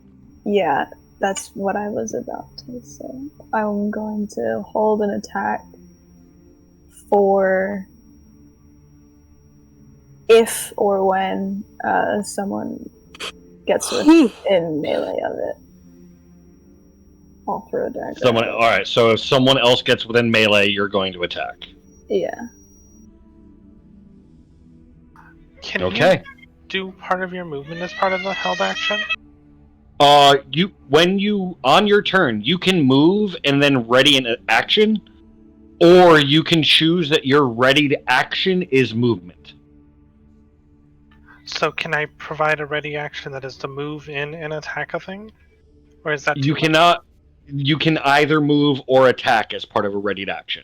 Yeah, that's what I was about to say. I'm going to hold an attack for if or when someone gets in melee of it. I'll throw a dagger. Alright, so if someone else gets within melee, you're going to attack. Yeah. Can Okay. you do part of your movement as part of the held action? On your turn, you can move and then ready an action, or you can choose that your ready to action is movement. So can I provide a ready action that is to move in and attack a thing? Or is that You cannot. You can either move or attack as part of a readied action.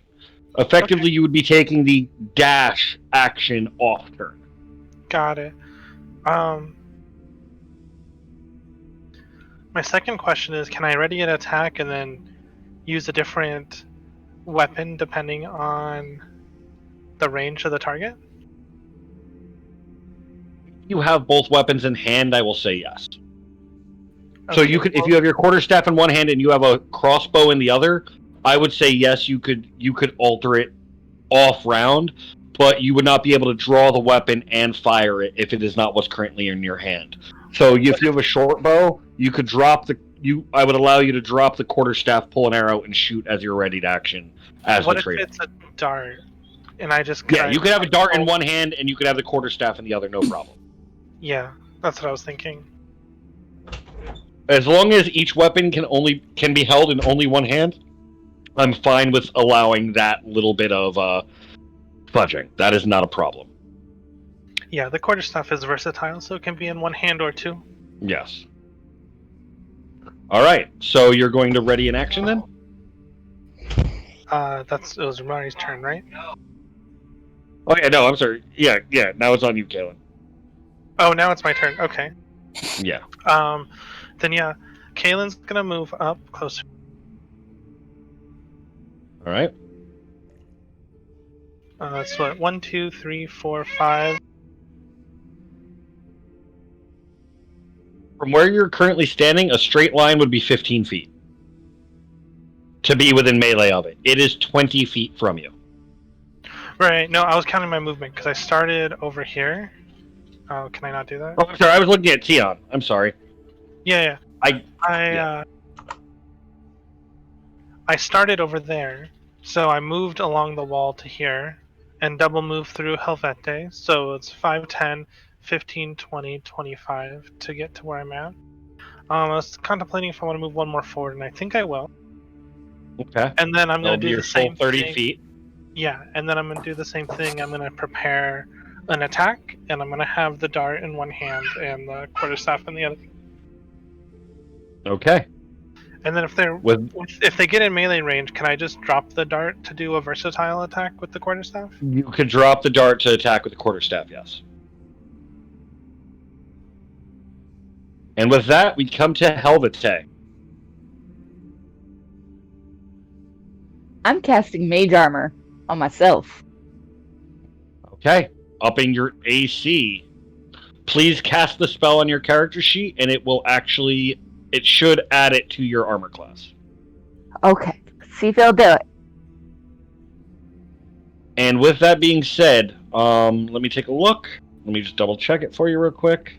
Effectively, you would be taking the dash action off turn. Got it. My second question is, can I ready an attack and then use a different weapon depending on the range of the target? You have both weapons in hand, I will say yes. So Okay, you could, if well- you have your quarterstaff in one hand and you have a crossbow in the other, I would say yes. You could alter it off round, but you would not be able to draw the weapon and fire it if it is not what's currently in your hand. So if you have a short bow, you could drop I would allow you to drop the quarterstaff, pull an arrow, and shoot as you're ready to action as What the if trade. it's a dart? And I just Yeah, you could have a dart in one hand and you could have the quarterstaff in the other, no problem. Yeah, that's what I was thinking. As long as each weapon can be held in only one hand, I'm fine with allowing that little bit of fudging. That is not a problem. Yeah, the quarterstaff is versatile, so it can be in one hand or two. Yes. All right. So you're going to ready in action then? It was Romari's turn, right? Oh yeah, no, I'm sorry. Yeah. Now it's on you, Kalen. Oh, now it's my turn. Okay. Yeah. Then yeah, Kalen's gonna move up closer. All right. So what? 1, 2, 3, 4, 5. From where you're currently standing, a straight line would be 15 feet. To be within melee of it. It is 20 feet from you. Right. No, I was counting my movement because I started over here. Oh, can I not do that? Oh, I'm sorry. I was looking at Tion. I'm sorry. Yeah. Yeah. I started over there, so I moved along the wall to here, and double moved through Helvete. So it's 5, 10, 15, 20, 25 to get to where I'm at. I was contemplating if I want to move one more forward, and I think I will. Okay. And then I'm going to do the same full 30 thing. feet. Yeah, and then I'm going to do the same thing. I'm going to prepare an attack, and I'm going to have the dart in one hand and the quarterstaff in the other. Okay. And then if they get in melee range, can I just drop the dart to do a versatile attack with the quarterstaff? You could drop the dart to attack with the quarterstaff, yes. And with that, we come to Helvete. I'm casting Mage Armor on myself. Okay. Upping your AC. Please cast the spell on your character sheet, and it should add it to your armor class. Okay, see if it'll do it. And with that being said, let me take a look. Let me just double check it for you real quick.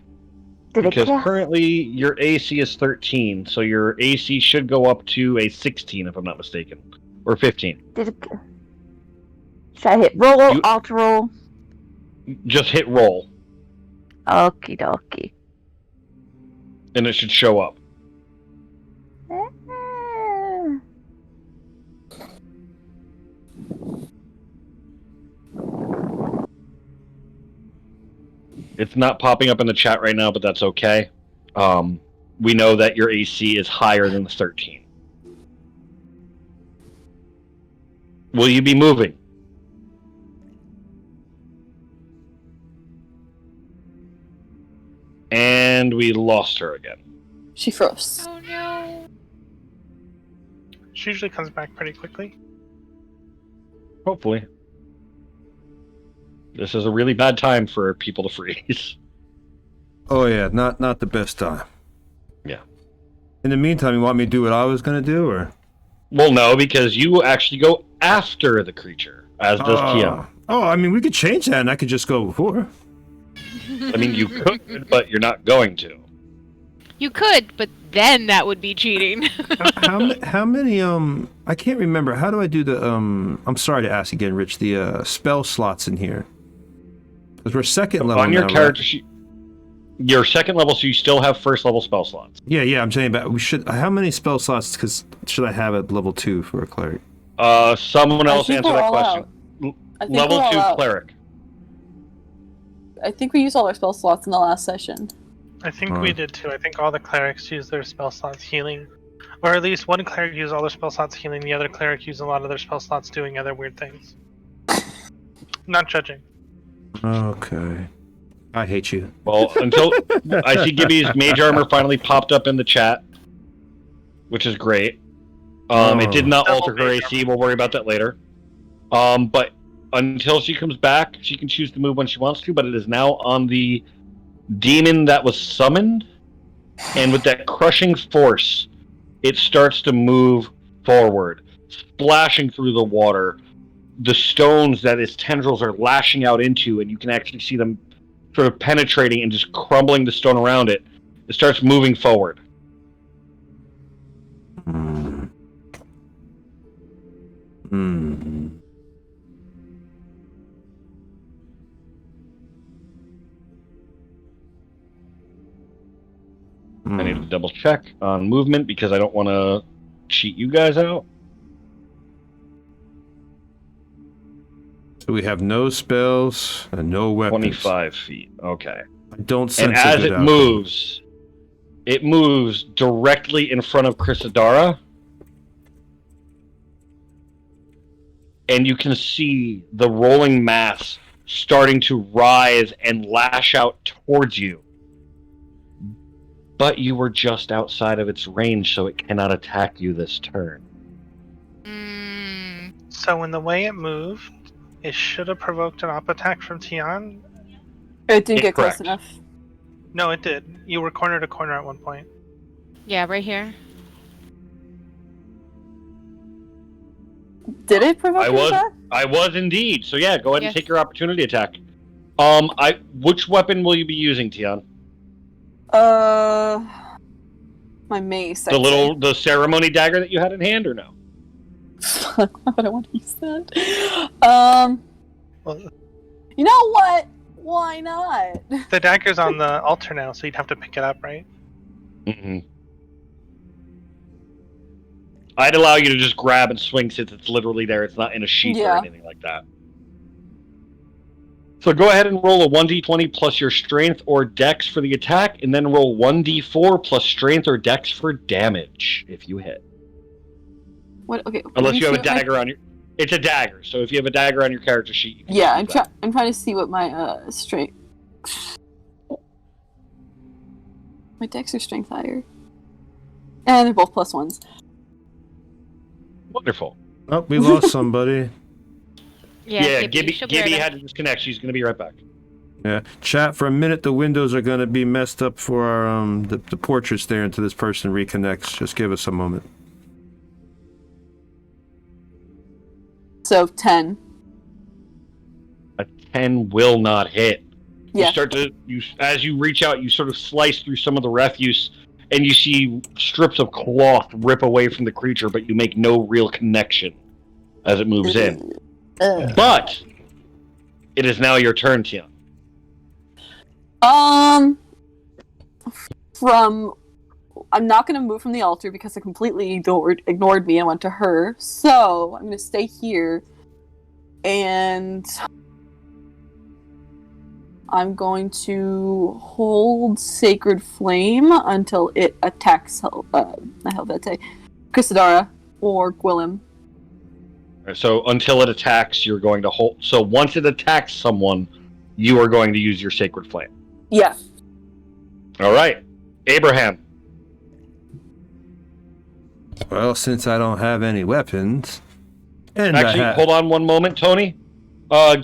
Because currently your AC is 13, so your AC should go up to a 16 if I'm not mistaken. Or 15. Should I hit roll, alt roll? Just hit roll. Okie dokie. And it should show up. It's not popping up in the chat right now, but that's okay. We know that your AC is higher than the 13. Will you be moving? And we lost her again. She froze. Oh no. She usually comes back pretty quickly. Hopefully. This is a really bad time for people to freeze. Oh yeah, not the best time. Yeah. In the meantime, you want me to do what I was gonna do, or? Well, no, because you actually go after the creature, as does Tion. Oh, I mean, we could change that, and I could just go before. I mean, you could, but you're not going to. You could, but then that would be cheating. How many, I can't remember. How do I do the, I'm sorry to ask again, Rich, the, spell slots in here? Because we're second level on your now, character right? sheet. You're second level, so you still have first level spell slots. Yeah, I'm saying, but we should, how many spell slots should I have at level 2 for a cleric? Someone else think answer we're that all question. Level we're all 2 out. cleric. I think we used all our spell slots in the last session. I think we did too. I think all the clerics use their spell slots healing. Or at least one cleric used all their spell slots healing, the other cleric used a lot of their spell slots doing other weird things. Not judging. Okay. I hate you. Well, until I see Gibby's mage armor finally popped up in the chat, which is great. It did not Double alter her major. AC. We'll worry about that later. But until she comes back, she can choose to move when she wants to, but it is now on the demon that was summoned. And with that crushing force, it starts to move forward, splashing through the water. The stones that its tendrils are lashing out into, and you can actually see them sort of penetrating and just crumbling the stone around it. It starts moving forward. I need to double check on movement because I don't want to cheat you guys out. So we have no spells and no weapons. 25 feet. Okay. I don't sense And as a good it outcome. moves directly in front of Chrysadara. And you can see the rolling mass starting to rise and lash out towards you. But you were just outside of its range, so it cannot attack you this turn. So in the way it moved, it should have provoked an up attack from Tian. It didn't get close Incorrect. enough. No, it did. You were corner to corner at one point. Yeah, right here. Did it provoke an attack? I was indeed. So yeah, go ahead Yes. and take your opportunity attack. Which weapon will you be using, Tian? My mace. The ceremony dagger that you had in hand, or no? Why would I want to use that? Well, You know what? Why not? the dagger's on the altar now, so you'd have to pick it up, right? Mm-hmm. I'd allow you to just grab and swing since it's literally there. It's not in a sheath Yeah. or anything like that. So go ahead and roll a 1d20 plus your strength or dex for the attack, and then roll 1d4 plus strength or dex for damage if you hit. What? Okay. Unless you have a let me see what dagger on your... It's a dagger, so if you have a dagger on your character sheet... You can Yeah, use that. I'm trying to see what my strength. My dex or strength higher. And they're both +1s. Wonderful. Oh, we lost somebody. Yeah, Gibby she'll be right had back. to disconnect. She's going to be right back. Yeah, chat for a minute. The windows are going to be messed up for our the portraits there until this person reconnects. Just give us a moment. So 10. A 10 will not hit. Yeah. As you reach out, you sort of slice through some of the refuse, and you see strips of cloth rip away from the creature, but you make no real connection as it moves in. But it is now your turn, Tian. I'm not going to move from the altar because it completely ignored me and went to her. So I'm going to stay here, and I'm going to hold Sacred Flame until it attacks Chrysadara or Gwillem. So until it attacks, you're going to hold. So once it attacks someone, you are going to use your Sacred Flame. Yeah. All right, Abraham. Well, since I don't have any weapons, and Actually, hold on one moment, Tony.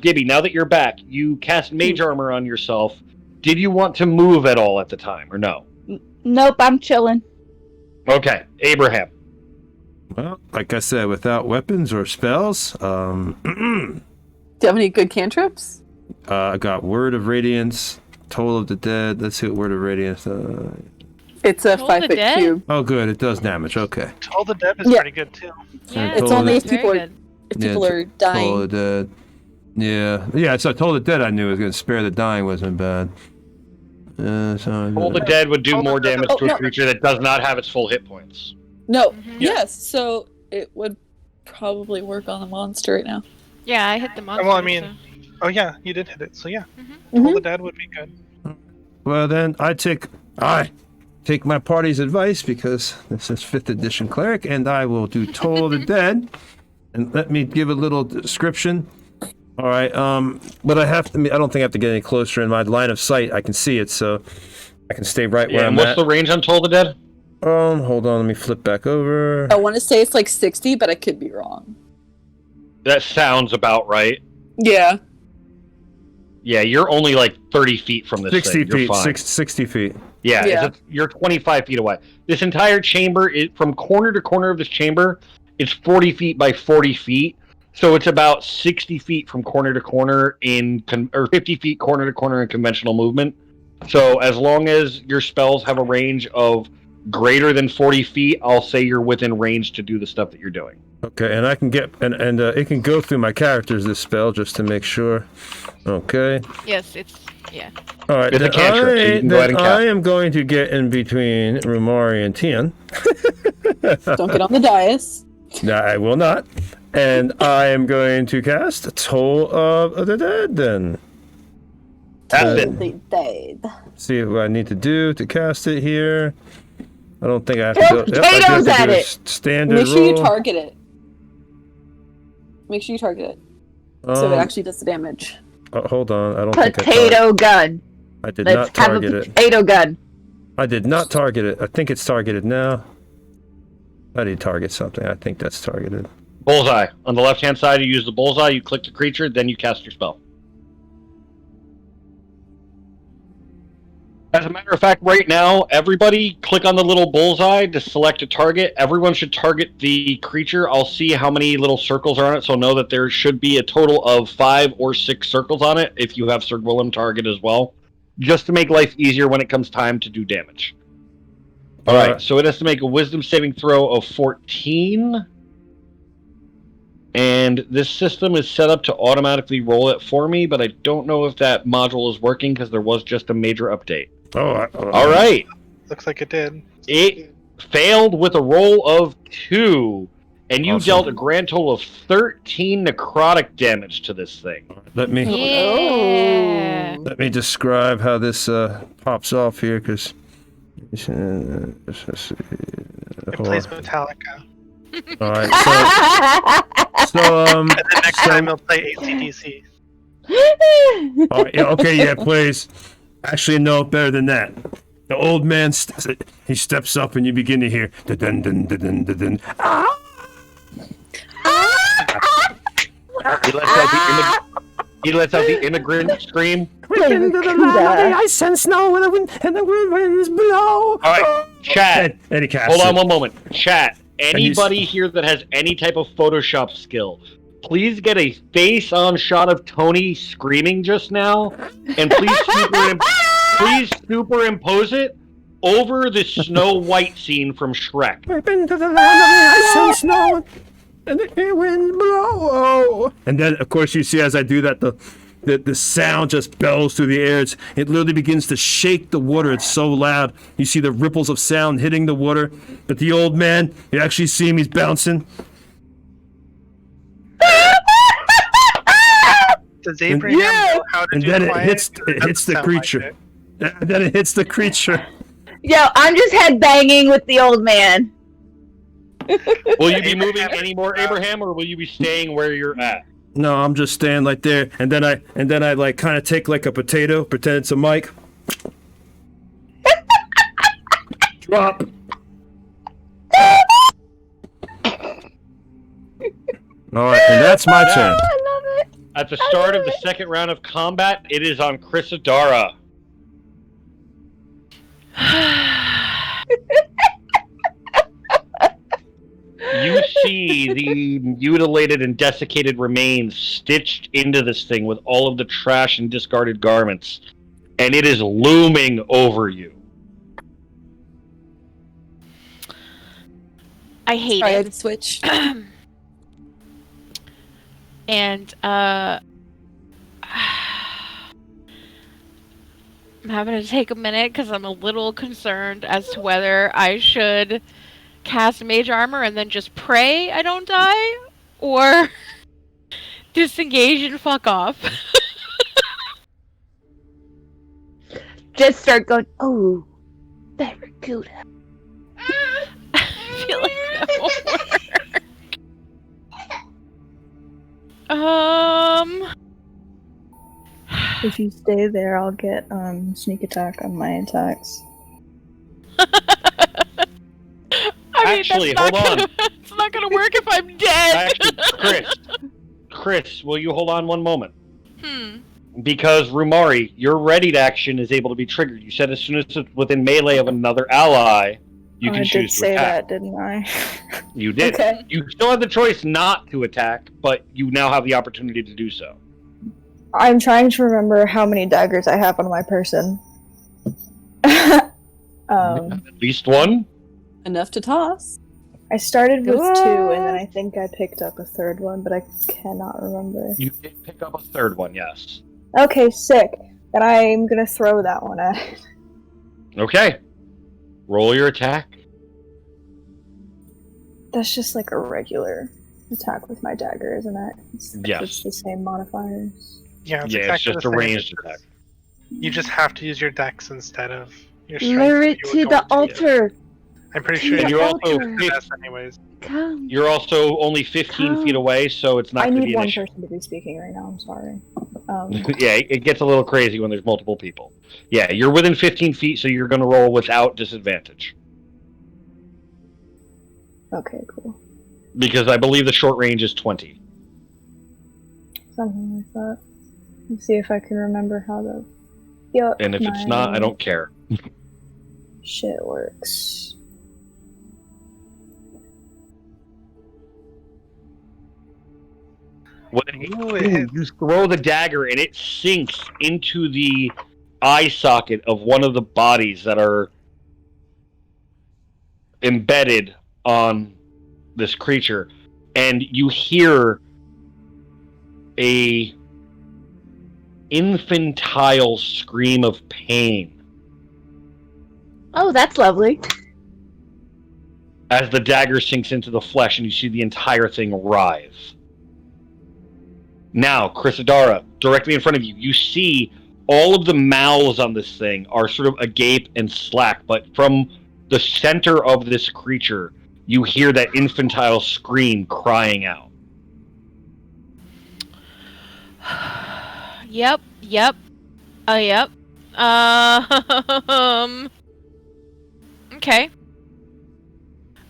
Gibby, now that you're back, you cast Mage Armor on yourself. Did you want to move at all at the time, or no? Nope, I'm chilling. Okay, Abraham. Well, like I said, without weapons or spells, Do you have any good cantrips? I got Word of Radiance, Toll of the Dead. Let's see what Word of Radiance. It's a Toll the 5-foot Dead? cube. Oh, good. It does damage. Okay. Toll the Dead is Yeah. pretty good too. Yeah, Toll It's the only Dead. if people very are good. Toll dying. the Dead. Yeah. So Toll the Dead I knew was going to spare the dying wasn't bad. Toll the Dead would do Toll the more Dead- damage to a creature that does not have its full hit points. No. Mhm. Yes. So it would probably work on the monster right now. Yeah, I hit the monster. Well, I mean, so- oh yeah, you did hit it. So yeah, Mhm. Toll the Dead would be good. Well, then I take my party's advice because this is 5th edition cleric, and I will do Toll of the Dead. And let me give a little description. All right. But I don't think I have to get any closer in my line of sight. I can see it, so I can stay right where Yeah, I'm and what's at. the range on Toll the Dead? Hold on, let me flip back over. I want to say it's like 60, but I could be wrong. That sounds about right. Yeah. Yeah, you're only like 30 feet from this 60 thing. You're feet. fine. 60 feet. Yeah, Yeah. you're 25 feet away. This entire chamber, from corner to corner of this chamber, it's 40 feet by 40 feet. So it's about 60 feet from corner to corner or 50 feet corner to corner in conventional movement. So as long as your spells have a range of greater than 40 feet, I'll say you're within range to do the stuff that you're doing. Okay, and I can get and it can go through my characters, this spell, just to make sure. Okay. Yes, it's yeah. All right. It's a cantrip, so you can go ahead and cast. I am going to get in between Rumari and Tian. Don't get on the dais. No, I will not. And I am going to cast Toll of the Dead then. See what I need to do to cast it here. I don't think I have to Throw go. I potatoes have to at do a it. standard Make sure you roll. target it. Make sure you target it. So it actually does the damage. Hold on, I don't think Potato gun. I did Let's not have target a it. potato gun. I did not target it. I think it's targeted now. I did target something. I think that's targeted. Bullseye. On the left-hand side, you use the bullseye, you click the creature, then you cast your spell. As a matter of fact, right now, everybody click on the little bullseye to select a target. Everyone should target the creature. I'll see how many little circles are on it, so know that there should be a total of 5 or 6 circles on it if you have Sir Willem target as well, just to make life easier when it comes time to do damage. Alright, so it has to make a wisdom saving throw of 14. And this system is set up to automatically roll it for me, but I don't know if that module is working because there was just a major update. All right. Looks like it did. It failed with a roll of 2, and you Awesome. dealt a grand total of 13 necrotic damage to this thing. Let me Yeah. let me describe how this pops off here, because. It plays Metallica. All right. So And then next time he'll play ACDC. all right, yeah, okay, yeah, please. Actually, no, better than that. The old man, he steps up and you begin to hear dun dun dun dun dun dun. He lets out the immigrant scream. I sense now when the winds blow. All right, chat. And he casts Hold on it. one moment. Chat. Anybody here that has any type of Photoshop skill, please get a face-on shot of Tony screaming just now, and please superimpose it over the Snow White scene from Shrek. I've been to the land of the ice and snow, and the winds blow. Oh. And then, of course, you see as I do that, the sound just bells through the air. It literally begins to shake the water. It's so loud. You see the ripples of sound hitting the water. But the old man, you actually see him, he's bouncing. Does Abraham know how to And do then it quiet? hits the Sound creature. like And then it hits the creature. Yo, I'm just head banging with the old man. Will you be moving any more, Abraham, or will you be staying where you're at? No, I'm just standing like there, and then I like kind of take like a potato, pretend it's a mic. Drop. All right, and that's my turn. I love it. At the start of the second round of combat, it is on Chrysadara. You see the mutilated and desiccated remains stitched into this thing with all of the trash and discarded garments, and it is looming over you. I hate Sorry, I had it. to switch. And I'm having to take a minute because I'm a little concerned as to whether I should cast mage armor and then just pray I don't die, or disengage and fuck off. Just start going, oh, very good. I feel like that won't work. If you stay there, I'll get sneak attack on my attacks. Actually, That's hold not on. It's not gonna work if I'm dead. Actually, Chris, will you hold on one moment? Hmm. Because Rumari, your readied action is able to be triggered. You said as soon as it's within melee of another ally, you can I choose did to say attack. that, didn't I? You did. Okay. You still have the choice not to attack, but you now have the opportunity to do so. I'm trying to remember how many daggers I have on my person. At least one? Enough to toss. I started with What? 2, and then I think I picked up a third one, but I cannot remember. You did pick up a third one, yes. Okay, sick. Then I'm gonna throw that one at it. Okay. Roll your attack. That's just like a regular attack with my dagger, isn't it? It's Yes. the same modifiers. Yeah, it's Yeah, it's exactly just the a same. ranged It's attack. just- You just have to use your dex instead of your Lure strength. it to the altar. I'm pretty to sure the And you you're can also altar. do this anyways. Come. You're also only 15 feet away, so it's not I going to need be an one issue. person to be speaking right now, I'm sorry. Yeah, it gets a little crazy when there's multiple people. Yeah, you're within 15 feet, so you're going to roll without disadvantage. Okay, cool. Because I believe the short range is 20. Something like that. Let's see if I can remember how the... Yup, And if it's not, I don't care. shit works. When you throw the dagger and it sinks into the eye socket of one of the bodies that are embedded on this creature, and you hear a infantile scream of pain Oh, that's lovely. as the dagger sinks into the flesh, and you see the entire thing writhe. Now, Chrysadara, directly in front of you, you see all of the mouths on this thing are sort of agape and slack, but from the center of this creature, you hear that infantile scream crying out. Yep. Yep. Yep. Okay.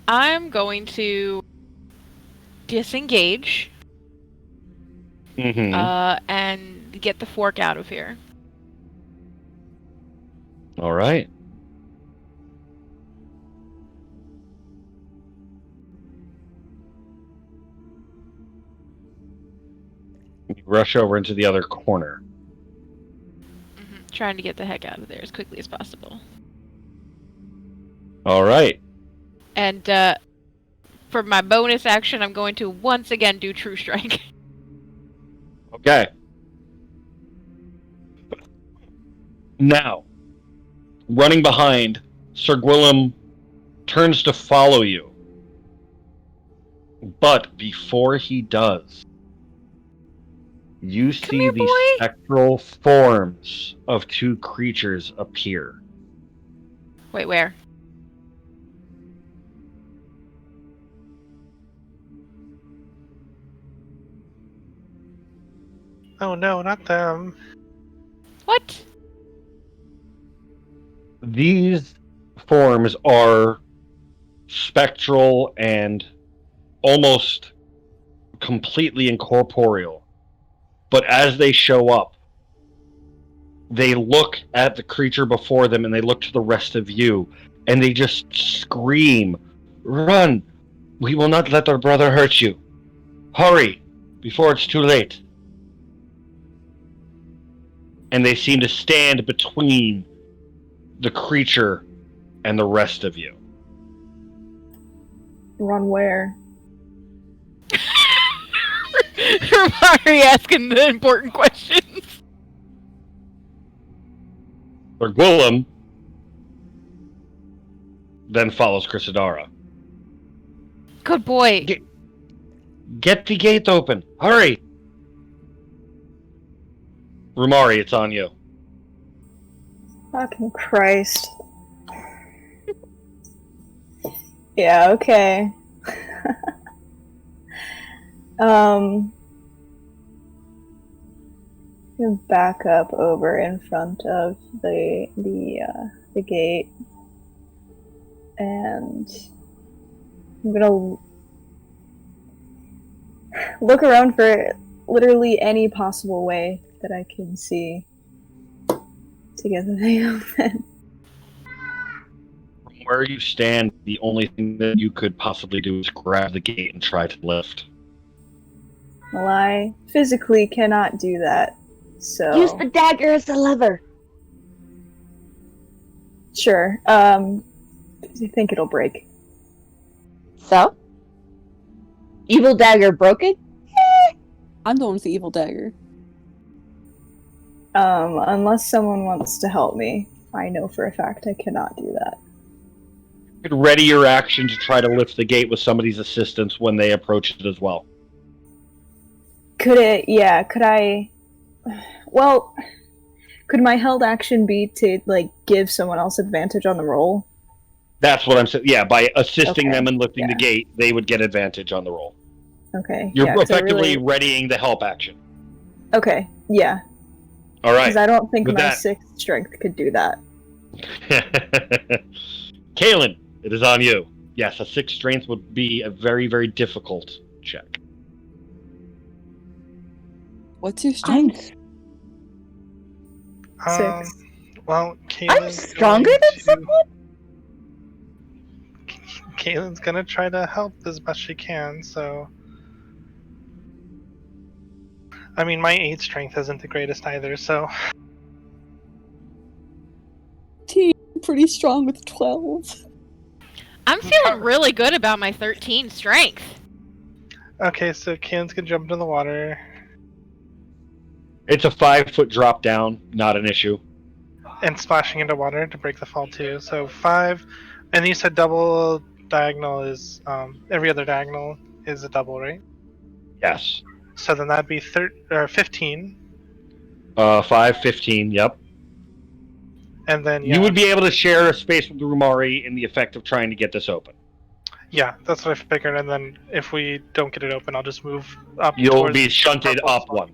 I'm going to disengage. Mm-hmm. And get the fork out of here. All right. You rush over into the other corner. Trying to get the heck out of there as quickly as possible. All right. And for my bonus action, I'm going to once again do True Strike. Okay. Now, running behind, Sir Gwillem turns to follow you. But before he does, you see here, the boy. spectral forms of two creatures appear. Wait, where? Oh no, not them. What? These forms are spectral and almost completely incorporeal. But as they show up, they look at the creature before them and they look to the rest of you and they just scream, "Run! We will not let our brother hurt you. Hurry, before it's too late." And they seem to stand between the creature and the rest of you. Run where? Mari asking the important questions. Sir Gwillem then follows Chrysadara. Good boy. Get the gate open. Hurry! Rumari, it's on you. Fucking Christ. Yeah, okay. I'm gonna back up over in front of the gate and I'm gonna look around for literally any possible way that I can see to get the thing open. From where you stand, the only thing that you could possibly do is grab the gate and try to lift. Well, I physically cannot do that, so... Use the dagger as a lever. Sure. I think it'll break. So? Evil dagger broken? I'm the one with the evil dagger. Unless someone wants to help me, I know for a fact I cannot do that. You could ready your action to try to lift the gate with somebody's assistance when they approach it as well. Could I... Well, could my held action be to, like, give someone else advantage on the roll? That's what I'm saying. Yeah, by assisting Okay, them in lifting the yeah. gate, they would get advantage on the roll. Okay. You're yeah, 'cause I effectively really... readying the help action. Okay, yeah. All right. Because I don't think With my that- 6th strength could do that. Kaelin, it is on you. Yes, a 6 strength would be a very, very difficult check. What's your strength? Six. Well, I'm Caelin's stronger going than to- someone? Caitlin's gonna try to help as best she can, so... I mean, my 8 strength isn't the greatest either, so... Team pretty strong with 12. I'm feeling really good about my 13 strength. Okay, so Caitlin's gonna jump into the water. It's a 5-foot drop down, not an issue. And splashing into water to break the fall too. So 5, and you said double diagonal is every other diagonal is a double, right? Yes. So then that'd be 15, 5, 15, yep. and then You would be able to share a space with the Rumari in the effect of trying to get this open. Yeah, that's what I figured. And then if we don't get it open, I'll just move up. You'll towards be the shunted purple up spot. one.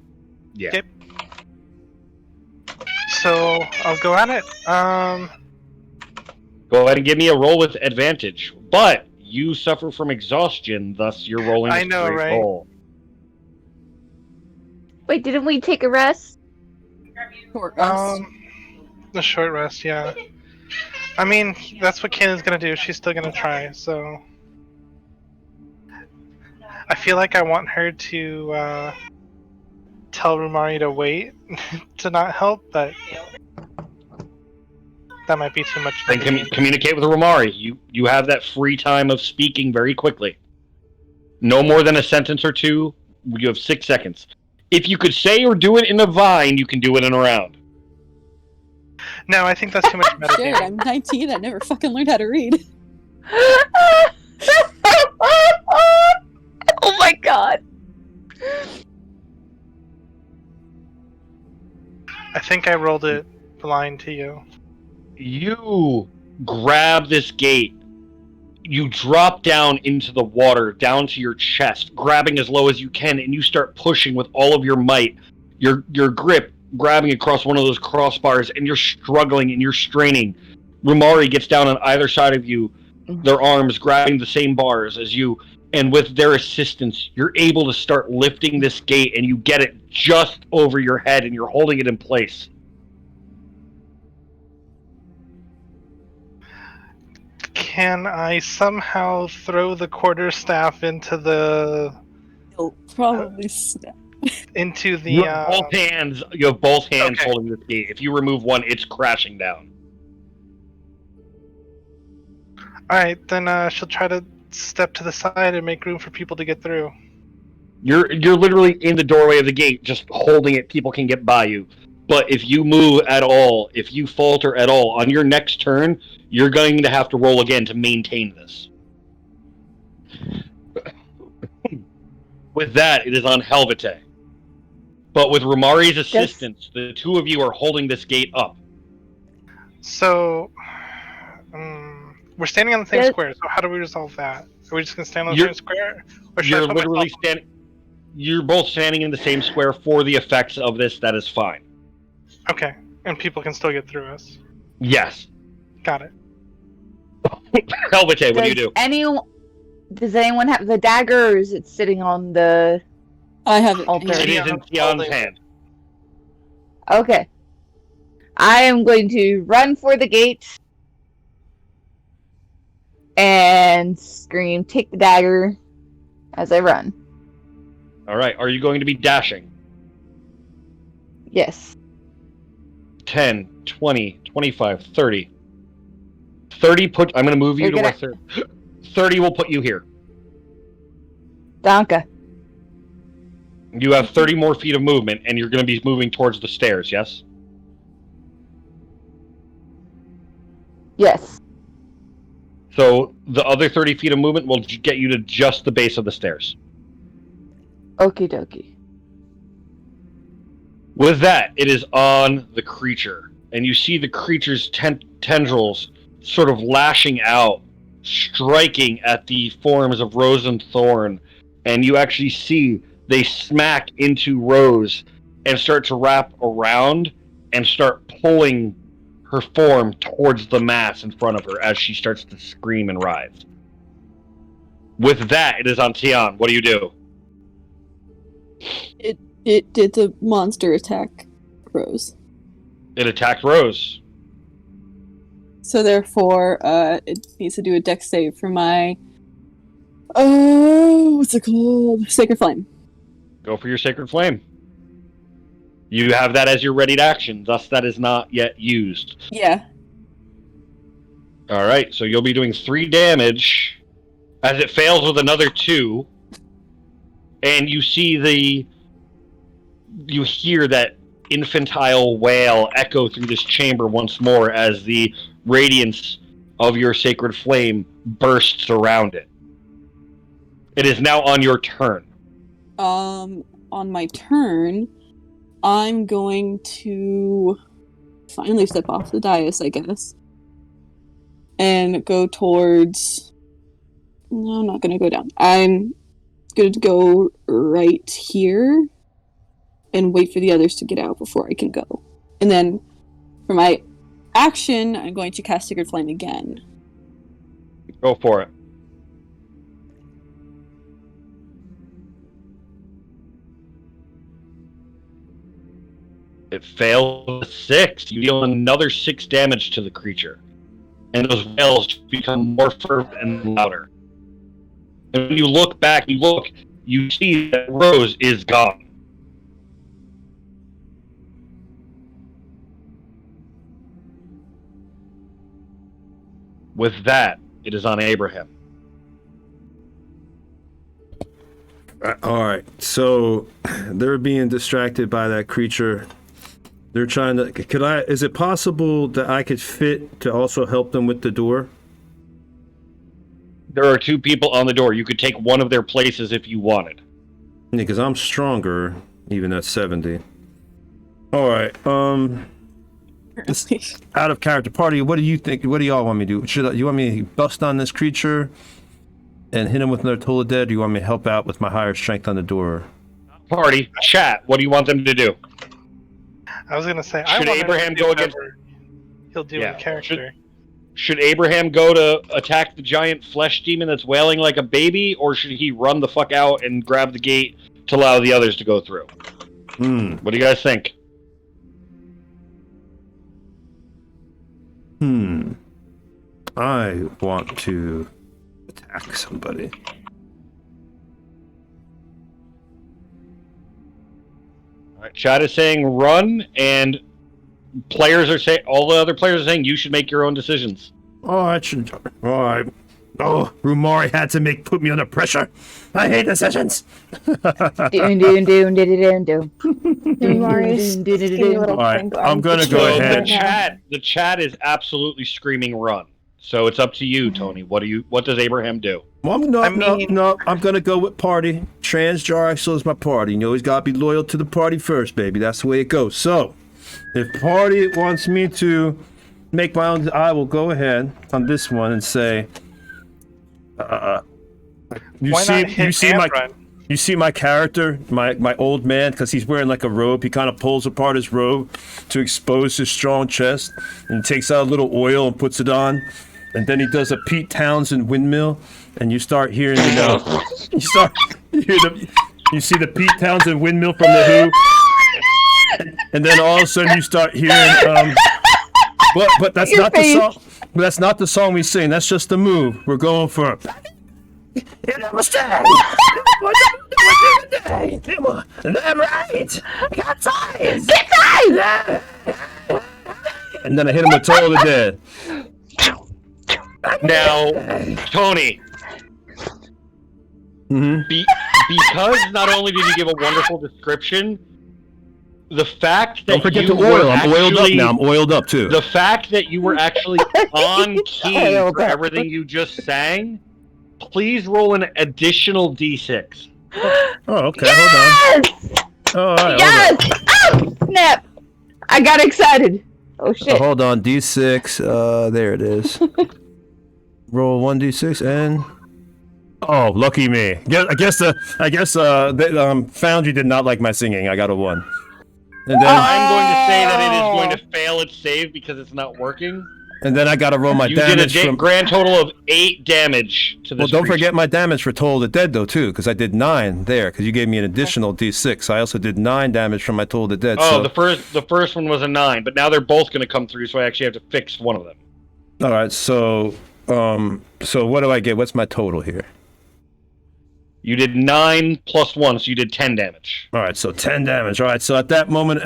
Yeah. Okay. So I'll go at it. Go ahead and give me a roll with advantage. But you suffer from exhaustion, thus you're rolling a I know, straight right? roll. Wait, didn't we take a rest? Short rest. The short rest, yeah. I mean, that's what Caitlin's gonna do. She's still gonna try, so... I feel like I want her to, tell Rumari to wait to not help, but... That might be too much. Then communicate with the Rumari. You have that free time of speaking very quickly. No more than a sentence or two. You have 6 seconds. If you could say or do it in a vine, you can do it in a round. No, I think that's too much Jared, metagaming. I'm 19. I never fucking learned how to read. Oh my god. I think I rolled it blind to you. You grab this gate. You drop down into the water, down to your chest, grabbing as low as you can, and you start pushing with all of your might. Your grip grabbing across one of those crossbars, and you're struggling and you're straining. Rumari gets down on either side of you, their arms grabbing the same bars as you, and with their assistance, you're able to start lifting this gate, and you get it just over your head, and you're holding it in place. Can I somehow throw the quarterstaff into the... He'll probably snap. Into the... You have both hands Okay. holding this gate. If you remove one, it's crashing down. Alright, then she'll try to step to the side and make room for people to get through. You're literally in the doorway of the gate, just holding it. People can get by you. But if you move at all, if you falter at all, on your next turn, you're going to have to roll again to maintain this. With that, it is on Helvete. But with Rumari's assistance, the two of you are holding this gate up. So... we're standing on the same Yes. square, so how do we resolve that? Are we just going to stand on the You're- same square? Or should I You're put literally myself- standing. You're both standing in the same square for the effects of this. That is fine. Okay, and people can still get through us. Yes. Got it. Helvete, what do you do? Does anyone have the dagger, or is it sitting on the I have it. altar? It is in Tion's hand. Okay. I am going to run for the gate and scream, "Take the dagger," as I run. All right. Are you going to be dashing? Yes. 10, 20, 25, 30. 30 put... I'm going to move you to where 30... 30 will put you here. Danke. You have 30 more feet of movement, and you're going to be moving towards the stairs, yes? Yes. So the other 30 feet of movement will get you to just the base of the stairs. Okie dokie. With that, it is on the creature, and you see the creature's tendrils sort of lashing out, striking at the forms of Rose and Thorn, and you actually see they smack into Rose and start to wrap around and start pulling her form towards the mass in front of her as she starts to scream and writhe. With that, it is on Tion. What do you do? It did the monster attack Rose. It attacked Rose. So therefore, it needs to do a dex save for my... Oh, what's it called? Sacred Flame. Go for your Sacred Flame. You have that as your readied action, thus that is not yet used. Yeah. Alright, so you'll be doing 3 damage as it fails with another 2. And you see you hear that infantile wail echo through this chamber once more as the radiance of your Sacred Flame bursts around it. It is now on your turn. On my turn, I'm going to finally step off the dais, I guess, and go towards... No, I'm not going to go down. I'm going to go right here and wait for the others to get out before I can go. And then, for my action, I'm going to cast Sacred Flame again. Go for it. It fails 6. You deal another 6 damage to the creature. And those wails become more fervent and louder. And when you look back, you see that Rose is gone. With that, it is on Abraham. All right, so they're being distracted by that creature. They're trying to. Is it possible that I could fit to also help them with the door? There are 2 people on the door. You could take one of their places if you wanted. Yeah, because I'm stronger, even at 70. All right. This out of character party. What do you think? What do y'all want me to do? You want me to bust on this creature and hit him with another Toll of Dead? Or do you want me to help out with my higher strength on the door? Party, chat. What do you want them to do? I was gonna say, Should Abraham go against? He'll do a character. Should Abraham go to attack the giant flesh demon that's wailing like a baby, or should he run the fuck out and grab the gate to allow the others to go through? What do you guys think? I want to attack somebody. All right, chat is saying run, and players are saying all the other players are saying you should make your own decisions. Oh, I should. Oh, Rumori had to put me under pressure. I hate decisions. Doom. All right, I'm gonna go ahead. The chat is absolutely screaming run. So it's up to you, Tony. What does Abraham do? Well, I'm gonna go with party. Strahd is my party. You know, he's gotta be loyal to the party first, baby. That's the way it goes. So, if party wants me to make my own, I will go ahead on this one and say, you see my character, my old man, because he's wearing like a robe. He kind of pulls apart his robe to expose his strong chest and takes out a little oil and puts it on. and then he does a Pete Townsend windmill, and you start hearing you see the Pete Townsend windmill from the Who, and then all of a sudden you start hearing but that's not the song. But that's not the song we sing. That's just the move. We're going for. I'm right. I got size. Get size. And then I hit him with Toll of the Dead. Now, Tony. Because not only did you give a wonderful description, the fact that don't forget you the oil. were I'm oiled up now. I'm oiled up too. The fact that you were actually on key for everything you just sang. Please roll an additional d6. Oh, okay. Yes! Hold on. Oh, all right, Yes! Oh, snap! I got excited. Oh shit! Hold on. D6. There it is. Roll 1d6 and. Oh, lucky me. I guess Foundry did not like my singing. I got a 1. And then I'm going to say that it is going to fail its save because it's not working. And then I got to roll my damage. You did a grand total of 8 damage to this. Well, don't forget my damage for Toll of the Dead though too, because I did 9 there. Because you gave me an additional d6. I also did 9 damage from my Toll of the Dead. Oh, so. the first one was a 9, but now they're both going to come through, so I actually have to fix one of them. All right. So what do I get? What's my total here? You did 9 plus 1, so you did 10 damage. All right, so 10 damage. All right, so at that moment,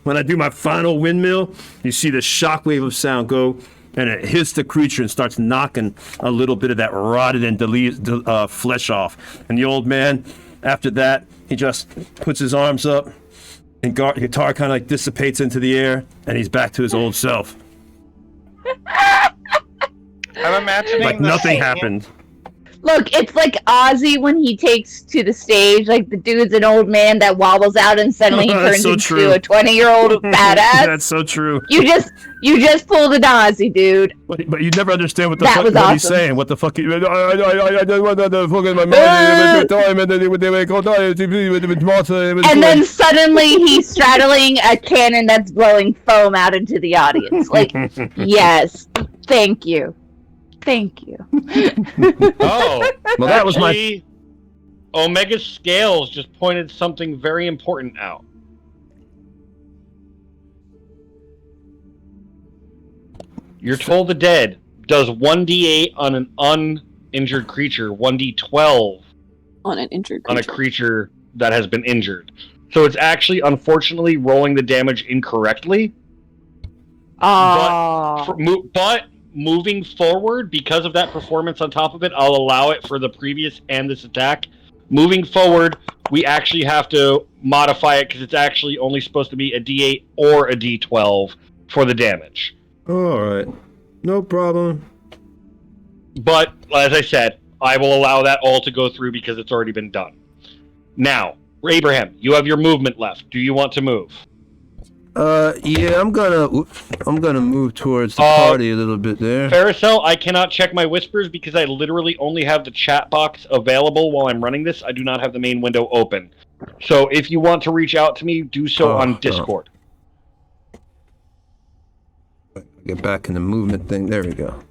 when I do my final windmill, you see the shockwave of sound go, and it hits the creature and starts knocking a little bit of that rotted and flesh off. And the old man, after that, he just puts his arms up, and guitar kind of like dissipates into the air, and he's back to his old self. I'm imagining Like nothing happened. Look, it's like Ozzy when he takes to the stage, like the dude's an old man that wobbles out and suddenly he turns so into true. a 20-year-old badass. That's so true. You just pulled an Ozzy, dude. But you never understand what the That fuck was what awesome. he's saying. What the fuck? And then suddenly he's straddling a cannon that's blowing foam out into the audience. Like, yes, thank you. Thank you. Oh, well, that was actually, Omega Scales just pointed something very important out. You're Toll the Dead does 1d8 on an uninjured creature, 1d12 On an injured on a creature. creature that has been injured. So it's actually, unfortunately, rolling the damage incorrectly. But moving forward, because of that performance on top of it, I'll allow it for the previous and this attack. Moving forward, we actually have to modify it because it's actually only supposed to be a d8 or a d12 for the damage. All right, no problem. But, as I said, I will allow that all to go through because it's already been done. Now, Abraham, you have your movement left. Do you want to move? Yeah, I'm gonna move towards the party a little bit there. Faracel, I cannot check my whispers because I literally only have the chat box available while I'm running this. I do not have the main window open. So if you want to reach out to me, do so on Discord. Get back in the movement thing. There we go.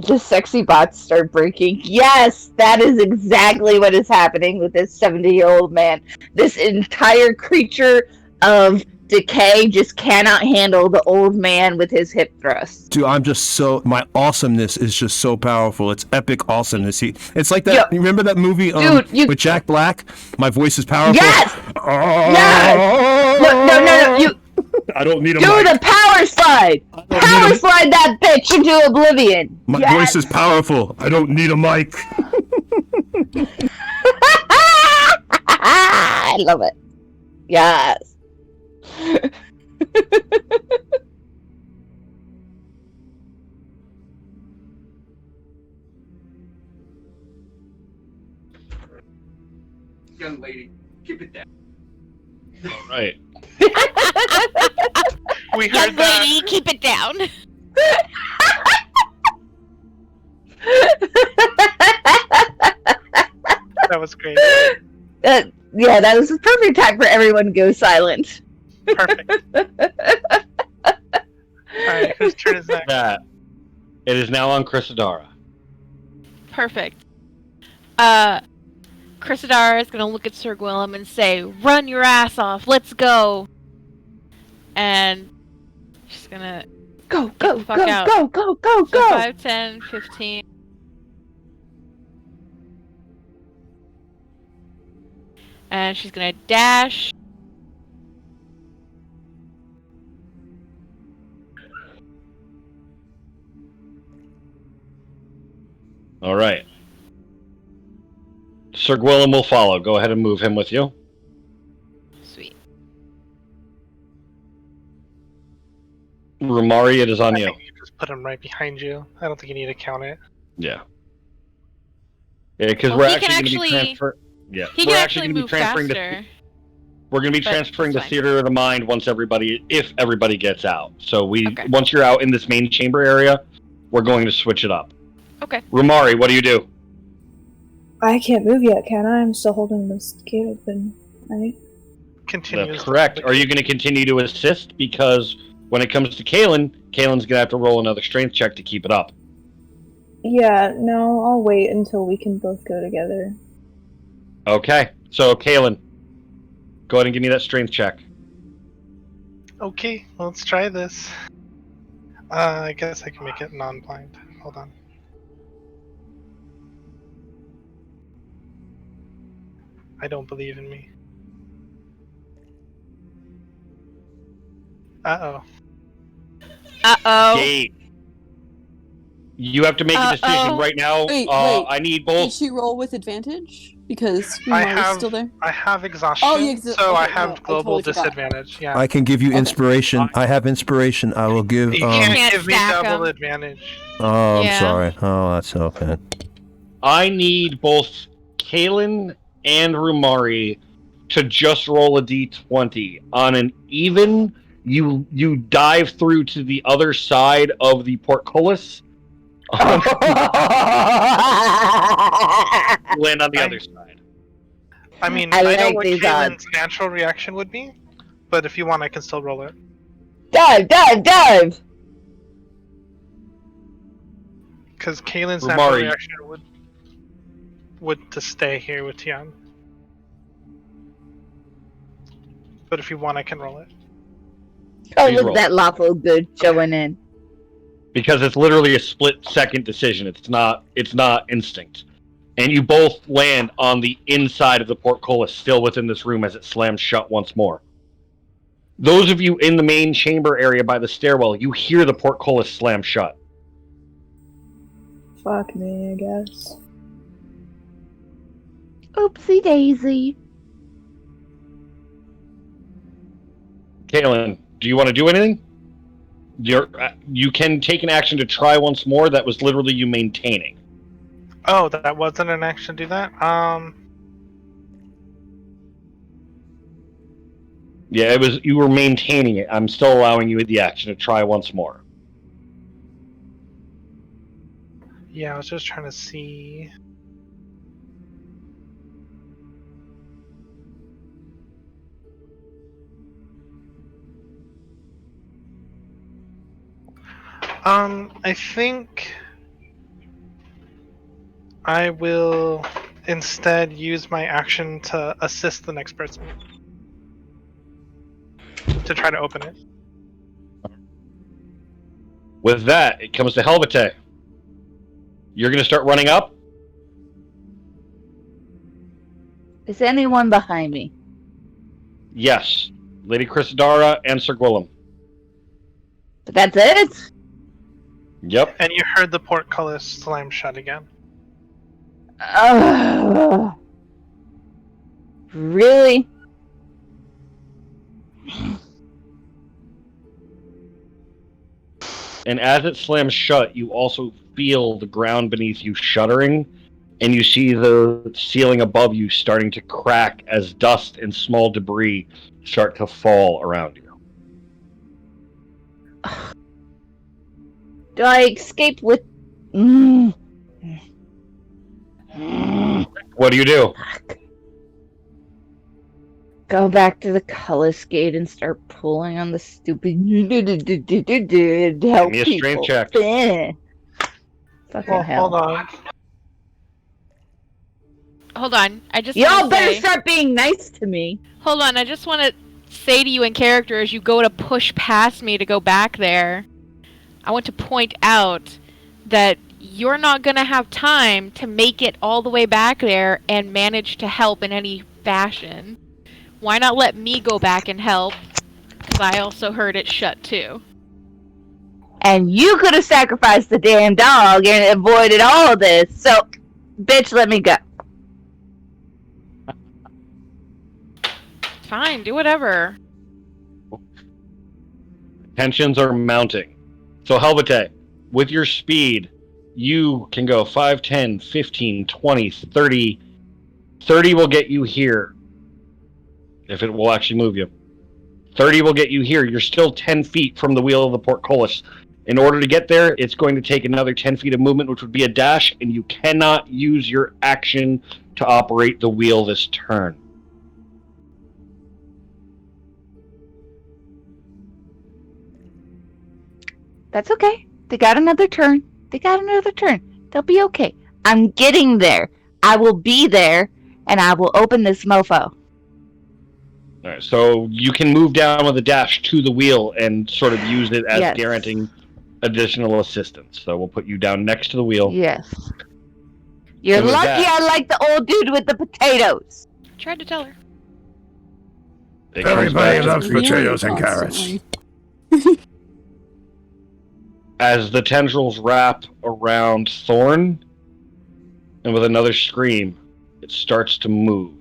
The sexy bots start breaking. Yes, that is exactly what is happening with this 70-year-old man. This entire creature of decay just cannot handle the old man with his hip thrusts. Dude, I'm just my awesomeness is just so powerful. It's epic awesomeness. It's like that. You remember that movie with Jack Black? My voice is powerful. Yes. Yes. Look, no. I don't need a do mic. the power slide. Power slide that bitch into oblivion. My voice is powerful. I don't need a mic. I love it. Yes. Young lady, keep it down. All right. We Young heard that. lady, keep it down. That was great. Yeah, that was the perfect time for everyone to go silent. Perfect. Alright, whose turn is next? That. It is now on Chrysadara. Perfect. Chrysadara is gonna look at Sir Gwillem and say, "Run your ass off, let's go!" And she's gonna Go, get go, the fuck go, out. go, go, go, So go! 5, 10, 15. And she's gonna dash. All right. Sir Gwillem will follow. Go ahead and move him with you. Sweet. Rumari, it is on I you. think you just put him right behind you. I don't think you need to count it. Yeah. Yeah, because Well, we're he can actually going to be actually- transfer. Yeah, He we're can actually actually going to be move transferring faster. We're going to be but transferring it's the fine. theater of the mind if everybody gets out. So Okay. once you're out in this main chamber area, we're going to switch it up. Okay. Rumari, what do you do? I can't move yet, can I? I'm still holding this gate open, right? Continues. That's correct. Are you going to continue to assist? Because when it comes to Kaelin, Kaelin's going to have to roll another strength check to keep it up. Yeah, no, I'll wait until we can both go together. Okay. So, Kaelin, go ahead and give me that strength check. Okay, let's try this. I guess I can make it non-blind. Hold on. I don't believe in me. Uh-oh. Uh-oh. Gate. You have to make a decision Uh-oh. right now. Wait. I need Did both. she roll with advantage? Because I Rumari's have still there. I have exhaustion, Oh, you exi- so I okay, have no, I global totally forgot. disadvantage. Yeah. I can give you Okay. inspiration. I have inspiration. I will give. You can't can't give me stack double 'em. advantage. Oh, I'm Yeah. sorry. Oh, that's okay. I need both Kaelin and Rumari to just roll a d20. On an even, you dive through to the other side of the portcullis. Land on the other side. I mean, I I know like what these Kaelin's natural reaction would be, but if you want, I can still roll it. Dive, dive, dive! Because Kaelin's Rumari. natural reaction would to stay here with Tian. But if you want, I can roll it. Oh, Please look roll. at that lawful good showing in. Because it's literally a split-second decision. It's not instinct. And you both land on the inside of the portcullis, still within this room as it slams shut once more. Those of you in the main chamber area by the stairwell, you hear the portcullis slam shut. Fuck me, I guess. Oopsie daisy. Kaelin, do you want to do anything? You can take an action to try once more. That was literally you maintaining. Oh, that wasn't an action to do that? Yeah, it was. You were maintaining it. I'm still allowing you the action to try once more. Yeah, I was just trying to see. I think I will instead use my action to assist the next person to try to open it. With that, it comes to Helvete. You're going to start running up. Is anyone behind me? Yes, Lady Chrysadara and Sir Gwillem. But that's it? Yep. And you heard the portcullis slam shut again. Really? And as it slams shut, you also feel the ground beneath you shuddering, and you see the ceiling above you starting to crack as dust and small debris start to fall around you. Do I escape with... What do you do? go back to the Cullis gate and start pulling on the stupid to help Give me a strength people. check. Fucking Well, hell. hold on. Hold on. I just Y'all wanna better say, start being nice to me. hold on. I just want to say to you in character as you go to push past me to go back there, I want to point out that you're not going to have time to make it all the way back there and manage to help in any fashion. Why not let me go back and help? Because I also heard it shut too. And you could have sacrificed the damn dog and avoided all this. So, bitch, let me go. Fine, do whatever. Tensions are mounting. So, Helvete, with your speed, you can go 5, 10, 15, 20, 30. 30 will get you here. If it will actually move you. 30 will get you here. You're still 10 feet from the wheel of the portcullis. In order to get there, it's going to take another 10 feet of movement, which would be a dash, and you cannot use your action to operate the wheel this turn. That's okay. They got another turn. They'll be okay. I'm getting there. I will be there, and I will open this mofo. All right, so you can move down with a dash to the wheel and sort of use it as Yes. guaranteeing additional assistance. So we'll put you down next to the wheel. Yes. You're And with lucky that- I like the old dude with the potatoes. Tried to tell her. It comes Everybody back loves Yeah, potatoes and carrots. constantly. as the tendrils wrap around Thorn, and with another scream, it starts to move.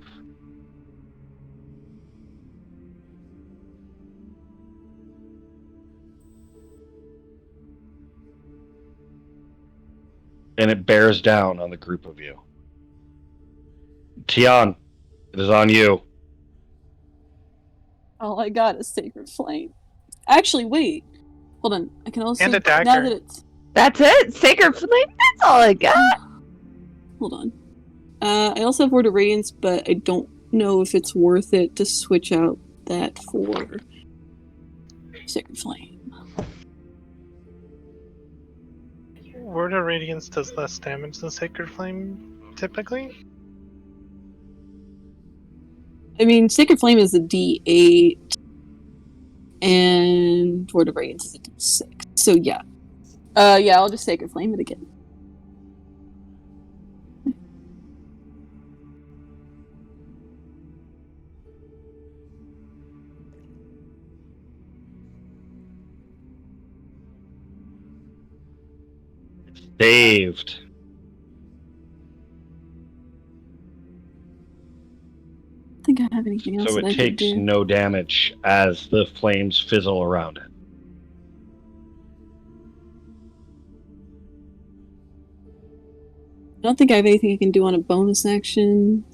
And it bears down on the group of you. Tian, it is on you. All I got is Sacred Flame. Actually, wait. Hold on. I can also And a dagger. now that it's That's it. Sacred Flame. That's all I got. hold on. I also have Word of Radiance, but I don't know if it's worth it to switch out that for Sacred Flame. Word of Radiance does less damage than Sacred Flame, typically. I mean, Sacred Flame is a D8, and Word of Radiance is a D6. So yeah, yeah, I'll just Sacred Flame it again. Saved. I think I have anything else So that I it can takes do. no damage as the flames fizzle around it. I don't think I have anything I can do on a bonus action.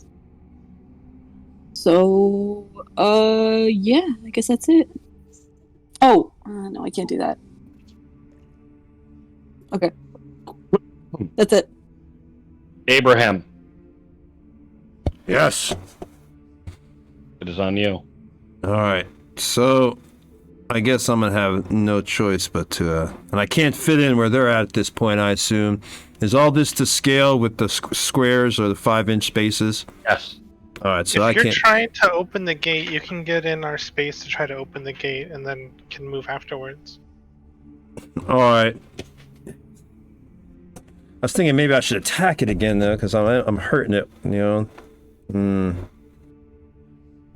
So, yeah, I guess that's it. Oh, no, I can't do that. Okay. That's it. Abraham, Yes. it is on you. All right. So I guess I'm going to have no choice but to, and I can't fit in where they're at this point, I assume. Is all this to scale with the squares or the 5-inch spaces? Yes. All right, so If I you're can't. trying to open the gate, you can get in our space to try to open the gate, and then can move afterwards. All right. I was thinking maybe I should attack it again though, because I'm hurting it. You know.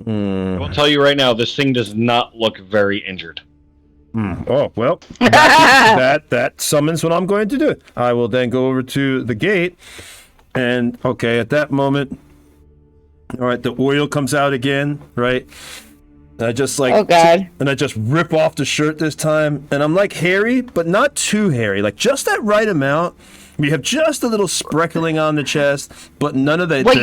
I will tell you right now, this thing does not look very injured. Oh well. That summons what I'm going to do. I will then go over to the gate, and okay, at that moment, all right, the oil comes out again, right? And I just like, Oh, God. and I just rip off the shirt this time, and I'm like hairy, but not too hairy, like just that right amount. You have just a little spreckling on the chest, but none of the. What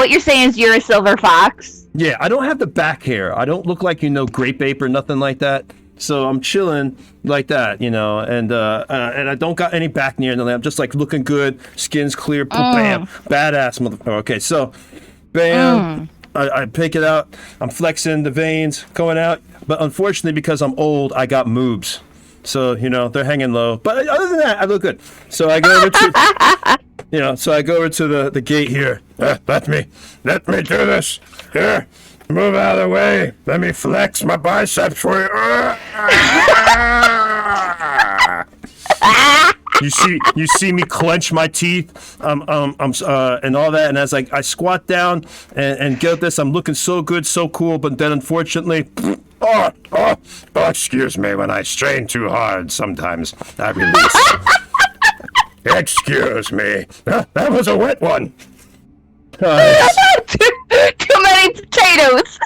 you're saying is you're a silver fox. Yeah, I don't have the back hair. I don't look like, grape ape or nothing like that. So I'm chilling like that, and I don't got any back near nothing. I'm just like looking good, skin's clear, bam, badass motherfucker. Okay, so, bam, I pick it out. I'm flexing the veins going out. But unfortunately, because I'm old, I got moobs. So, they're hanging low. But other than that, I look good. So I go over to, so I go over to the gate here. Let me do this. Here, move out of the way. Let me flex my biceps for you. You see me clench my teeth, and all that. And as I squat down and get this, I'm looking so good, so cool. But then, unfortunately, Oh, excuse me. When I strain too hard, sometimes I release. Excuse me. That was a wet one. Too many potatoes.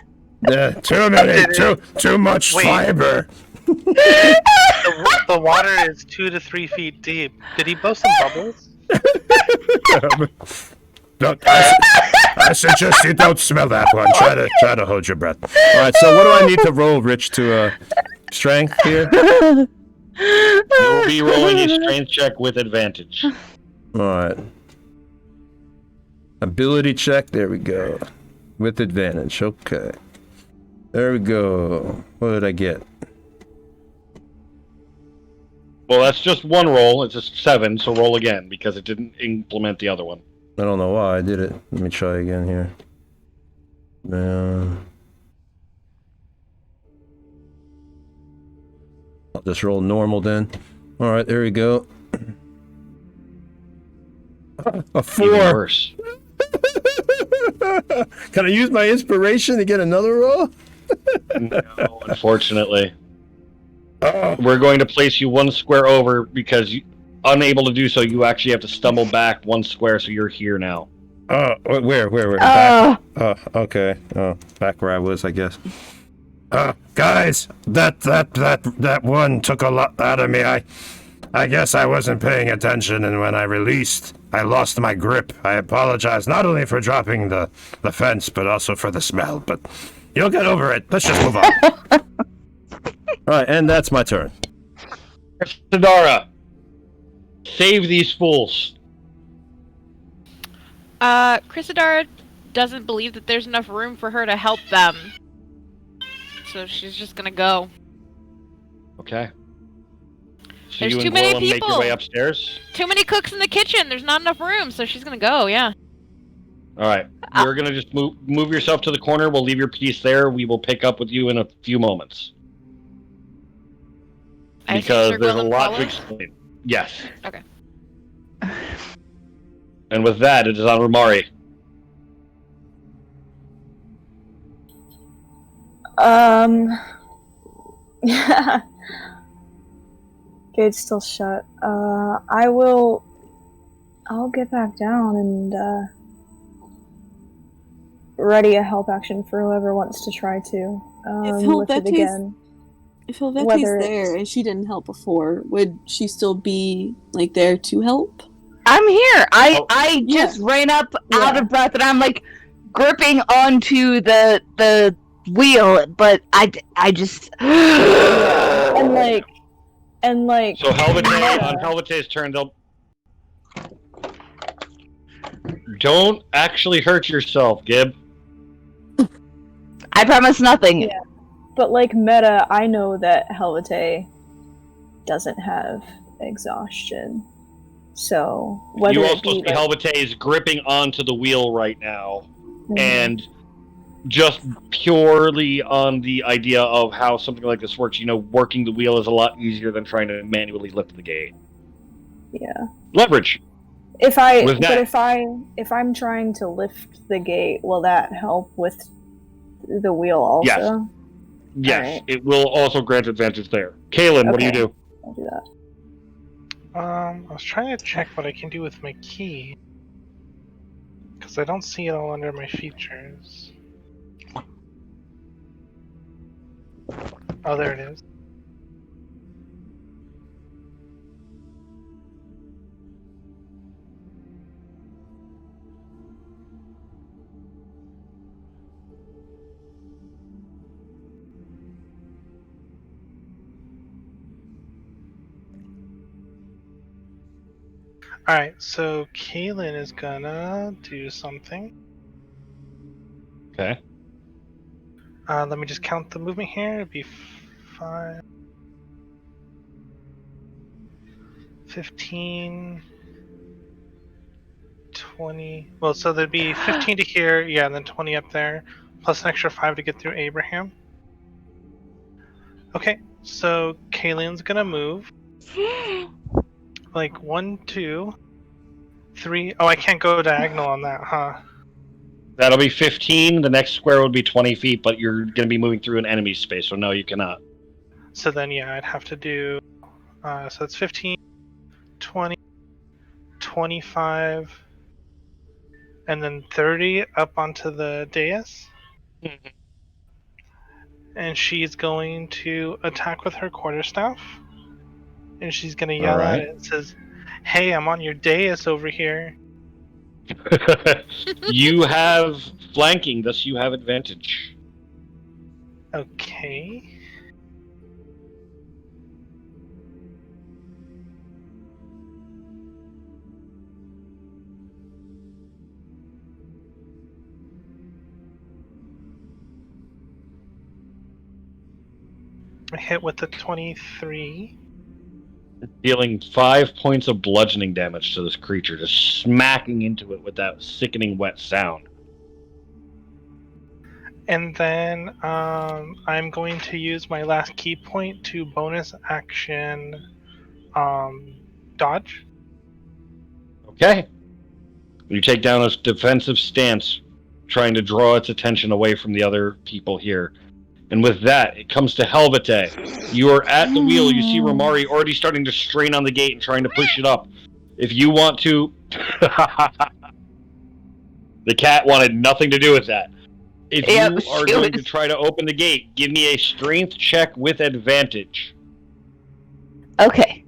Too many. Too much Wait. fiber. The water is 2 to 3 feet deep. Did he blow some bubbles? I suggest you don't smell that one. Try to hold your breath. all right. So what do I need to roll, Rich, to strength here? You will be rolling a strength check with advantage. All right. Ability check. There we go. With advantage. Okay. There we go. What did I get? Well, that's just one roll. It's just 7, so roll again because it didn't implement the other one. I don't know why I did it. Let me try again here. I'll just roll normal then. All right, there we go. A 4. Even worse. Can I use my inspiration to get another roll? No, unfortunately. We're going to place you 1 square over because unable to do so, you actually have to stumble back 1 square, so you're here now. Where? Back? Okay. Back where I was, I guess. Guys, that one took a lot out of me. I guess I wasn't paying attention, and when I released, I lost my grip. I apologize not only for dropping the fence, but also for the smell. But you'll get over it. Let's just move on. All right, and that's my turn. Sadara, save these fools. Chrysadara doesn't believe that there's enough room for her to help them. So she's just gonna go. Okay. So There's you too and many Gorlam make your people. way upstairs? Too many cooks in the kitchen. There's not enough room, so she's gonna go, yeah. Alright. You're gonna just move yourself to the corner. We'll leave your piece there. We will pick up with you in a few moments. I Because assume there's a Sir Gorlam lot to follows? explain. Yes. Okay. And with that, it is on Romari. Yeah. Gate's still shut. I'll get back down and, ready a help action for whoever wants to try to, with it again. If Helvette's Whether there and she didn't help before, would she still be, like, there to help? I'm here. I Yeah. just ran up out Yeah. of breath, and I'm like gripping onto the wheel, but I just And like So Helvete, on Helvete's turn, they'll... Don't actually hurt yourself, Gib. I promise nothing. Yeah. But like meta, I know that Helvete doesn't have exhaustion. So whether You it also be see Helvete is gripping onto the wheel right now, and just purely on the idea of how something like this works, working the wheel is a lot easier than trying to manually lift the gate. yeah. Leverage. If I'm trying to lift the gate, will that help with the wheel also? Yes. Yes, Alright. it will also grant advantage there. Kaylin, what do you Okay. do? I'll do that. I was trying to check what I can do with my key. Because I don't see it all under my features. Oh, there it is. Alright, so Kaylin is gonna do something. Okay. Let me just count the movement here. It'd be 5, 15, 20. Well, so there'd be 15 to here, yeah, and then 20 up there, plus an extra 5 to get through Abraham. Okay, so Kaylin's gonna move. Like 1, 2, 3. Oh, I can't go diagonal on that, huh? That'll be 15. The next square would be 20 feet, but you're going to be moving through an enemy space, so no, you cannot. So then, yeah, I'd have to do. So it's 15, 20, 25, and then 30 up onto the dais. Mhm. And she's going to attack with her quarterstaff. And she's going to All yell at right. it and says, "Hey, I'm on your dais over here." You have flanking, thus you have advantage. Okay. I hit with the 23. Dealing 5 points of bludgeoning damage to this creature, just smacking into it with that sickening wet sound. And then I'm going to use my last key point to bonus action dodge. Okay. You take down a defensive stance, trying to draw its attention away from the other people here. And with that, it comes to Helvete. You are at the wheel. You see Romari already starting to strain on the gate and trying to push it up. If you want to... The cat wanted nothing to do with that. If you are going to try to open the gate, give me a strength check with advantage. Okay.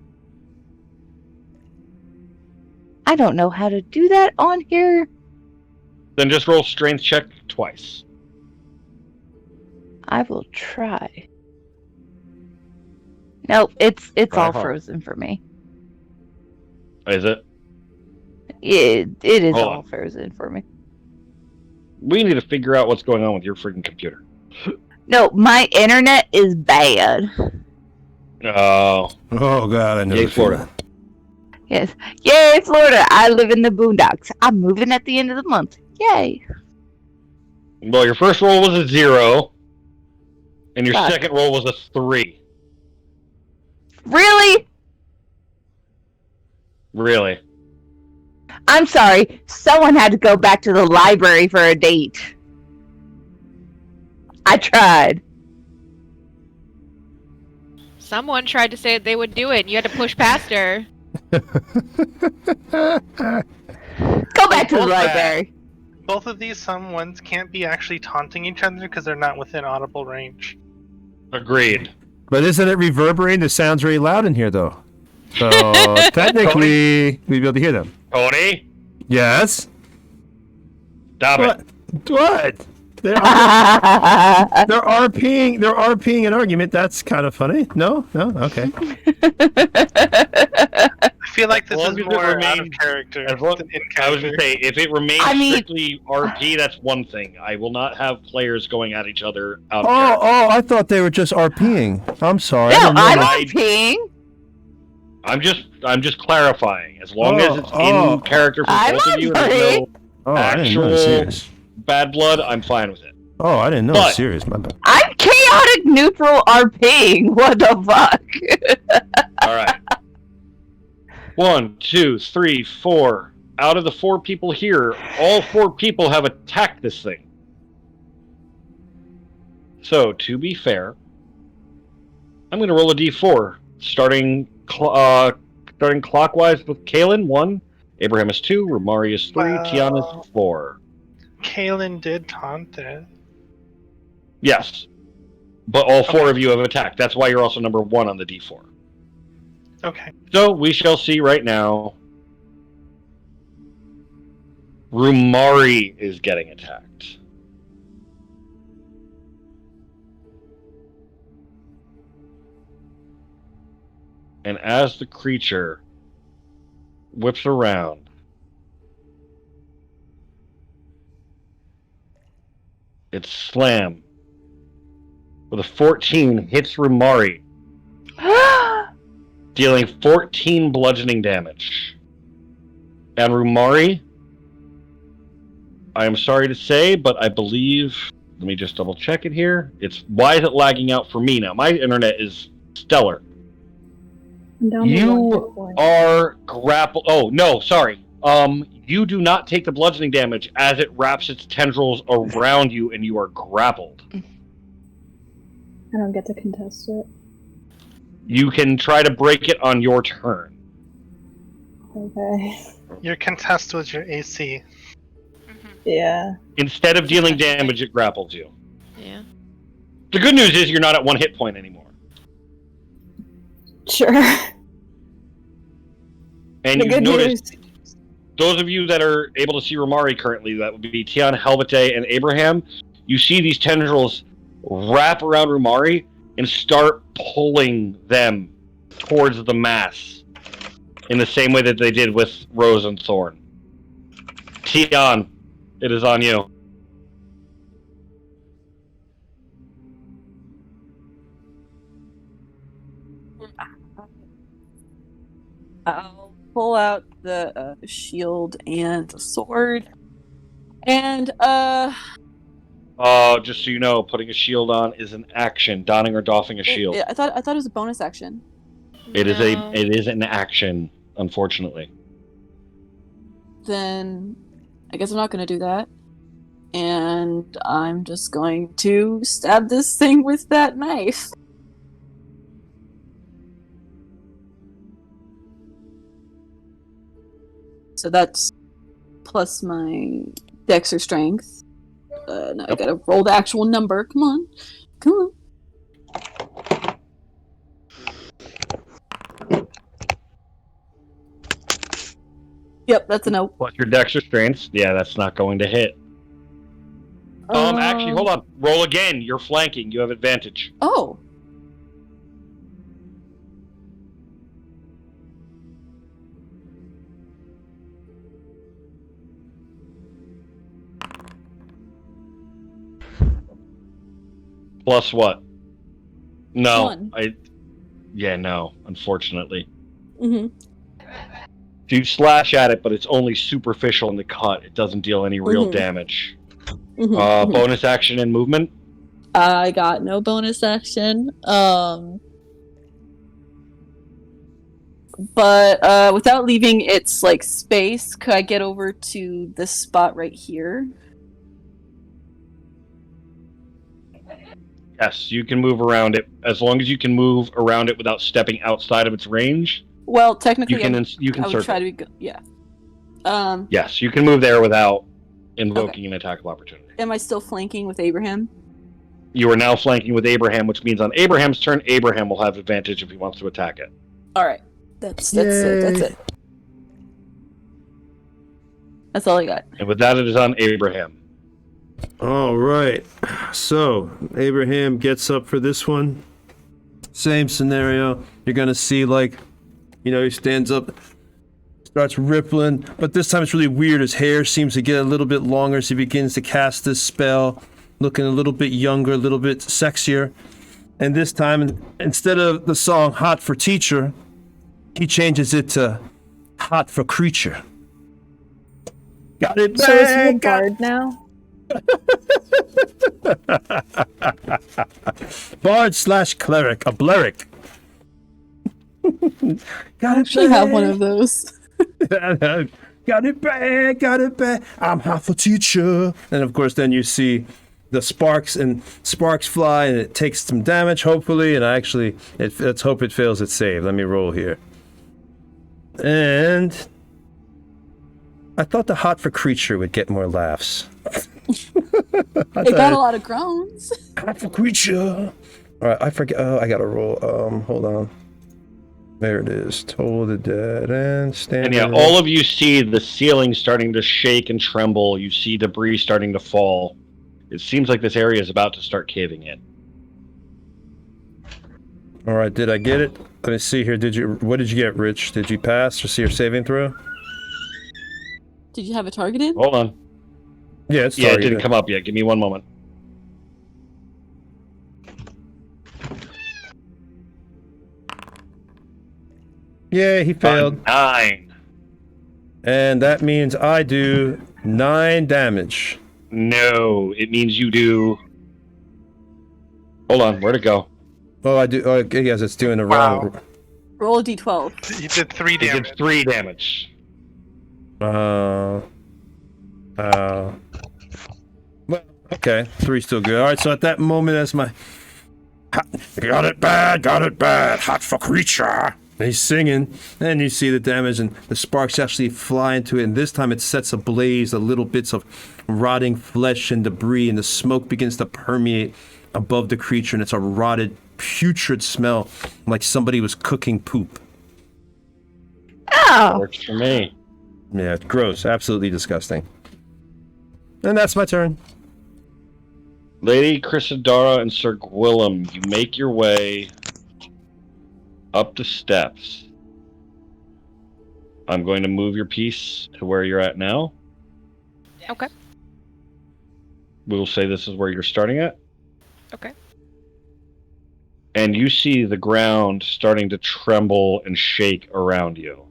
I don't know how to do that on here. Then just roll strength check twice. I will try. Nope, it's Try all hard. frozen for me. Is it? It is Hold all on. frozen for me. We need to figure out what's going on with your freaking computer. No, my internet is bad. Oh. Oh God, I know. Yay, the feeling. Florida. Yes. Yay, Florida. I live in the boondocks. I'm moving at the end of the month. Yay. Well, your first roll was a 0, and your Fuck. second roll was a 3. Really? Really? I'm sorry. Someone had to go back to the library for a date. I tried. Someone tried to say they would do it, and you had to push past her. Go back to the library. Both of these someones can't be actually taunting each other because they're not within audible range. Agreed. But isn't it reverberating? The sound's really loud in here, though. So technically, we'd be able to hear them. Tony? Yes. Stop What? it. What? They're RPing an argument. That's kind of funny. No? Okay. I feel like this As long is as it more out of remains- character As long, than in I was character. going to say, if it remains I mean- strictly RP, that's one thing. I will not have players going at each other out of Oh, character. I thought they were just RPing. I'm sorry. No, I didn't know I'm that. RPing. I'm just clarifying. As long as it's in character for I'm both of you, and there's no Oh, I didn't know it was actual serious. bad blood, I'm fine with it. Oh, I didn't know it was But- serious. My bad. I'm chaotic neutral RPing. What the fuck? All right. 1, 2, 3, 4. Out of the 4 people here, all 4 people have attacked this thing. So, to be fair, I'm going to roll a d4, starting clockwise with Kaelin, 1, Abraham is 2, Romari is 3, Wow. Tiana is 4. Kaelin did taunt it. Yes. But all 4 of you have attacked. That's why you're also number 1 on the d4. Okay. So, we shall see right now. Rumari is getting attacked. And as the creature whips around, Its slam with a 14 hits Rumari, dealing 14 bludgeoning damage. And Rumari, I am sorry to say, but I believe, let me just double check it here. Why is it lagging out for me now? My internet is stellar. I'm down to 1 hit You point. are grappled. Oh, no, sorry. You do not take the bludgeoning damage as it wraps its tendrils around you and you are grappled. I don't get to contest it. You can try to break it on your turn. Okay. Your contest was your AC. Yeah. Instead of dealing damage, it grapples you. Yeah. The good news is you're not at 1 hit point anymore. Sure. And The you good notice, news. those of you that are able to see Romari currently, that would be Tian, Helvete, and Abraham, you see these tendrils wrap around Romari and start pulling them towards the mass in the same way that they did with Rose and Thorn. Tian, it is on you. I'll pull out the shield and the sword. And, Just so you know, putting a shield on is an action. Donning or doffing a shield. I thought it was a bonus action. It is No. an action, unfortunately. Then I guess I'm not going to do that. And I'm just going to stab this thing with that knife. So that's plus my dex or strength. Now I gotta roll the actual number. Come on. Come on. Yep, that's a no. Plus your dex or strength. Yeah, that's not going to hit. Actually, hold on. Roll again. You're flanking. You have advantage. Oh. Plus what? No. 1. No, unfortunately. Mm-hmm. You slash at it, but it's only superficial in the cut. It doesn't deal any real Mhm. damage. Mm-hmm. Bonus action and movement? I got no bonus action. But without leaving its like space, could I get over to this spot right here? Yes, you can move around it. As long as you can move around it without stepping outside of its range, Well, technically, you can I circle. would try to be yeah. Yes, you can move there without invoking an attack of opportunity. Am I still flanking with Abraham? You are now flanking with Abraham, which means on Abraham's turn, Abraham will have advantage if he wants to attack it. All right, that's it. That's it. That's all I got. And with that, it is on Abraham. All right. So, Abraham gets up for this one. Same scenario. You're going to see, like, he stands up, starts rippling, but this time it's really weird. His hair seems to get a little bit longer as he begins to cast this spell, looking a little bit younger, a little bit sexier. And this time, instead of the song Hot for Teacher, he changes it to Hot for Creature. Got it back! So is he a bard now? Bard/cleric, a bleric. Got I it actually have one of those. Got it back. I'm half a teacher. And of course, then you see the sparks fly, and it takes some damage, hopefully. And let's hope it fails its save. Let me roll here. And I thought the Hot for Creature would get more laughs. It got a lot of groans. Hot for Creature. All right, I forget. Oh, I gotta roll. Hold on. There it is. Toll the dead and stand. And yeah, all of you see the ceiling starting to shake and tremble. You see debris starting to fall. It seems like this area is about to start caving in. All right, did I get it? Let me see here. What did you get, Rich? Did you pass or see your saving throw? Did you have it targeted? Hold on. Yeah, it's Yeah, it targeted. didn't come up yet. Give me one moment. Yeah, he failed. 9. And that means I do 9 damage. No, it means you do. Hold on, where'd it go? Oh, I do. Oh, yes, it's doing the Wow. wrong. Roll a d12. You did 3 You damage. did 3 damage. Well, okay, 3's still good. All right, so at that moment, as my Got it bad, hot for creature. he's singing, and you see the damage, and the sparks actually fly into it, and this time it sets ablaze the little bits of rotting flesh and debris, and the smoke begins to permeate above the creature, and it's a rotted, putrid smell, like somebody was cooking poop. Oh, Works for me. Yeah, gross, absolutely disgusting. And that's my turn. Lady Chrysadara and Sir Gwillem, you make your way up the steps. I'm going to move your piece to where you're at now. Okay. We will say this is where you're starting at. Okay. And you see the ground starting to tremble and shake around you.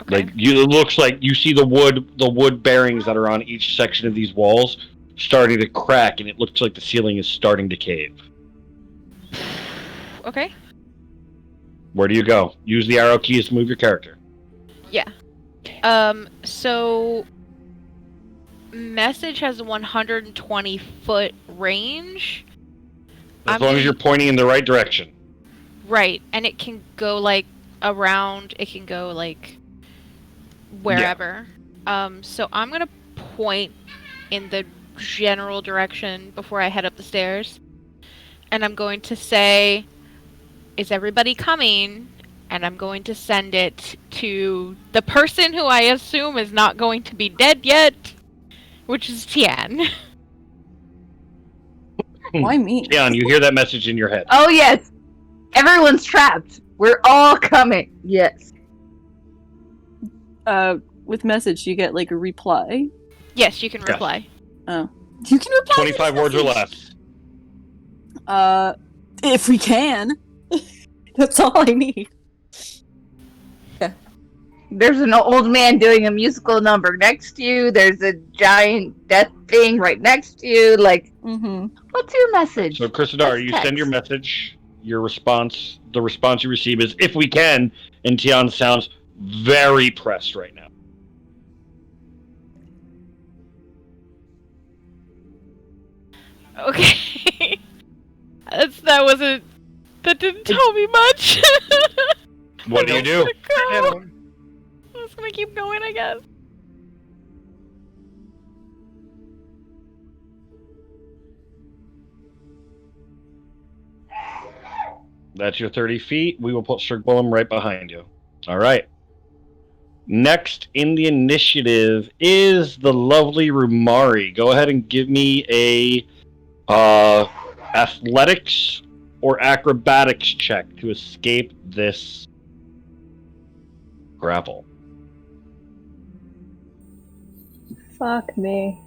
Okay. Like it looks like you see the wood bearings that are on each section of these walls starting to crack, and it looks like the ceiling is starting to cave. Okay. Where do you go? Use the arrow keys to move your character. Yeah. So message has a 120-foot range. As long as you're pointing in the right direction. Right, and it can go like around. It can go like wherever. So I'm gonna point in the general direction before I head up the stairs, and I'm going to say, "Is everybody coming?" And I'm going to send it to the person who I assume is not going to be dead yet, which is Tian. Why me? Tian, you hear that message in your head. oh yes. Everyone's trapped. We're all coming. Yes. With message, you get like a reply. Yes, you can reply. Oh, you can reply. 25 words or less. If we can. That's all I need. There's an old man doing a musical number next to you. There's a giant death thing right next to you. Like, what's your message? So, Chrysadara, you send your message. Your response, the response you receive is, "If we can," and Tian sounds very pressed right now. Okay. That didn't tell me much. What do you do? I'm just gonna keep going, I guess. That's your 30 feet. We will put Sir Gwillem right behind you. All right. Next in the initiative is the lovely Rumari. Go ahead and give me a athletics or acrobatics check to escape this grapple. Fuck me.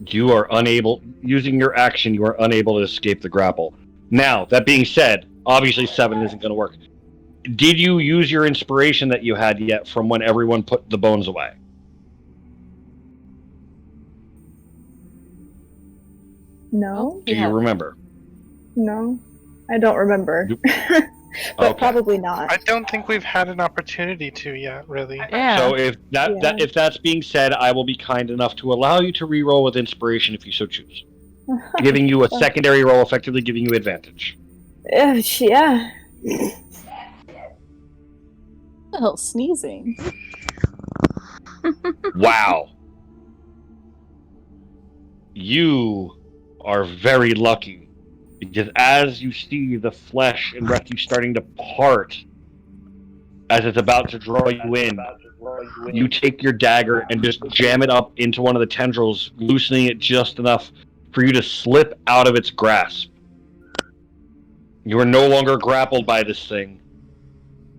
You are unable, using your action, you are unable to escape the grapple. Now, that being said, obviously 7 isn't going to work. Did you use your inspiration that you had yet from when everyone put the bones away? No? Do you remember? No. I don't remember. But Okay. probably not. I don't think we've had an opportunity to yet, really. Yeah. So if if that's being said, I will be kind enough to allow you to re-roll with inspiration if you so choose, giving you a secondary roll, effectively giving you advantage. Yeah. What the hell, sneezing? Wow. You are very lucky, because as you see the flesh and refuse starting to part as it's about to draw you in, you take your dagger and just jam it up into one of the tendrils, loosening it just enough for you to slip out of its grasp. You are no longer grappled by this thing.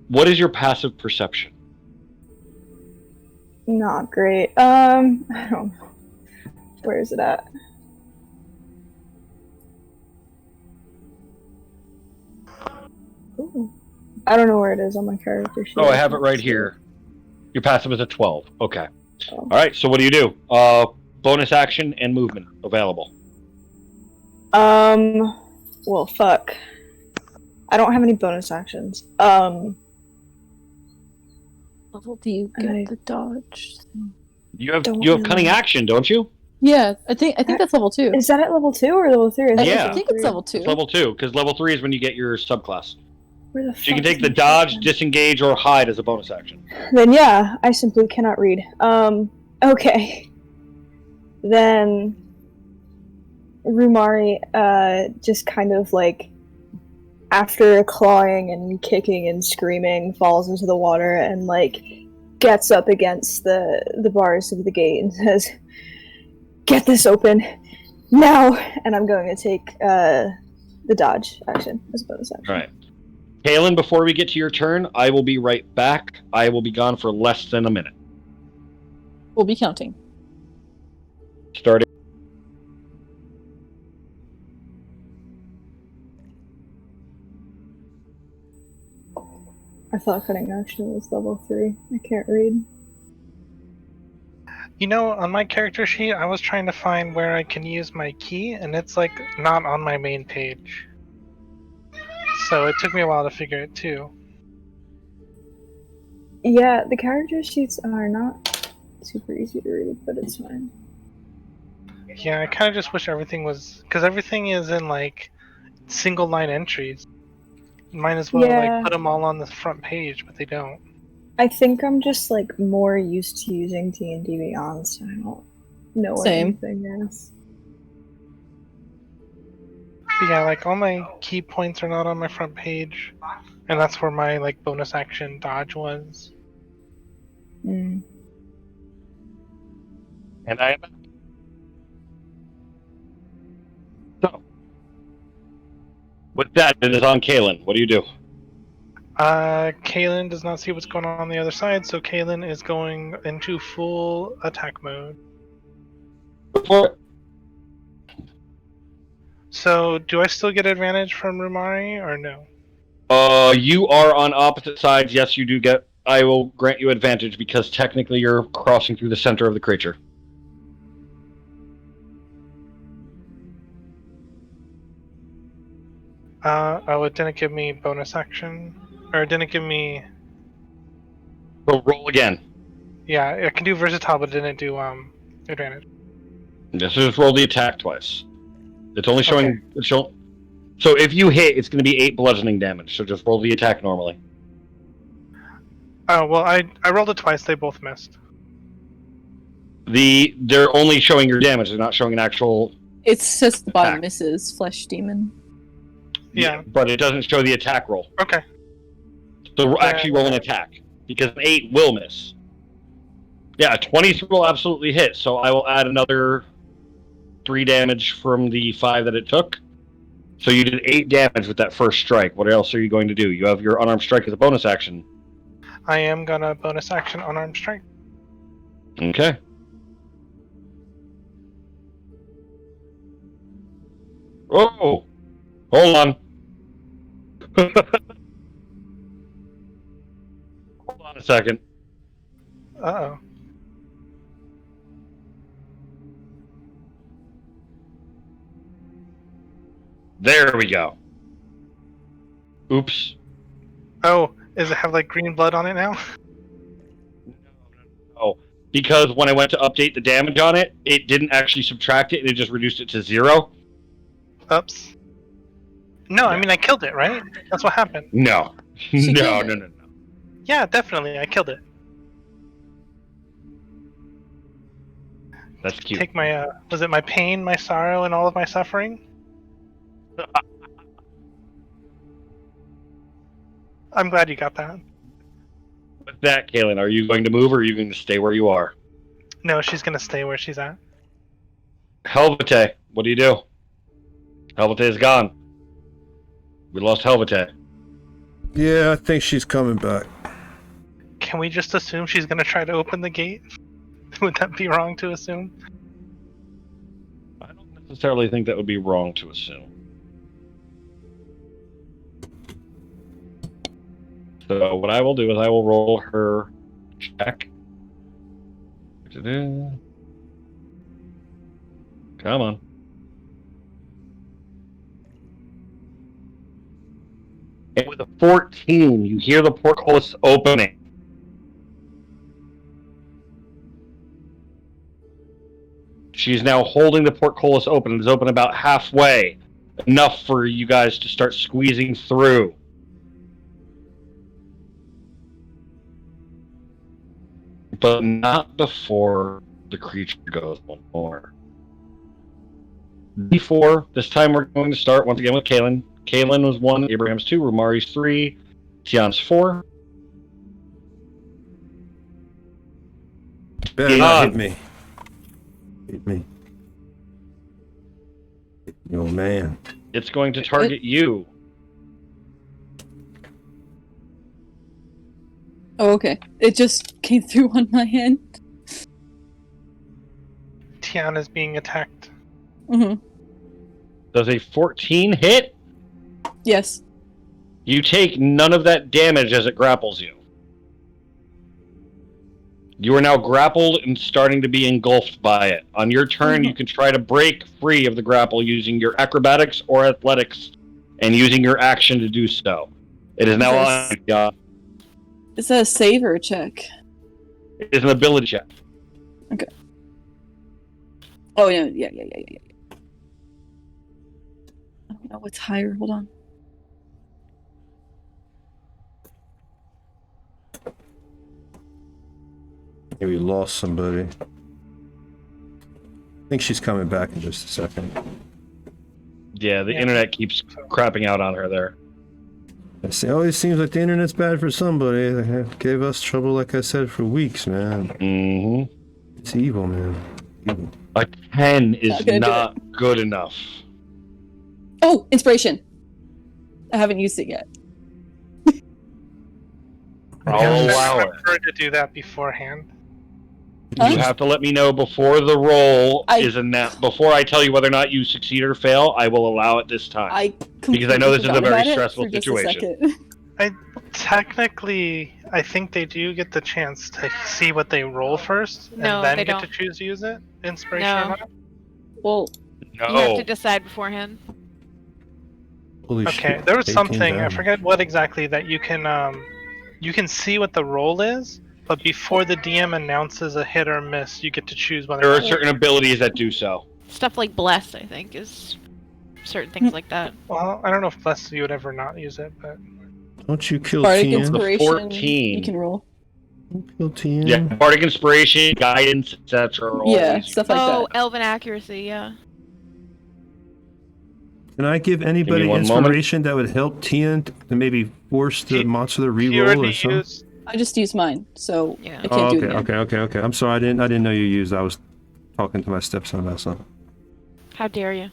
What is your passive perception? Not great. I don't know. Where is it at? I don't know where it is on my character sheet. Oh, I have it right here. Your passive is a 12. Okay. Oh. All right. So what do? Bonus action and movement available. Well, fuck. I don't have any bonus actions. Level do you get the dodge? You have cunning action, don't you? Yeah, I think that's level 2. Is that at level 2 or level 3? Yeah. I think it's level 2. It's level 2, because level 3 is when you get your subclass. Where the So you can fuck take is the my dodge, shotgun? disengage, or hide as a bonus action. Then yeah, I simply cannot read. Okay. Then Rumari, just kind of like, after clawing and kicking and screaming, falls into the water and like gets up against the bars of the gate and says, "Get this open now!" And I'm going to take the dodge action as a bonus action. All right. Kalen, before we get to your turn, I will be right back. I will be gone for less than a minute. We'll be counting. Starting. I thought cutting action was level 3. I can't read. You know, on my character sheet, I was trying to find where I can use my key, and it's like not on my main page. So it took me a while to figure it too. Yeah, the character sheets are not super easy to read, but it's fine. Yeah, I kind of just wish everything was, because everything is in like single line entries. Might as well Yeah. like put them all on the front page, but they don't. I think I'm just like more used to using D&D Beyond, so I don't know Same. anything else. But yeah, like all my key points are not on my front page, and that's where my like bonus action dodge was. Mm. And I am back. So, with that, it is on Kalen. What do you do? Kaylin does not see what's going on the other side, so Kaylin is going into full attack mode. Before So, do I still get advantage from Rumari, or no? you are on opposite sides. Yes, you do get. I will grant you advantage because technically you're crossing through the center of the creature. Oh, it didn't give me bonus action, or it didn't give me. So roll again. Yeah, I can do versatile, but it didn't do advantage. Just roll the attack twice. It's only showing. Okay. It's show, so if you hit, it's going to be 8 bludgeoning damage. So just roll the attack normally. Oh well, I rolled it twice. They both missed. They're only showing your damage. They're not showing an actual. It says the bottom Attack. misses Flesh Demon. Yeah. But it doesn't show the attack roll. Okay. So actually roll an attack because an 8 will miss. Yeah, a 23 will absolutely hit. So I will add another 3 damage from the 5 that it took. So you did 8 damage with that first strike. What else are you going to do? You have your unarmed strike as a bonus action. I am gonna bonus action unarmed strike. Okay. Oh! Hold on. Hold on a second. Uh-oh. There we go. Oops. Oh, does it have like green blood on it now? No. Because when I went to update the damage on it, it didn't actually subtract it, it just reduced it to 0. Oops. No, I mean I killed it, right? That's what happened. No. She No. killed it. Yeah, definitely, I killed it. That's cute. Take my, was it my pain, my sorrow, and all of my suffering? I'm glad you got that. With that, Kaylin, are you going to move or are you going to stay where you are? No, she's gonna stay where she's at. Helvete, what do you do? Helvete is gone. We lost Helvete. Yeah, I think she's coming back. Can we just assume she's gonna try to open the gate? Would that be wrong to assume? I don't necessarily think that would be wrong to assume. So what I will do is I will roll her check. Come on. And with a 14, you hear the portcullis opening. She's now holding the portcullis open. It is open about halfway. Enough for you guys to start squeezing through. But not before the creature goes one more. Before, this time we're going to start once again with Kaylin. Kaylin was 1, Abraham's 2, Romari's 3, Tian's 4. Better not hit me. Hit me. Hit me, old man. It's going to target you. Oh, okay. It just came through on my hand. Tiana's being attacked. Mm-hmm. Does a 14 hit? Yes. You take none of that damage as it grapples you. You are now grappled and starting to be engulfed by it. On your turn, you can try to break free of the grapple using your acrobatics or athletics, and using your action to do so. It is now on. Is that a save or a check? It is an ability check. Okay. Oh yeah. I don't know what's higher. Hold on. Hey, we lost somebody. I think she's coming back in just a second. Yeah, the internet keeps crapping out on her there. It always seems like the internet's bad for somebody. They gave us trouble, like I said, for weeks, man. Mm-hmm. It's evil, man. Evil. A 10 is not good enough. Oh, inspiration. I haven't used it yet. I'll allow I it. prefer to do that beforehand. You have to let me know before the roll is before I tell you whether or not you succeed or fail. I will allow it this time because I know this is a very stressful situation. I think they do get the chance to see what they roll first, No, and then they get don't. to choose to use it. Inspiration No. or not? Well, no. You have to decide beforehand. Holy Okay, shit, there was 18 something I down. forget what exactly that you can see what the roll is, but before the DM announces a hit or miss, you get to choose whether. There or are not- certain abilities that do so. Stuff like Bless, I think, is certain things like that. Well, I don't know if Bless you would ever not use it, but Don't you kill Bardic Tian? inspiration. 14. You can roll. Don't kill Tian. Yeah, bardic inspiration, guidance, etc. Yeah, stuff like Oh, that. Elven accuracy, yeah. Can I give anybody one inspiration that would help Tian to maybe force the monster to if you reroll already or something? use I just used mine, so Yeah. I can't Oh, do okay, it again. okay. I'm sorry, I didn't know you used. I was talking to my stepson about something. How dare you?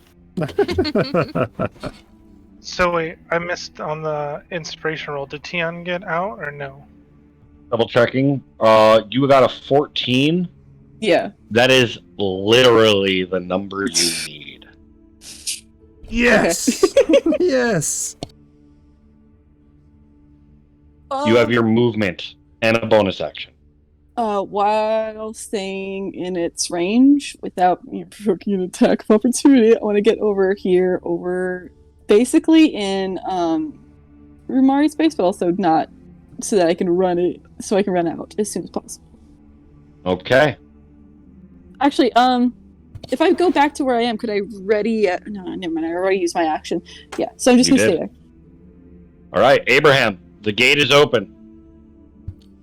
So wait, I missed on the inspiration roll. Did Tian get out or no? Double checking. You got a 14. Yeah. That is literally the number you need. Yes, yes. You have your movement and a bonus action. While staying in its range without provoking an attack of opportunity, I want to get over here, basically in Rumari's space, but also not so that I can run out as soon as possible. Okay. Actually, if I go back to where I am, could I ready? No, never mind. I already used my action. Yeah, so I'm just You gonna did. stay there. All right, Abraham. The gate is open.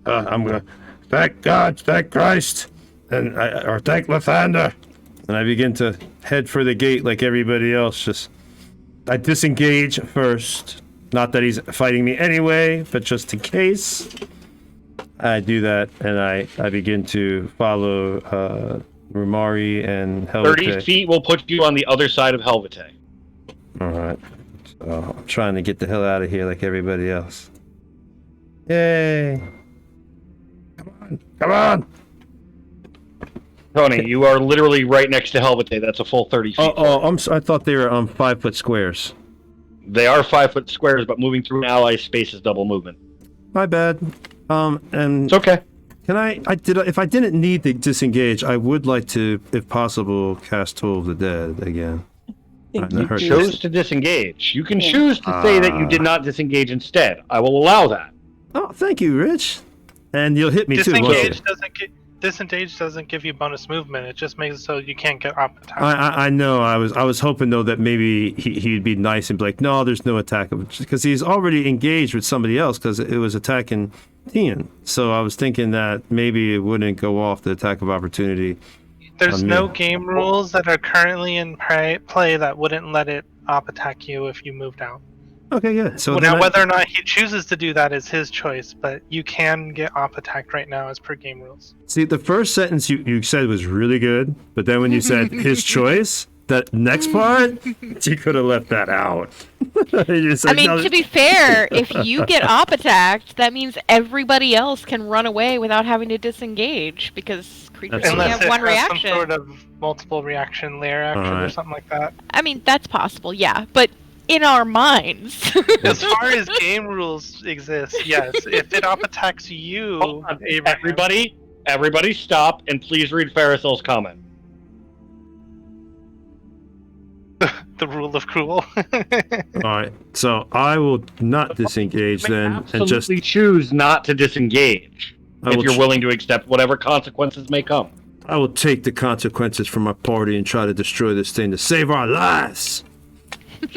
I'm gonna thank God, thank Christ, or thank Lathander. And I begin to head for the gate like everybody else. I disengage first. Not that he's fighting me anyway, but just in case. I do that, and I begin to follow Rumari and Helvete. 30 feet will put you on the other side of Helvete. Alright. So I'm trying to get the hell out of here like everybody else. Yay! Come on! Tony, you are literally right next to Helvete. That's a full 30 feet. I thought they were 5-foot squares. They are 5-foot squares, but moving through an ally space is double movement. my bad. And It's okay. can if I didn't need to disengage, I would like to, if possible, cast Toll of the Dead again. You chose to disengage. You can choose to say that you did not disengage instead. I will allow that. Oh, thank you, Rich. And you'll hit me too, won't you? Disengage doesn't give you bonus movement. It just makes it so you can't get up attack. I know. I was hoping though that maybe he'd be nice and be like, no, there's no attack, because he's already engaged with somebody else because it was attacking Tian. So I was thinking that maybe it wouldn't go off the attack of opportunity. There's no game rules that are currently in play that wouldn't let it op attack you if you moved out. Okay, good. So now, whether or not he chooses to do that is his choice, but you can get op attacked right now as per game rules. See, the first sentence you said was really good, but then when you said his choice, that next part, you could have left that out. I mean, to be fair, if you get op attacked, that means everybody else can run away without having to disengage, because creatures only have one reaction. Some sort of multiple reaction, layer action, or something like that. I mean, that's possible, yeah, but in our minds. As far as game rules exist, yes. If it op attacks you, everybody stop and please read Farisol's comment. The rule of cruel. Alright, so I will not disengage then, and just choose not to disengage if you're willing to accept whatever consequences may come. I will take the consequences from my party and try to destroy this thing to save our lives.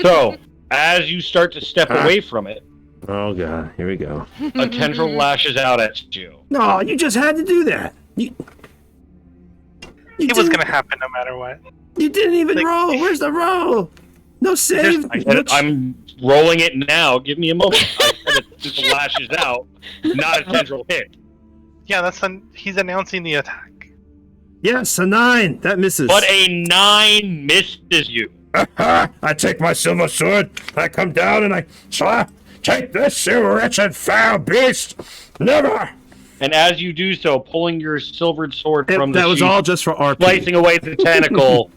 So, as you start to step away from it, oh god, here we go. A tendril lashes out at you. No, you just had to do that. It was going to happen no matter what. You didn't even roll. Where's the roll? No save. I'm rolling it now. Give me a moment. I said it just lashes out, not a tendril hit. Yeah, he's announcing the attack. Yes, a 9. That misses. But a 9 misses you. I take my silver sword, I come down and I take this, you wretched foul beast! Never! And as you do so, pulling your silvered sword from the that was sheath, all just for RP. Slicing away the tentacle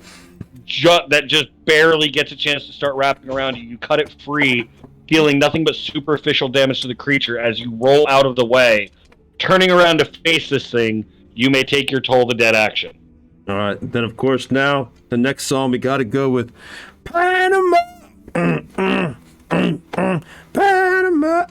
that just barely gets a chance to start wrapping around you. You cut it free, dealing nothing but superficial damage to the creature as you roll out of the way. Turning around to face this thing, you may take your Toll the Dead action. Alright, then of course now, the next song we gotta go with Panama! Panama!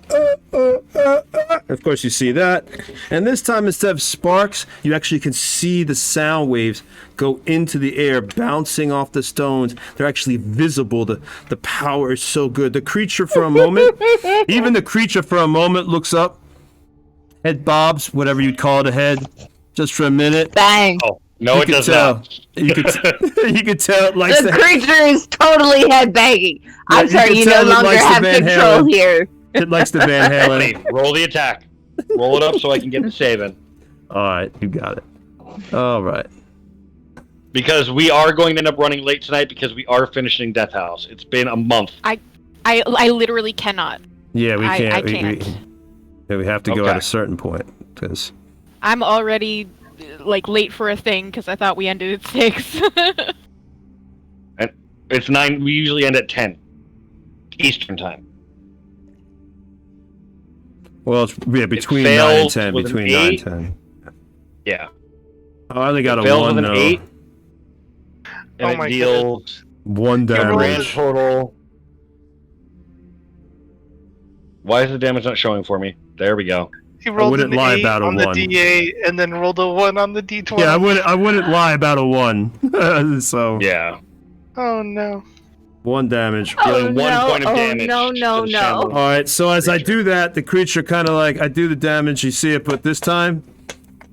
Of course you see that. And this time instead of sparks, you actually can see the sound waves go into the air, bouncing off the stones. They're actually visible. The power is so good. The creature for a moment, even the creature for a moment looks up. Head bobs, whatever you'd call it, a head, just for a minute. Bang! Oh. No, it does not. You could tell it likes the creature is totally headbanging. I'm sorry, you no longer have control here. It likes the Van Halen. Roll the attack. Roll it up so I can get the save in. Alright, you got it. Alright. Because we are going to end up running late tonight because we are finishing Death House. It's been a month. I literally cannot. Yeah, we can't. I can't. We have to go at a certain point. Because I'm already late for a thing because I thought we ended at 6. And it's 9. We usually end at 10 Eastern time. Well, it's between 9 and 10. Between 9 and 10. Yeah. Oh, I only got a 1 with an though. 8. And it deals 1 damage. Grand total. Why is the damage not showing for me? There we go. He rolled wouldn't an lie 8 about a on 1. the D8 and then rolled a 1 on the D20. Yeah, I wouldn't lie about a 1. So yeah. Oh no. 1 damage. Dealing 1 point of damage. No. All right, so as I do that, the creature kind of I do the damage, you see it, but this time,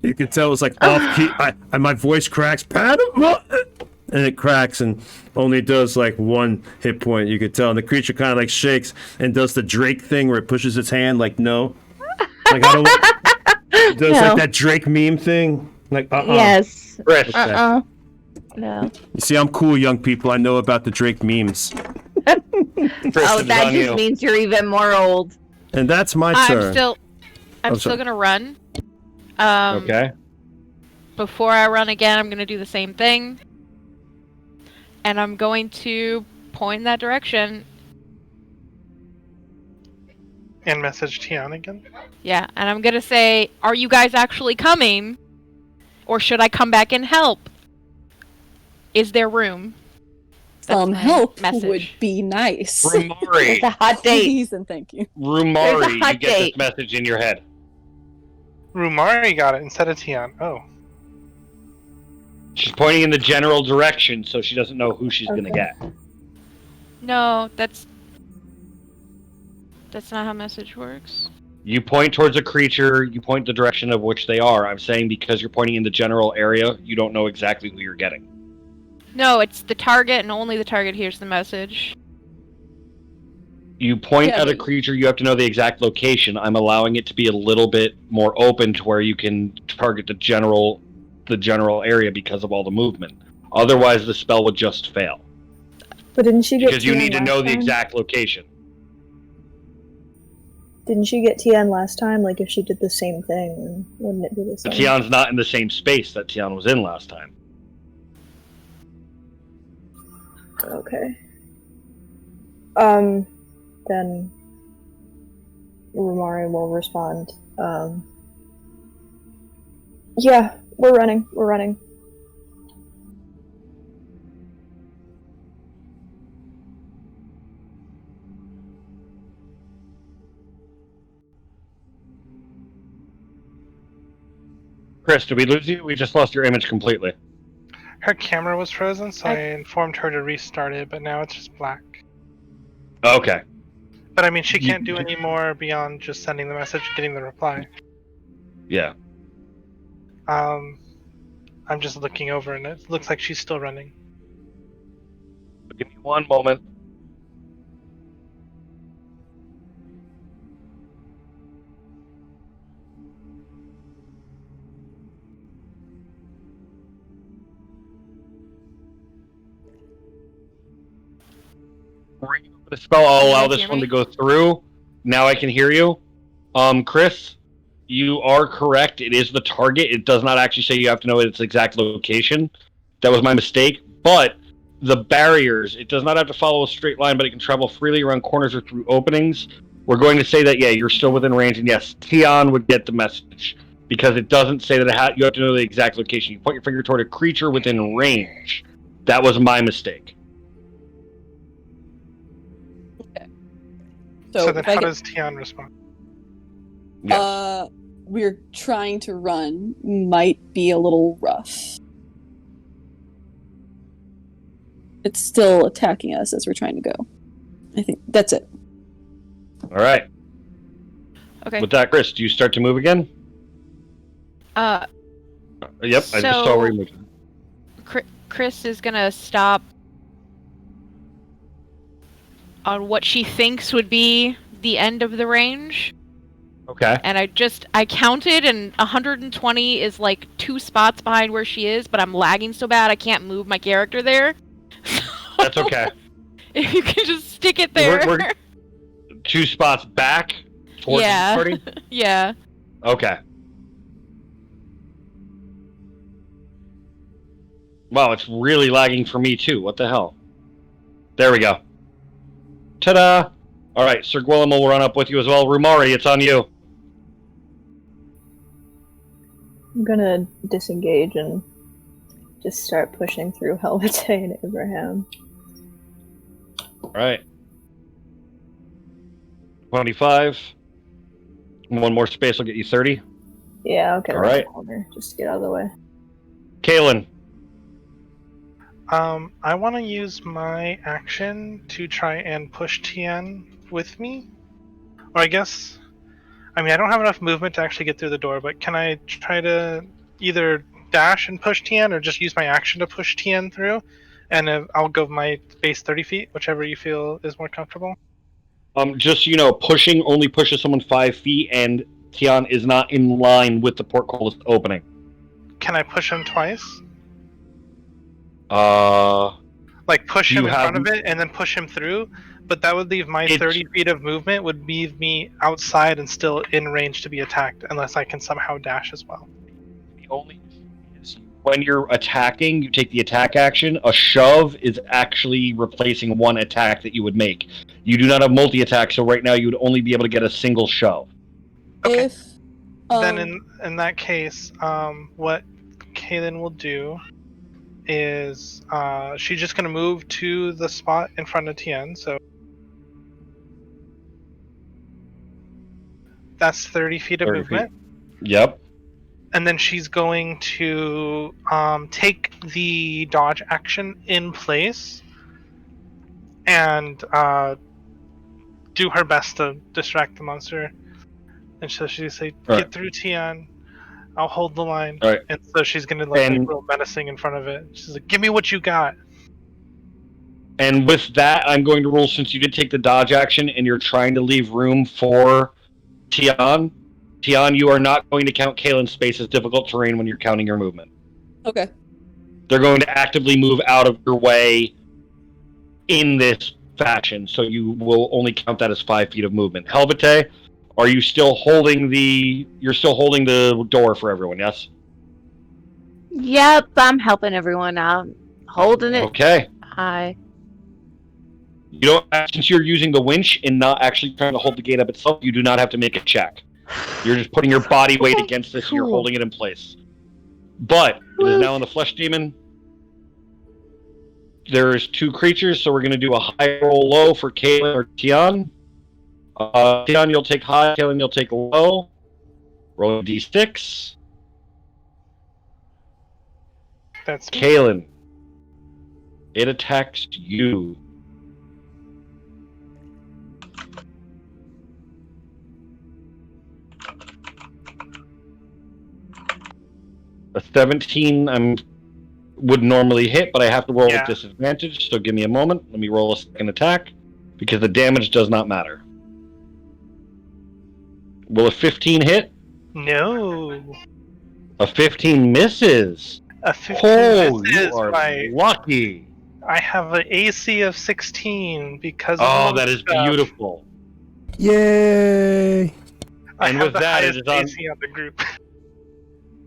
you can tell it's off key. My voice cracks, and it cracks and only does 1 hit point. You can tell, and the creature kind of shakes and does the Drake thing where it pushes its hand no. I don't does that Drake meme thing. Yes. Chris. No. You see, I'm cool, young people. I know about the Drake memes. That just means you're even more old. And that's my turn. I'm still gonna run. Okay. Before I run again, I'm gonna do the same thing. And I'm going to point in that direction. And message Tian again. Yeah, and I'm gonna say, are you guys actually coming? Or should I come back and help? Is there room? That's my Help message. would be nice. Rumari, It's a hot date. Please and thank you. Rumari, There's a you hot get date. this message in your head. Rumari got it instead of Tian. Oh. She's pointing in the general direction, so she doesn't know who she's gonna Okay. get. No, that's not how message works. You point towards a creature, you point the direction of which they are. I'm saying because you're pointing in the general area, you don't know exactly who you're getting. No, it's the target, and only the target hears the message. You point Yeah, at a but- creature, you have to know the exact location. I'm allowing it to be a little bit more open to where you can target the general area because of all the movement. Otherwise, the spell would just fail. But didn't she get Because you TN need to last know the time? exact location. Didn't she get TN last time? Like, if she did the same thing, wouldn't it be the But same? Tian's not in the same space that Tian was in last time. Okay. Then Rumari will respond. Yeah, we're running. We're running. Chris, did we lose you? We just lost your image completely. Her camera was frozen, so I informed her to restart it, but now it's just black. Okay. But I mean, she can't do any more beyond just sending the message and getting the reply. Yeah. I'm just looking over, and it looks like she's still running. Give me one moment. Were you able to spell? I'll You allow guys this hear one me? to go through. Now I can hear you. Chris, you are correct. It is the target. It does not actually say you have to know its exact location. That was my mistake. But the barriers, it does not have to follow a straight line, but it can travel freely around corners or through openings. We're going to say that, yeah, you're still within range, and yes, Tian would get the message. Because it doesn't say that you have to know the exact location. You point your finger toward a creature within range. That was my mistake. So then if I how get- does Tian respond? Yes. We're trying to run might be a little rough. It's still attacking us as we're trying to go. I think that's it. All right. Okay. With that, Chris, do you start to move again? Yep, I just saw where you moved. Chris is gonna stop on what she thinks would be the end of the range. Okay. And I counted, and 120 is like 2 spots behind where she is, but I'm lagging so bad I can't move my character there. That's okay. If you can just stick it there. We're 2 spots back towards Yeah. the party? Yeah. Okay. Wow, it's really lagging for me too. What the hell? There we go. Ta-da! Alright, Sir Gwillem will run up with you as well. Rumari, it's on you. I'm gonna disengage and just start pushing through Helvete and Abraham. Alright. 25. One more space will get you 30. Yeah, I'll get All around right. the corner. Just get out of the way. Kaylin. I want to use my action to try and push Tian with me. Or I guess, I mean, I don't have enough movement to actually get through the door, but can I try to either dash and push Tian, or just use my action to push Tian through? And I'll go my base 30 feet, whichever you feel is more comfortable. Just so you know, pushing only pushes someone 5 feet, and Tian is not in line with the portcullis opening. Can I push him twice? Like push You him in front have- of it and then push him through? But that would leave my It's- 30 feet of movement would leave me outside and still in range to be attacked, unless I can somehow dash as well. The only issue is you when you're attacking, you take the attack action. A shove is actually replacing one attack that you would make. You do not have multi-attack, so right now you would only be able to get a single shove. Okay. If Then in that case, what Kaylin will do is she's just gonna move to the spot in front of Tien. So that's 30 feet of 30 movement. Yep. And then she's going to take the dodge action in place and do her best to distract the monster. And so she's say, "Get Right. through, Tian. I'll hold the line." Right. And so she's gonna like real menacing in front of it. She's like, "Give me what you got." And with that, I'm going to roll, since you did take the dodge action and you're trying to leave room for Tian. Tian, you are not going to count Kaylin's space as difficult terrain when you're counting your movement. Okay. They're going to actively move out of your way in this fashion, so you will only count that as 5 feet of movement. Helvete, are you still holding you're still holding the door for everyone, yes? Yep, I'm helping everyone out. Holding it. Okay. Hi. You don't, since you're using the winch and not actually trying to hold the gate up itself, you do not have to make a check. You're just putting your body weight against this, and you're holding it in place. But it is now in the flesh demon. There's 2 creatures, so we're going to do a high roll low for Kaylin or Tian. Tian, you'll take high. Kaylin, you'll take low. Roll a d6. That's me. Kaylin. It attacks you. A 17 would normally hit, but I have to roll with disadvantage, so give me a moment. Let me roll a second attack, because the damage does not matter. Will a 15 hit? No. A 15 misses. A 15 Oh, misses, you are right. lucky. I have an AC of 16 because of Oh, most that is stuff. beautiful. Yay! I And have with the that, it highest is on. AC on the group.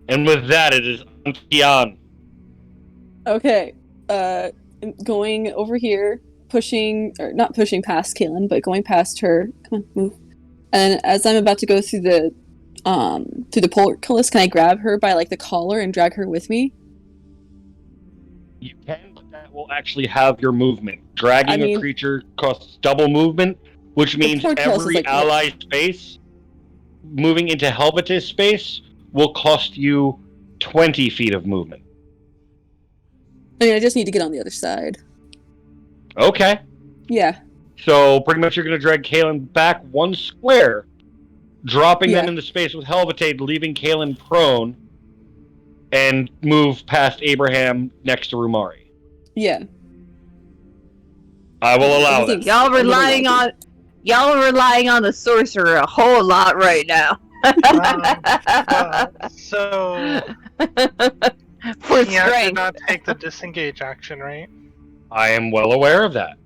And with that, it is on Tian. Okay. Going over here, not pushing past Kaylin, but going past her. Come on, move. And as I'm about to go through the portcullis, can I grab her by like the collar and drag her with me? You can, but that will actually have your movement. Dragging a creature costs double movement, which means every ally space moving into Helvete's space will cost you 20 feet of movement. I mean, I just need to get on the other side. Okay. Yeah. So pretty much you're going to drag Kaylin back 1 square, dropping them into space with Helvete, leaving Kaylin prone, and move past Abraham next to Rumari. Yeah. I will allow that. Y'all are relying on the sorcerer a whole lot right now. So For Tian did not take the disengage action, right? I am well aware of that.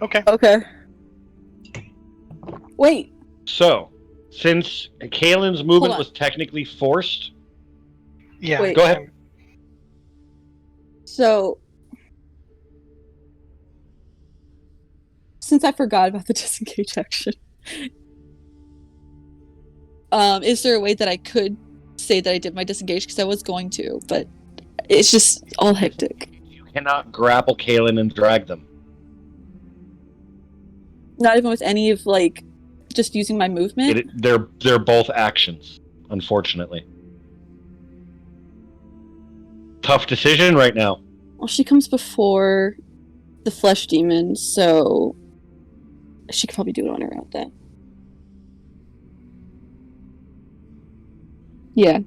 Okay. Okay. Wait. So, since Kaylin's movement was technically forced... Yeah, wait. Go ahead. So, since I forgot about the disengage action, is there a way that I could say that I did my disengage? Because I was going to, but it's just all hectic. You cannot grapple Kaylin and drag them. Not even with any of, like, just using my movement? They're both actions, unfortunately. Tough decision right now. Well, she comes before the flesh demon, so she could probably do it on her own then. Yeah.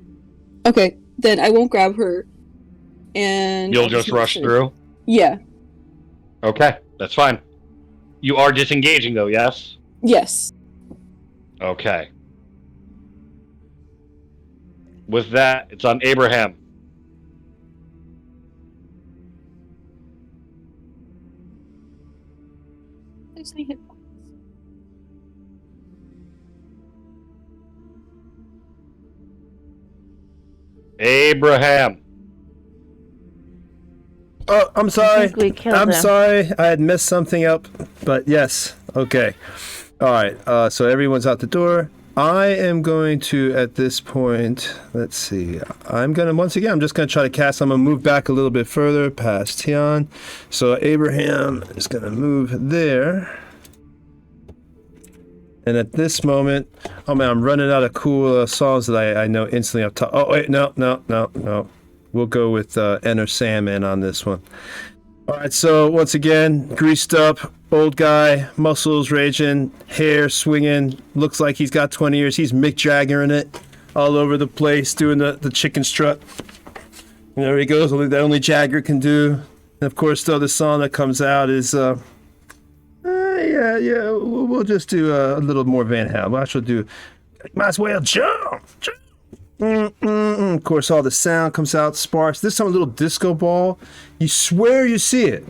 Okay, then I won't grab her, and... You'll just rush through? Yeah. Okay, that's fine. You are disengaging, though, yes? Yes. Okay. With that, it's on Abraham. There's any hit points. Abraham. Oh, I'm sorry. we killed I'm him. sorry. I had messed something up. But yes. Okay. All right. So everyone's out the door. I am going to, at this point, let's see. I'm just going to try to cast. I'm going to move back a little bit further past Tian. So Abraham is going to move there. And at this moment, oh man, I'm running out of cool songs that I know instantly off top. Oh, wait, no. We'll go with Enter Sandman on this one. All right, so once again, greased up, old guy, muscles raging, hair swinging, looks like he's got 20 years. He's Mick Jagger in it, all over the place, doing the chicken strut. And there he goes, that only Jagger can do. And of course, the other song that comes out is, we'll just do a little more Van Halen. We'll actually do, might as well jump. Of course, all the sound comes out, sparks. This time a little disco ball. You swear you see it.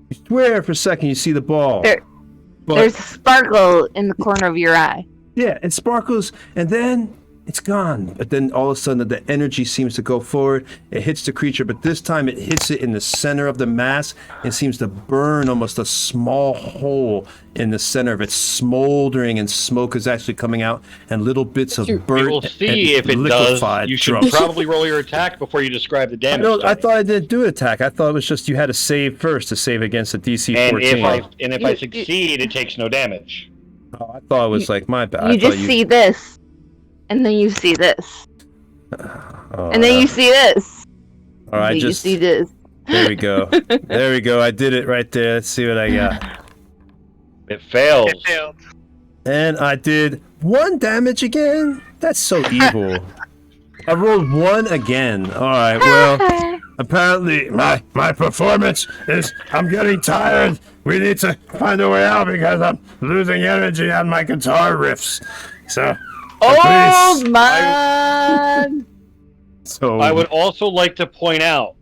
You swear for a second you see the ball. There's a sparkle in the corner of your eye. Yeah, it sparkles, and then it's gone. But then all of a sudden the energy seems to go forward. It hits the creature, but this time it hits it in the center of the mass and seems to burn almost a small hole in the center of it, smoldering, and smoke is actually coming out, and little bits of burnt We will see if it does. You should probably roll your attack before you describe the damage. I thought I didn't do attack. I thought it was just you had to save first to save against a DC 14. And if I succeed, it takes no damage. Oh, I thought it was like my bad. You just see this. And then you see this. And then you see this. All right, you see this. There we go. There we go. I did it right there. Let's see what I got. It fails. It failed. And I did 1 damage again? That's so evil. I rolled 1 again. All right, well, apparently My performance is, I'm getting tired. We need to find a way out because I'm losing energy on my guitar riffs. So, Oh, man! So I would also like to point out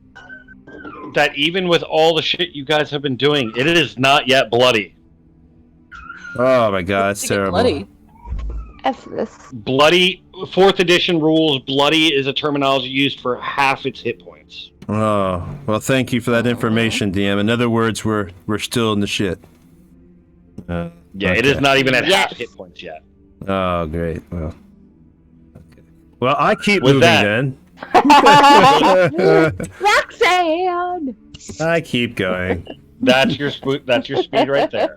that even with all the shit you guys have been doing, it is not yet bloody. Oh my god, that's terrible. Bloody. F this. Bloody, 4th edition rules, bloody is a terminology used for half its hit points. Oh, well, thank you for that information, DM. In other words, we're still in the shit. Yeah, okay. it is not even at half hit points yet. Oh, great. Well, okay. Well, I keep With moving that- then. Roxanne! I keep going. That's your speed right there.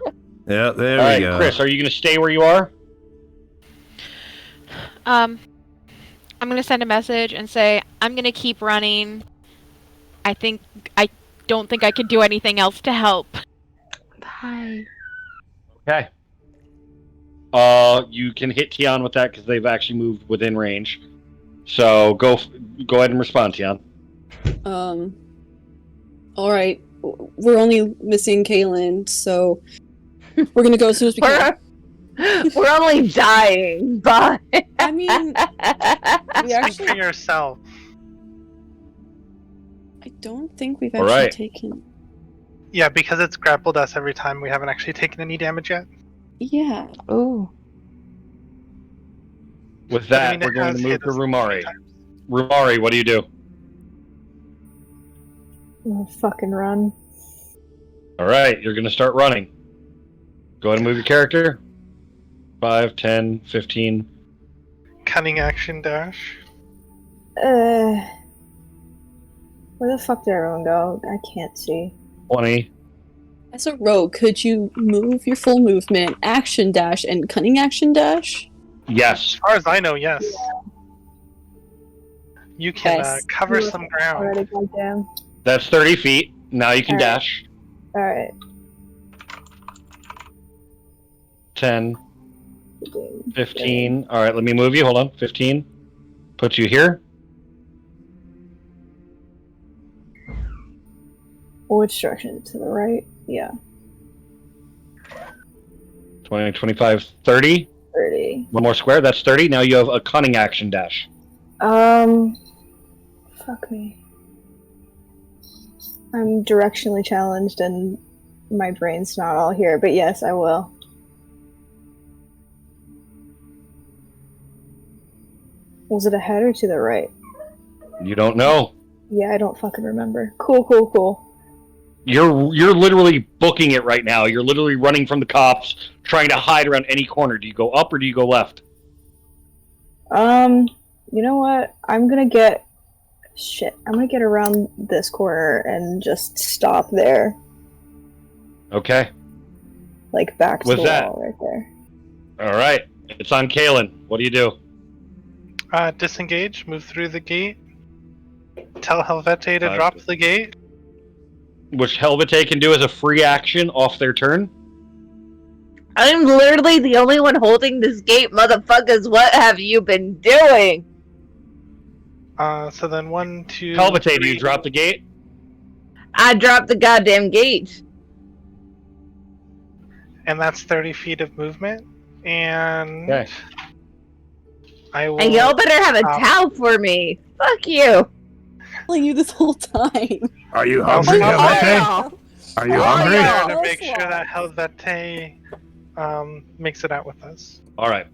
Yeah, there All we right, go. Chris, are you going to stay where you are? I'm gonna send a message and say I'm gonna keep running. I don't think I could do anything else to help. Bye. Okay. You can hit Tian with that because they've actually moved within range. So go ahead and respond, Tian. All right. We're only missing Kaylin, so we're gonna go as soon as we can. We're only dying, but I mean, we Speak actually. for yourself. I don't think we've All actually right. taken. Yeah, because it's grappled us every time, we haven't actually taken any damage yet. Yeah. ooh, With But, I that, mean, we're it going has to move hit to us a few Rumari. times. Rumari, what do you do? Oh, fucking run. All right, you're going to start running. Go ahead and move your character. 5, 10, 15. Cunning action dash. Where the fuck did everyone go? I can't see. 20. As a rogue, could you move your full movement, action dash, and cunning action dash? Yes. As far as I know, yes. You can Yes. cover some ground. Already, goddamn. That's 30 feet. Now you can All right. dash. Alright. 10, 15. All right, let me move you. Hold on. 15. Put you here. Which direction? To the right? Yeah. 20, 25, 30. 30. One more square. That's 30. Now you have a cunning action dash. Fuck me. I'm directionally challenged and my brain's not all here, but yes, I will. Was it ahead or to the right? You don't know. Yeah, I don't fucking remember. Cool. You're literally booking it right now. You're literally running from the cops, trying to hide around any corner. Do you go up or do you go left? You know what? I'm gonna get around this corner and just stop there. Okay. Like back to What's the that? wall right there. All right. It's on Kalen. What do you do? Disengage, move through the gate. Tell Helvete to Uh, drop the gate. Which Helvete can do as a free action off their turn. I'm literally the only one holding this gate, motherfuckers. What have you been doing? So then 1, 2. Helvete, do you 3. drop the gate? I dropped the goddamn gate. And that's 30 feet of movement. And Okay. I will. And y'all better have a stop. towel for me. Fuck you. Telling you this whole time. Are you Oh, hungry, oh, Helvete? Are you Oh, hungry? yeah. To make sure that Helvete makes it out with us. All right.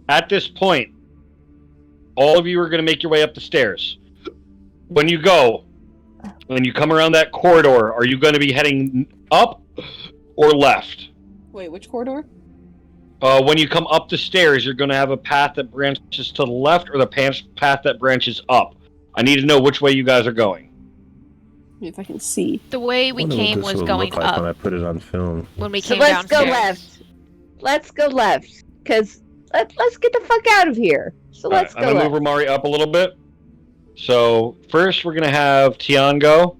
At this point, all of you are going to make your way up the stairs. When you come around that corridor, are you going to be heading up or left? Wait, which corridor? When you come up the stairs, you're going to have a path that branches to the left or the path that branches up. I need to know which way you guys are going. If I can see. The way we Wonder what came this was will going look like when I up put it on film. when we So came let's go downstairs. left. Let's go left. Because let's get the fuck out of here. So let's I'm go going to left. move Ramari up a little bit. So first, we're going to have Tian go.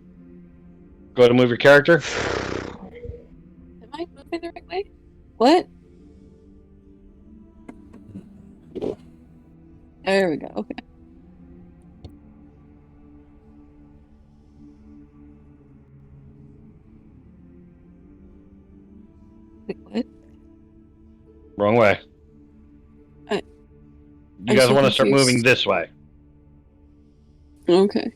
Go ahead and move your character. Am I moving the right way? What? There we go. Okay. Wait, what? Wrong way. I- You I'm guys so want to start confused. moving this way. Okay.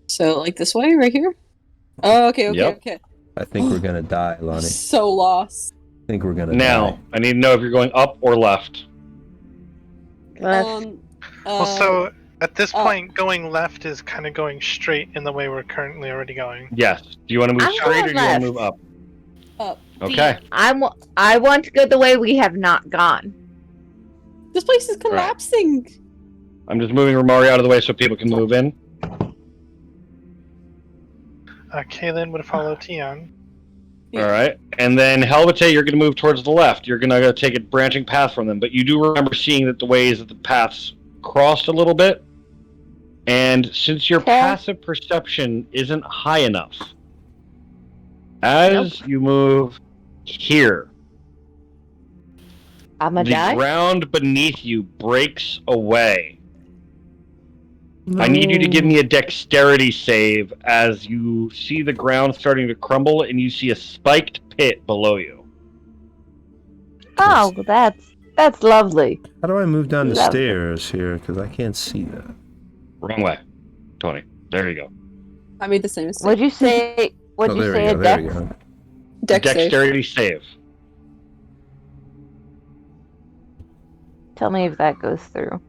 So, like this way, right here? Oh, okay, okay, Yep. okay. I think we're gonna die, I'm Lonnie. so lost. I think we're gonna Now, die. I need to know if you're going up or left. Left. Well, so at this uh, point, going left is kind of going straight in the way we're currently already going. Yes. Do you want to move I'm straight or going do you want to left. move up? Up. Okay. I want to go the way we have not gone. This place is collapsing. I'm just moving Ramari out of the way so people can move in. Kaylin would follow Tian. Yeah. All right. And then Helvete, you're going to move towards the left. You're going to take a branching path from them. But you do remember seeing that the ways that the paths crossed a little bit. And since your Okay. passive perception isn't high enough, as you move here, I'm gonna the die. ground beneath you breaks away. I need you to give me a dexterity save as you see the ground starting to crumble and you see a spiked pit below you. Oh, that's lovely. How do I move down the Lovely. stairs here? Because I can't see that. Wrong way. Tony, there you go. I made the same mistake. What'd you say? What'd you there say? we A go. There deck? we go. Dex save. Dexterity save. Tell me if that goes through.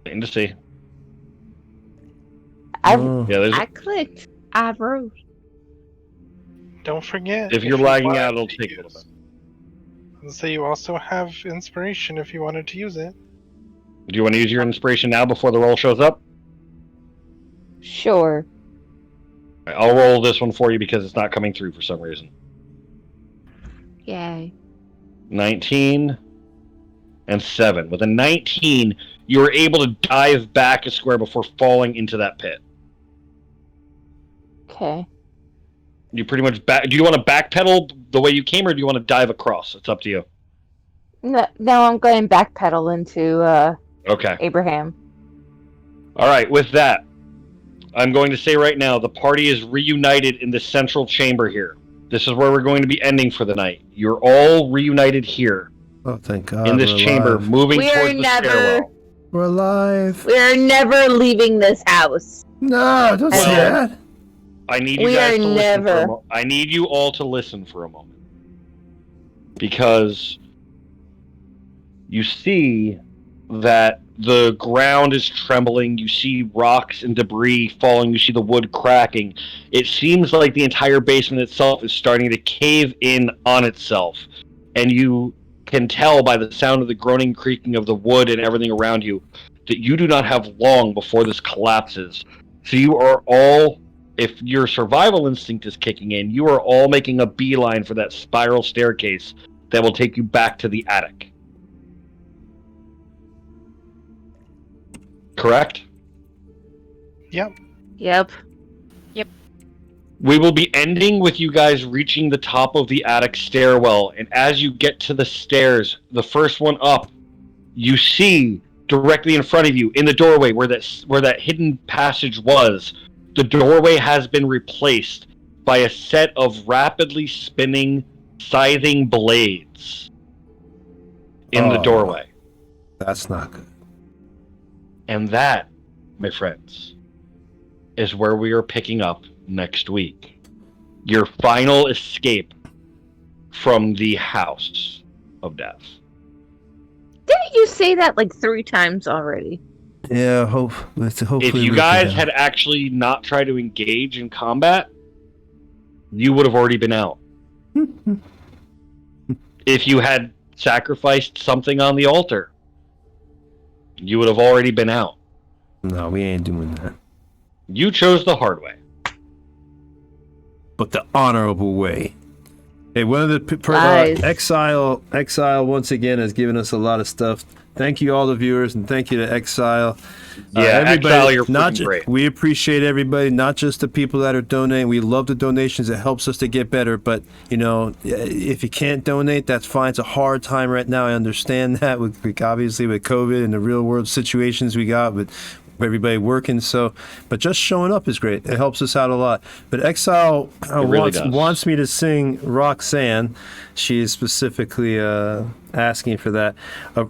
Waiting to see. Oh. Yeah, there's. I clicked. I wrote. Don't forget. If you're you lagging want out, it'll to take a little bit. use- So you also have inspiration if you wanted to use it. Do you want to use your inspiration now before the roll shows up? Sure. All right, I'll roll this one for you because it's not coming through for some reason. Yay. 19 and 7. With a 19, you were able to dive back a square before falling into that pit. Okay. You pretty much back. Do you want to backpedal the way you came, or do you want to dive across? It's up to you. No, I'm going backpedal into Okay. Abraham. All right. With that, I'm going to say right now the party is reunited in the central chamber here. This is where we're going to be ending for the night. You're all reunited here Oh, thank God. in this we're chamber, alive. moving We're towards the never- stairwell. We're alive. We're never leaving this house. No, don't say Well, that. I need you We guys are to listen for a never- moment. I need you all to listen for a moment. Because you see that the ground is trembling. You see rocks and debris falling. You see the wood cracking. It seems like the entire basement itself is starting to cave in on itself. And you can tell by the sound of the groaning, creaking of the wood and everything around you that you do not have long before this collapses. So you are all, if your survival instinct is kicking in, you are all making a beeline for that spiral staircase that will take you back to the attic. Correct? Yep. Yep. We will be ending with you guys reaching the top of the attic stairwell, and as you get to the stairs, the first one up, you see directly in front of you, in the doorway where that hidden passage was, the doorway has been replaced by a set of rapidly spinning, scything blades in the doorway. That's not good. And that, my friends, is where we are picking up next week. Your final escape from the House of Death. Didn't you say that like 3 times already? Yeah, hopefully. If you guys had actually not tried to engage in combat, you would have already been out. If you had sacrificed something on the altar, you would have already been out. No, we ain't doing that. You chose the hard way. But the honorable way. Hey, one of the Nice. Exile once again has given us a lot of stuff. Thank you all the viewers, and thank you to Exile. Yeah, Exile, you're not freaking great. We appreciate everybody, not just the people that are donating. We love the donations; it helps us to get better. But if you can't donate, that's fine. It's a hard time right now. I understand that, obviously with COVID and the real world situations we got with everybody working. But just showing up is great. It helps us out a lot. But Exile wants me to sing Roxanne. She is specifically asking for that.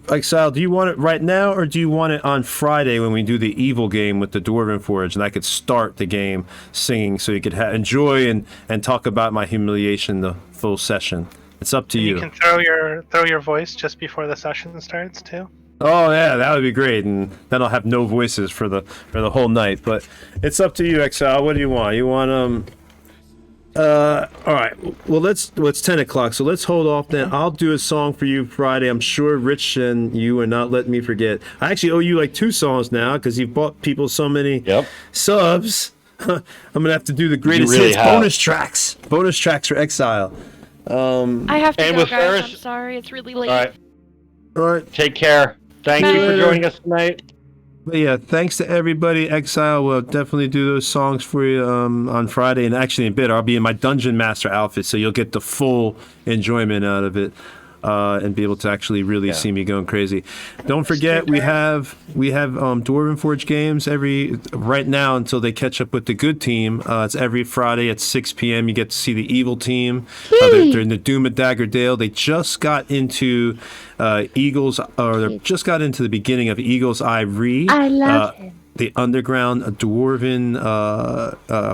Exile, do you want it right now, or do you want it on Friday when we do the evil game with the Dwarven Forge, and I could start the game singing so you could enjoy and talk about my humiliation the full session? It's up to you. You can throw your voice just before the session starts too. Oh yeah, that would be great, and then I'll have no voices for the whole night. But it's up to you, Exile. What do you want? You want all right. Well, it's 10 o'clock, so let's hold off then. I'll do a song for you Friday. I'm sure Rich and you are not letting me forget. I actually owe you like 2 songs now because you've bought people so many subs. I'm gonna have to do the greatest hits bonus tracks for Exile. I have to And go, with guys. Ferris- I'm sorry. It's really late. All right. Take care. Thank you for joining us tonight. But yeah, thanks to everybody. Exile will definitely do those songs for you on Friday, and actually in a bit I'll be in my Dungeon Master outfit, so you'll get the full enjoyment out of it. And be able to actually really see me going crazy. Don't forget, we have Dwarven Forge games right now until they catch up with the good team. It's every Friday at 6 p.m. You get to see the evil team. They're in the Doom of Dagger Dale. They just got into they just got into the beginning of Eagle's Eye Re. I love it. The underground Dwarven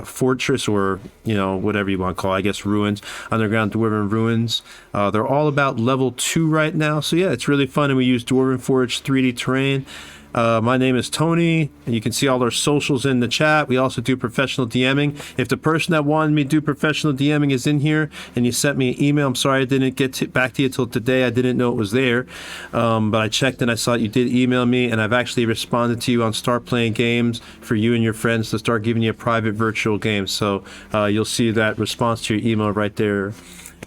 fortress, or whatever you want to call it, I guess ruins, underground Dwarven ruins. They're all about level 2 right now, so yeah, it's really fun, and we use Dwarven Forge 3D terrain. My name is Tony, and you can see all our socials in the chat. We also do professional DMing. If the person that wanted me to do professional DMing is in here and you sent me an email, I'm sorry I didn't get back to you till today. I didn't know it was there, but I checked and I saw you did email me, and I've actually responded to you on Start Playing Games for you and your friends to start giving you a private virtual game. So you'll see that response to your email right there.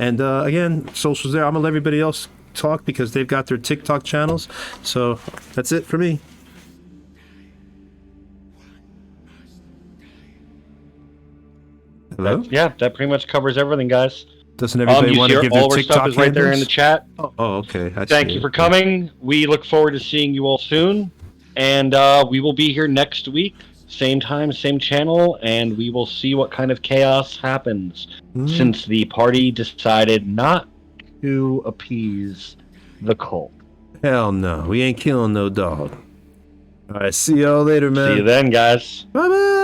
And again, socials there. I'm going to let everybody else talk because they've got their TikTok channels. So that's it for me. Hello? Yeah, that pretty much covers everything, guys. Doesn't everybody want to give their all our TikTok stuff is right there in the chat. Oh, okay. Thank you for coming. We look forward to seeing you all soon, and we will be here next week, same time, same channel, and we will see what kind of chaos happens since the party decided not to appease the cult. Hell no, we ain't killing no dog. All right, see y'all later, man. See you then, guys. Bye bye.